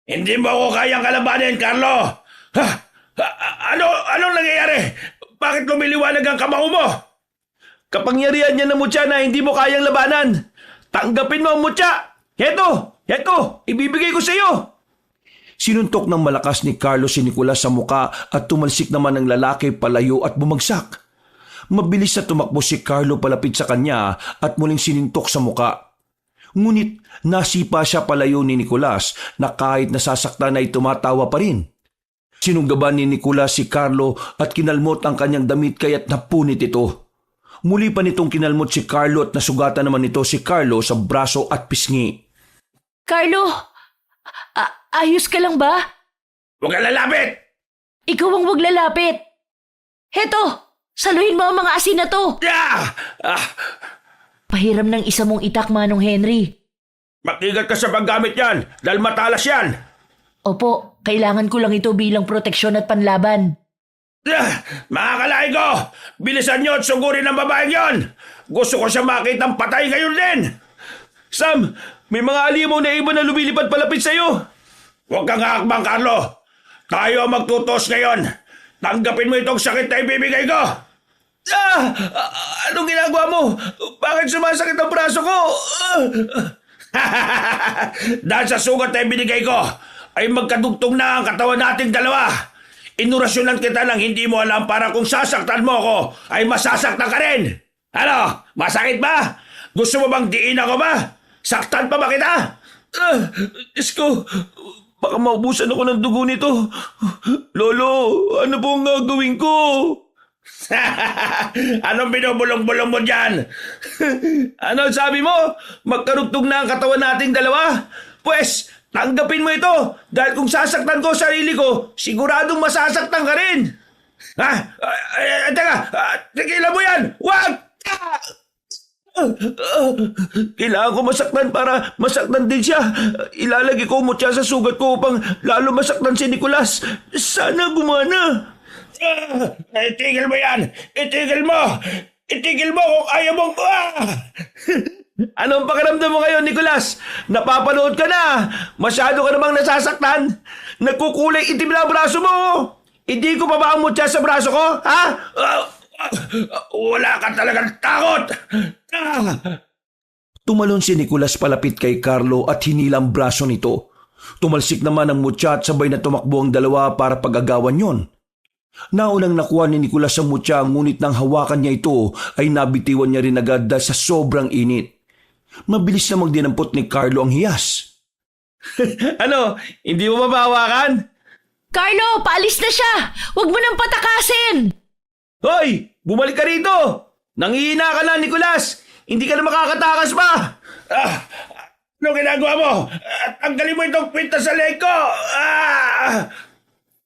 Speaker 5: Hindi mo ako kayang kalabanin, Carlo! Anong nangyayari? Bakit lumiliwanag ang kamao mo?
Speaker 4: Kapangyarihan niya ng mutya na hindi mo kayang labanan. Tanggapin mo ang mutya! Heto! Ibibigay ko sa'yo!
Speaker 2: Sinuntok ng malakas ni Carlo si Nicolas sa muka at tumalsik naman ang lalaki palayo at bumagsak. Mabilis na tumakbo si Carlo palapit sa kanya at muling sinintok sa muka. Ngunit nasipa siya palayo ni Nicolas na kahit nasasaktan ay tumatawa pa rin. Sinunggaban ni Nicolas si Carlo at kinalmot ang kanyang damit kaya't napunit ito. Muli pa nitong kinalmot si Carlo at nasugatan naman nito si Carlo sa braso at pisngi.
Speaker 3: Carlo, ayos ka lang ba?
Speaker 5: Huwag ka lalapit!
Speaker 3: Ikaw ang wag lalapit. Heto, saluhin mo ang mga asin na to.
Speaker 5: Ah!
Speaker 3: Pahiram ng isa mong itak, Manong Henry.
Speaker 5: Mag-ingat ka sa paggamit yan dahil matalas yan.
Speaker 3: Opo, kailangan ko lang ito bilang proteksyon at panlaban.
Speaker 5: Mga kalahi ko, bilisan nyo at sugurin ang babaeng yon. Gusto ko siya makitang patay ngayon din.
Speaker 1: Sam, may mga alimaw na iba na lumilipad palapit sa'yo.
Speaker 5: Huwag kang hakbang, Carlo. Tayo ang magtutos ngayon. Tanggapin mo itong sakit na ibibigay ko.
Speaker 1: Anong ginagawa mo? Bakit sumasakit ang braso ko?
Speaker 5: Dahil sa sugat na ibinigay ko, ay magkadugtong na ang katawan nating dalawa. Inurasyonan kita ng hindi mo alam para kung sasaktan mo ako, ay masasaktan ka rin. Ano? Masakit ba? Gusto mo bang diin ako ba? Saktan pa ba kita?
Speaker 1: Diyos ko, baka maubusan ako ng dugo nito. Lolo, ano po ang gagawin ko?
Speaker 5: Anong binubulong-bulong mo dyan?
Speaker 1: Ano sabi mo? Magkarugtog na ang katawan nating dalawa? Pwes, tanggapin mo ito dahil kung sasaktan ko sarili ko, siguradong masasaktan ka rin.
Speaker 5: Teka, tigilan mo yan! Wag!
Speaker 1: Kailangan ko masaktan para masaktan din siya. Ilalagay ko mutya sa sugat ko upang lalo masaktan si Nicolas. Sana gumana.
Speaker 5: Itigil mo yan! Itigil mo! Itigil mo kung ayaw mong...
Speaker 1: Anong pakiramdam mo ngayon, Nicolas? Napapanood ka na. Masyado ka namang nasasaktan. Nagkukulay itim na ang braso mo. Hindi ko pa ba ang mutya sa braso ko? Ha?
Speaker 5: Wala ka talagang takot!
Speaker 2: Tumalon si Nicolas palapit kay Carlo at hinilang braso nito. Tumalsik naman ang mutya at sabay na tumakbo ang dalawa para pag-agawan yon. Naunang nakuha ni Nicolas ang mutya ngunit nang hawakan niya ito ay nabitiwan niya rin agad dahil sa sobrang init. Mabilis na magdinampot ni Carlo ang hiyas.
Speaker 1: Ano? Hindi mo mabahawakan?
Speaker 3: Carlo, paalis na siya! Huwag mo nang patakasin!
Speaker 1: Hoy! Bumalik ka rito! Nangihina ka na, Nicolas! Hindi ka na makakatakas pa!
Speaker 5: Ano ginagawa mo? Tanggalin mo itong kwintas sa leg ko!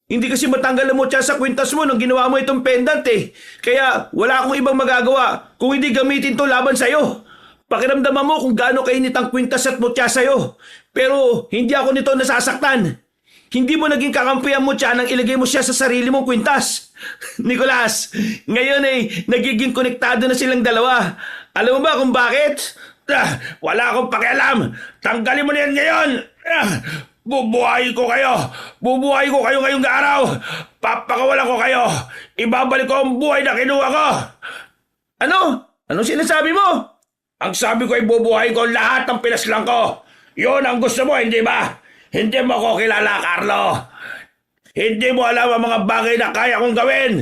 Speaker 1: Hindi kasi matanggal ang mutya sa kwintas mo nung ginawa mo itong pendant eh. Kaya wala akong ibang magagawa kung hindi gamitin to laban sa'yo. Pakiramdaman mo kung gaano kainit ang kwintas at mutya sa'yo. Pero hindi ako nito nasasaktan. Hindi mo naging kakampi ang mutya nang ilagay mo siya sa sarili mong kwintas. Nicolas, ngayon ay nagiging konektado na silang dalawa. Alam mo ba kung bakit?
Speaker 5: Wala akong pakialam! Tanggalin mo na yan ngayon! Bubuhay ko kayo! Bubuhay ko kayo ngayong araw! Papakawalan ko kayo! Ibabalik ko ang buhay na kinuha ko!
Speaker 1: Ano? Anong sinasabi mo?
Speaker 5: Ang sabi ko ay bubuhay ko lahat ng pinaslang ko! Yun ang gusto mo, hindi ba? Hindi mo ko kilala, Carlo! Hindi mo alam ang mga bagay na kaya kong gawin!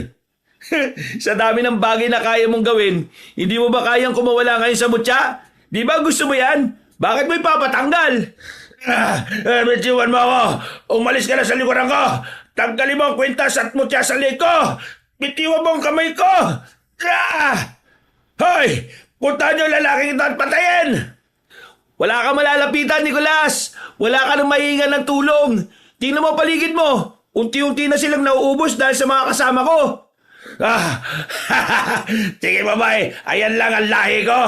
Speaker 1: Sa dami ng bagay na kaya mong gawin, hindi mo ba kayang kumawala ngayon sa mutya? Di ba gusto mo yan? Bakit mo ipapatanggal?
Speaker 5: Bitiwan mo ako! Umalis ka na sa likuran ko! Tanggalin mo ang kwintas at mutya sa leg ko! Bitiwan mo ang kamay ko! Hoy! Puntahan niyo lalaking ito at patayin!
Speaker 1: Wala ka malalapitan, Nicolas! Wala ka nang mahingan ng tulong! Tingnan mo paligid mo! Unti-unti na silang nauubos dahil sa mga kasama ko!
Speaker 5: Tingin mo ba ayan lang ang lahi ko?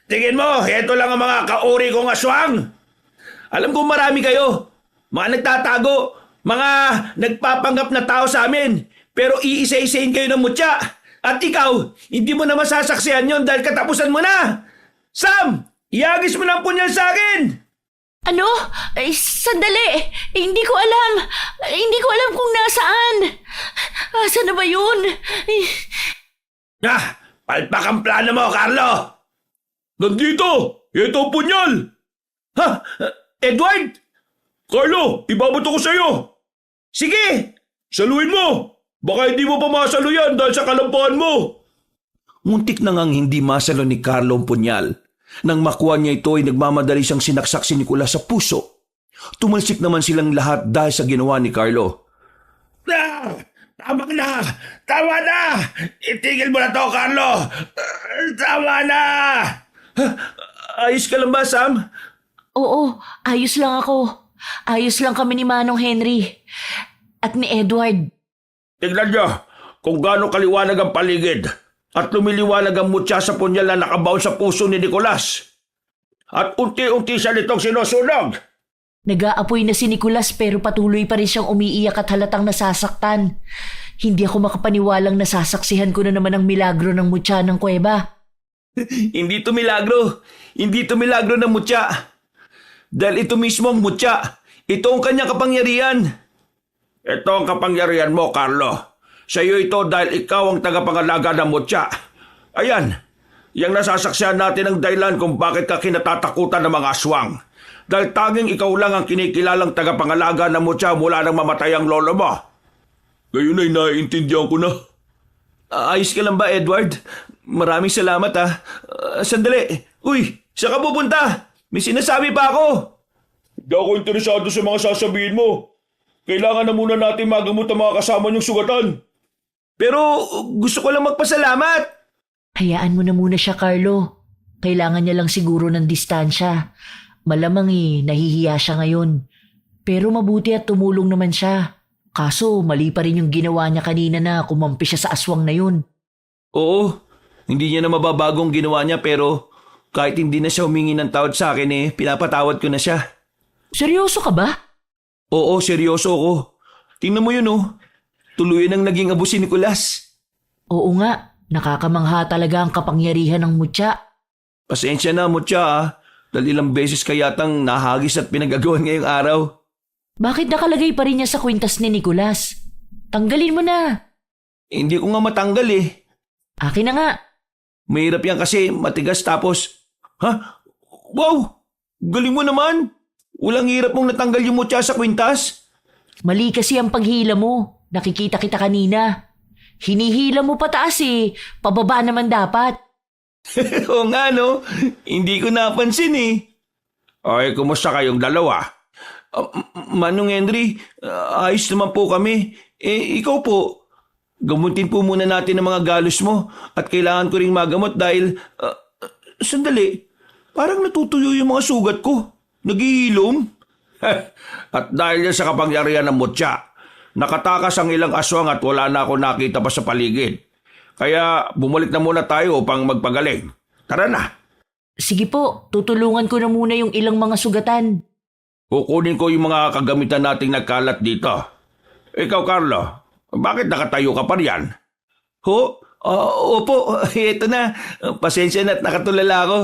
Speaker 5: Tingin mo, ito lang ang mga kauri kong aswang!
Speaker 1: Alam kong marami kayo. Mga nagtatago. Mga nagpapanggap na tao sa amin. Pero iisa-isain kayo ng mutya. At ikaw, hindi mo na masasaksihan yon dahil katapusan mo na. Sam! Iagis mo ng punyal sa akin!
Speaker 3: Ano? Sandali! Hindi ko alam! Hindi ko alam kung nasaan! Asa na ba yun?
Speaker 5: Palpak ang plano mo, Carlo!
Speaker 1: Nandito! Ito ang punyal! Ha? Edward! Carlo, ibabato ko sa'yo! Sige! Saluhin mo! Baka hindi mo pa masaluyan dahil sa kalampahan mo!
Speaker 2: Muntik na ngang hindi masalo ni Carlo ang punyal. Nang makuha niya ito ay nagmamadali siyang sinaksak si Nicolas sa puso. Tumalsik naman silang lahat dahil sa ginawa ni Carlo.
Speaker 5: Tama na! Tama na! Itigil mo na to, Carlo! Tama na!
Speaker 2: Ayos ka lang ba, Sam?
Speaker 3: Oo, ayos lang ako. Ayos lang kami ni Manong Henry. At ni Edward.
Speaker 5: Tignan nyo kung gaano kaliwanag ang paligid at lumiliwanag ang mutya sa punyal na nakabaon sa puso ni Nicolas. At unti-unti siya nitong sinusunog.
Speaker 3: Nag-aapoy na si Nicolas pero patuloy pa rin siyang umiiyak at halatang nasasaktan. Hindi ako makapaniwalang nasasaksihan ko na naman ang milagro ng mutya ng kuweba.
Speaker 2: Hindi to milagro. Hindi to milagro ng mutya. Dahil ito mismo ang mutya. Ito ang kanyang kapangyarihan.
Speaker 5: Ito ang kapangyarihan mo, Carlo. Sa iyo ito dahil ikaw ang tagapangalaga ng mutya. Ayan, yung nasasaksihan natin ang dahilan kung bakit ka kinatatakutan ng mga aswang. Dahil tanging ikaw lang ang kinikilalang tagapangalaga ng mutya mula nang mamatay ang lolo mo.
Speaker 1: Ngayon ay naiintindihan ko na.
Speaker 2: Ayos ka lang ba, Edward? Maraming salamat, ha. Sandali. Uy, saan ka pupunta? May sinasabi pa ako.
Speaker 1: Hindi ako interesado sa mga sasabihin mo. Kailangan na muna natin magamot ang mga kasama niyong sugatan.
Speaker 2: Pero gusto ko lang magpasalamat.
Speaker 3: Hayaan mo na muna siya, Carlo. Kailangan niya lang siguro ng distansya. Malamang nahihiya siya ngayon. Pero mabuti at tumulong naman siya. Kaso mali pa rin yung ginawa niya kanina na kumampi siya sa aswang na yun.
Speaker 2: Oo, hindi niya na mababagong ginawa niya pero kahit hindi na siya humingi ng tawad sa akin pinapatawad ko na siya.
Speaker 3: Seryoso ka ba?
Speaker 2: Oo, seryoso ako. Tingnan mo yun Tuluyan ang naging abo si Nicolas.
Speaker 3: Oo nga, nakakamangha talaga ang kapangyarihan ng mutya.
Speaker 2: Pasensya na, Mutya dahil ilang beses ka yatang nahagis at pinagagawan ngayong araw.
Speaker 3: Bakit nakalagay pa rin niya sa kwintas ni Nicolas? Tanggalin mo na.
Speaker 2: Hindi ko nga matanggal
Speaker 3: Akin na nga.
Speaker 2: Mahirap yan kasi matigas tapos... Ha? Wow! Galing mo naman! Walang hirap mong natanggal yung mutya sa kwintas.
Speaker 3: Mali kasi ang paghila mo. Nakikita kita kanina. Hinihila mo pataas Pababa naman dapat.
Speaker 2: Oo nga hindi ko napansin
Speaker 5: Ay, kumusta kayong dalawa?
Speaker 2: Manong Henry, ayos naman po kami. Ikaw po, gamutin po muna natin ang mga galos mo at kailangan ko ring magamot dahil... sandali, parang natutuyo yung mga sugat ko. Naghihilom.
Speaker 5: At dahil yan sa kapangyarihan ng mutya, nakatakas ang ilang aswang at wala na ako nakita pa sa paligid. Kaya bumalik na muna tayo upang magpagaling. Tara na.
Speaker 3: Sige po, tutulungan ko na muna yung ilang mga sugatan.
Speaker 5: Kukunin ko yung mga kagamitan nating nagkalat dito. Ikaw, Carlo, bakit nakatayo ka pa riyan?
Speaker 2: Opo, eto na. Pasensya na at nakatulala ako.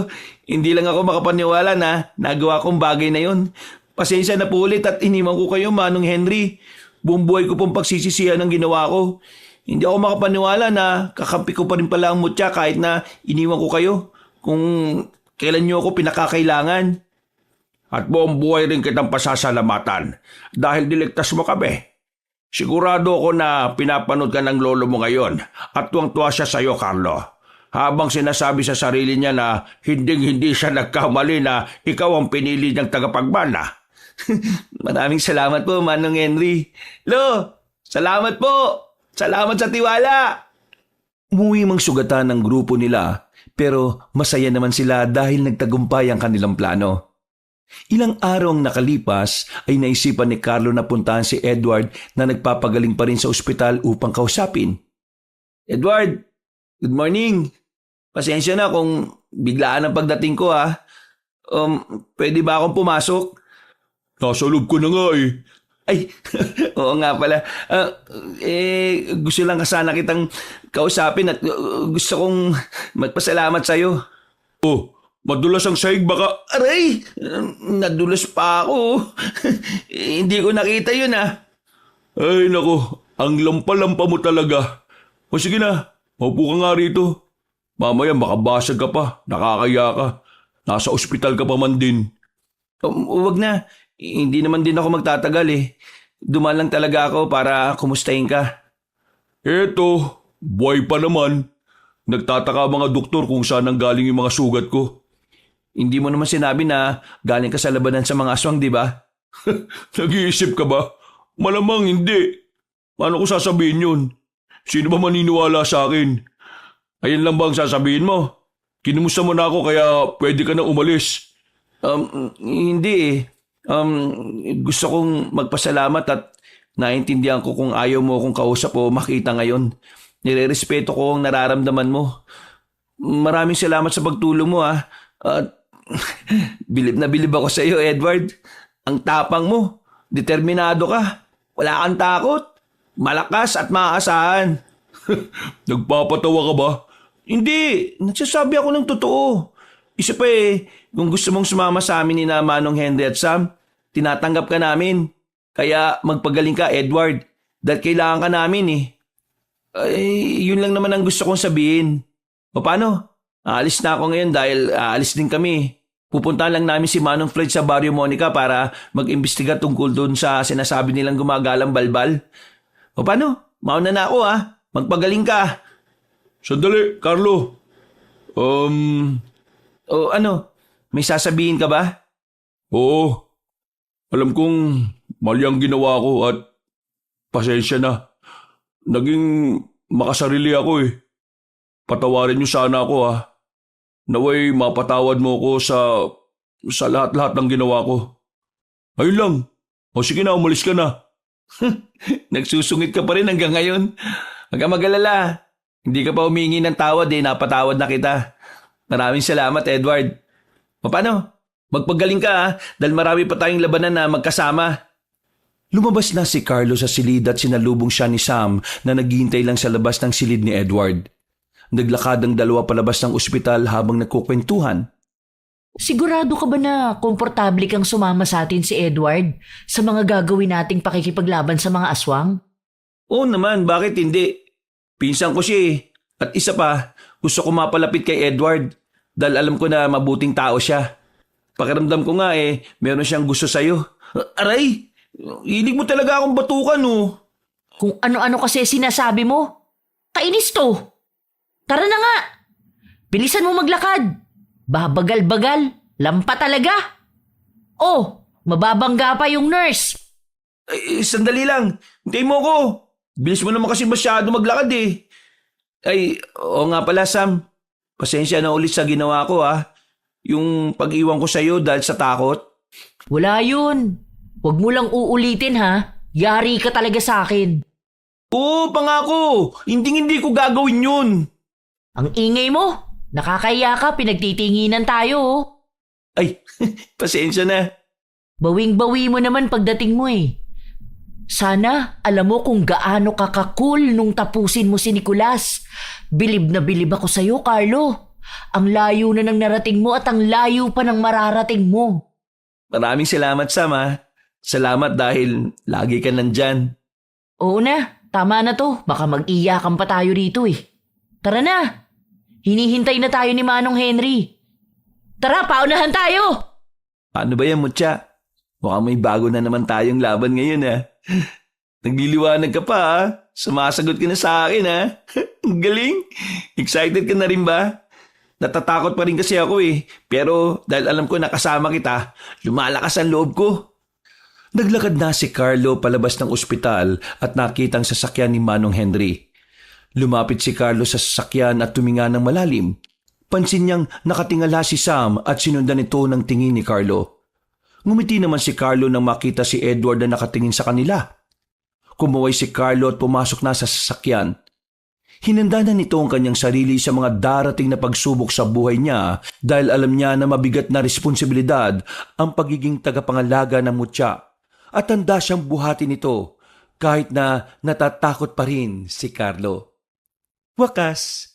Speaker 2: Hindi lang ako makapaniwala na nagawa kong bagay na yon. Pasensya na po ulit at iniwan ko kayo, Manong Henry. Buong buhay ko pong pagsisisihan ang ginawa ko. Hindi ako makapaniwala na kakampi ko pa rin pala ang mutya kahit na iniwan ko kayo kung kailan nyo ako pinakakailangan.
Speaker 5: At buong buhay rin kitang pasasalamatan dahil niligtas mo kami. Sigurado ako na pinapanood ka ng lolo mo ngayon at tuwang-tuwa siya sa iyo, Carlo. Habang sinasabi sa sarili niya na hindi siya nagkamali na ikaw ang pinili niyang tagapagmana.
Speaker 2: Maraming salamat po, Manong Henry. Salamat po! Salamat sa tiwala! Umuwi mang sugatan ng grupo nila pero masaya naman sila dahil nagtagumpay ang kanilang plano. Ilang araw ang nakalipas ay naisipan ni Carlo na puntahan si Edward na nagpapagaling pa rin sa ospital upang kausapin. Edward, good morning. Pasensya na kung biglaan ang pagdating ko pwede ba akong pumasok?
Speaker 1: Nasa loob ko na nga
Speaker 2: Ay, oo nga pala. Gusto lang sana kitang kausapin at gusto kong magpasalamat sa'yo.
Speaker 1: Oh, madulas ang sahig baka...
Speaker 2: Aray! Nadulas pa ako. Hindi ko nakita yun
Speaker 1: Ay nako, ang lampa-lampa mo talaga. O sige na, maupo ka nga rito. Mamaya makabasag ka pa, nakakaya ka. Nasa ospital ka pa man din.
Speaker 2: Huwag na. Hindi naman din ako magtatagal Dumaan lang talaga ako para kumustahin ka.
Speaker 1: Eto, buhay pa naman. Nagtataka ang mga doktor kung saan ang galing yung mga sugat ko.
Speaker 4: Hindi mo naman sinabi na galing ka sa labanan sa mga aswang, di ba?
Speaker 1: Nag-iisip ka ba? Malamang hindi. Paano ko sasabihin yun? Sino ba maniniwala sa akin? Ayun lang ba ang sasabihin mo? Kinumusta mo na ako kaya pwede ka na umalis.
Speaker 4: Hindi eh. Gusto kong magpasalamat at naintindihan ko kung ayaw mo akong kausap o makita ngayon. Nirerespeto ko ang nararamdaman mo. Maraming salamat sa pagtulong mo ah. At bilib na bilib ako sa iyo, Edward. Ang tapang mo. Determinado ka. Wala kang takot. Malakas at maaasahan.
Speaker 1: Nagpapatawa ka ba?
Speaker 4: Hindi. Nagsasabi ako ng totoo. Isa pa eh, kung gusto mong sumama sa amin ni na Manong Henry at Sam, tinatanggap ka namin. Kaya magpagaling ka, Edward. Dahil kailangan ka namin eh. Ay, yun lang naman ang gusto kong sabihin. O paano? Aalis na ako ngayon dahil aalis din kami. Pupunta lang namin si Manong Fred sa Barrio Monica para mag-imbestiga tungkol doon sa sinasabi nilang gumagalang balbal. O paano? Mauna na ako ah. Magpagaling ka.
Speaker 1: Sandali, Carlo.
Speaker 4: O ano? May sasabihin ka ba?
Speaker 1: Oo. Alam kong mali ang ginawa ko at pasensya na. Naging makasarili ako eh. Patawarin niyo sana ako ah. Naway mapatawad mo ko sa lahat-lahat ng ginawa ko. Ayun lang. O sige na, umalis ka na.
Speaker 4: Nagsusungit ka pa rin hanggang ngayon. Huwag ka mag-alala. Hindi ka pa humingi ng tawad eh. Napatawad na kita. Maraming salamat, Edward. O paano? Magpagaling ka ha, dahil marami pa tayong labanan na magkasama.
Speaker 2: Lumabas na si Carlo sa silid at sinalubong siya ni Sam na naghihintay lang sa labas ng silid ni Edward. Naglakad ang dalawa palabas ng ospital habang nagkukwentuhan.
Speaker 3: Sigurado ka ba na komportable kang sumama sa atin si Edward sa mga gagawin nating pakikipaglaban sa mga aswang?
Speaker 4: Oo naman, bakit hindi? Pinsan ko siya eh. At isa pa, gusto ko mapalapit kay Edward dahil alam ko na mabuting tao siya. Pakiramdam ko nga eh, meron siyang gusto sa'yo. Aray! Hilig mo talaga akong batukan oh.
Speaker 3: Kung ano-ano kasi sinasabi mo. Kainis to. Tara na nga. Bilisan mo maglakad. Babagal-bagal. Lampa talaga. Oh, mababangga pa yung nurse.
Speaker 4: Ay, sandali lang. Hintayin mo ako. Bilis mo naman kasi masyado maglakad eh. Ay, oo nga pala Sam. Pasensya na ulit sa ginawa ko ah. Yung pag-iwan ko sa'yo dahil sa takot.
Speaker 3: Wala yun. Huwag mo lang uulitin ha. Yari ka talaga sa akin.
Speaker 4: Oo, pangako. Hindi ko gagawin yun.
Speaker 3: Ang ingay mo. Nakakahiya ka, pinagtitinginan tayo oh.
Speaker 4: Ay, pasensya na.
Speaker 3: Bawing-bawi mo naman pagdating mo eh. Sana alam mo kung gaano ka ka-cool nung tapusin mo si Nicolas. Bilib na bilib ako sa'yo, Carlo. Ang layo na ng narating mo at ang layo pa ng mararating mo.
Speaker 4: Maraming salamat, Sam ha. Salamat dahil lagi ka nandyan.
Speaker 3: Oo na, tama na to. Baka mag-iyakan pa tayo rito eh. Tara na. Hinihintay na tayo ni Manong Henry. Tara, paunahan tayo.
Speaker 4: Paano ba yan, Mutya? Mukhang may bago na naman tayong laban ngayon ha. Nagliliwanag ka pa ha. Sumasagot ka na sa akin ha. Ang galing. Excited ka na rin ba? Natatakot pa rin kasi ako eh. Pero dahil alam ko nakasama kita, lumalakas ang loob ko.
Speaker 2: Naglakad na si Carlo palabas ng ospital at nakita ang sasakyan ni Manong Henry. Lumapit si Carlo sa sasakyan at tuminga ng malalim. Pansin niyang nakatingala si Sam at sinundan ito ng tingin ni Carlo. Ngumiti naman si Carlo nang makita si Edward na nakatingin sa kanila. Kumuway si Carlo at pumasok na sa sasakyan. Hinanda na nito ang kanyang sarili sa mga darating na pagsubok sa buhay niya dahil alam niya na mabigat na responsibilidad ang pagiging tagapangalaga ng Mutya at handa siyang buhatin ito kahit na natatakot pa rin si Carlo. Wakas,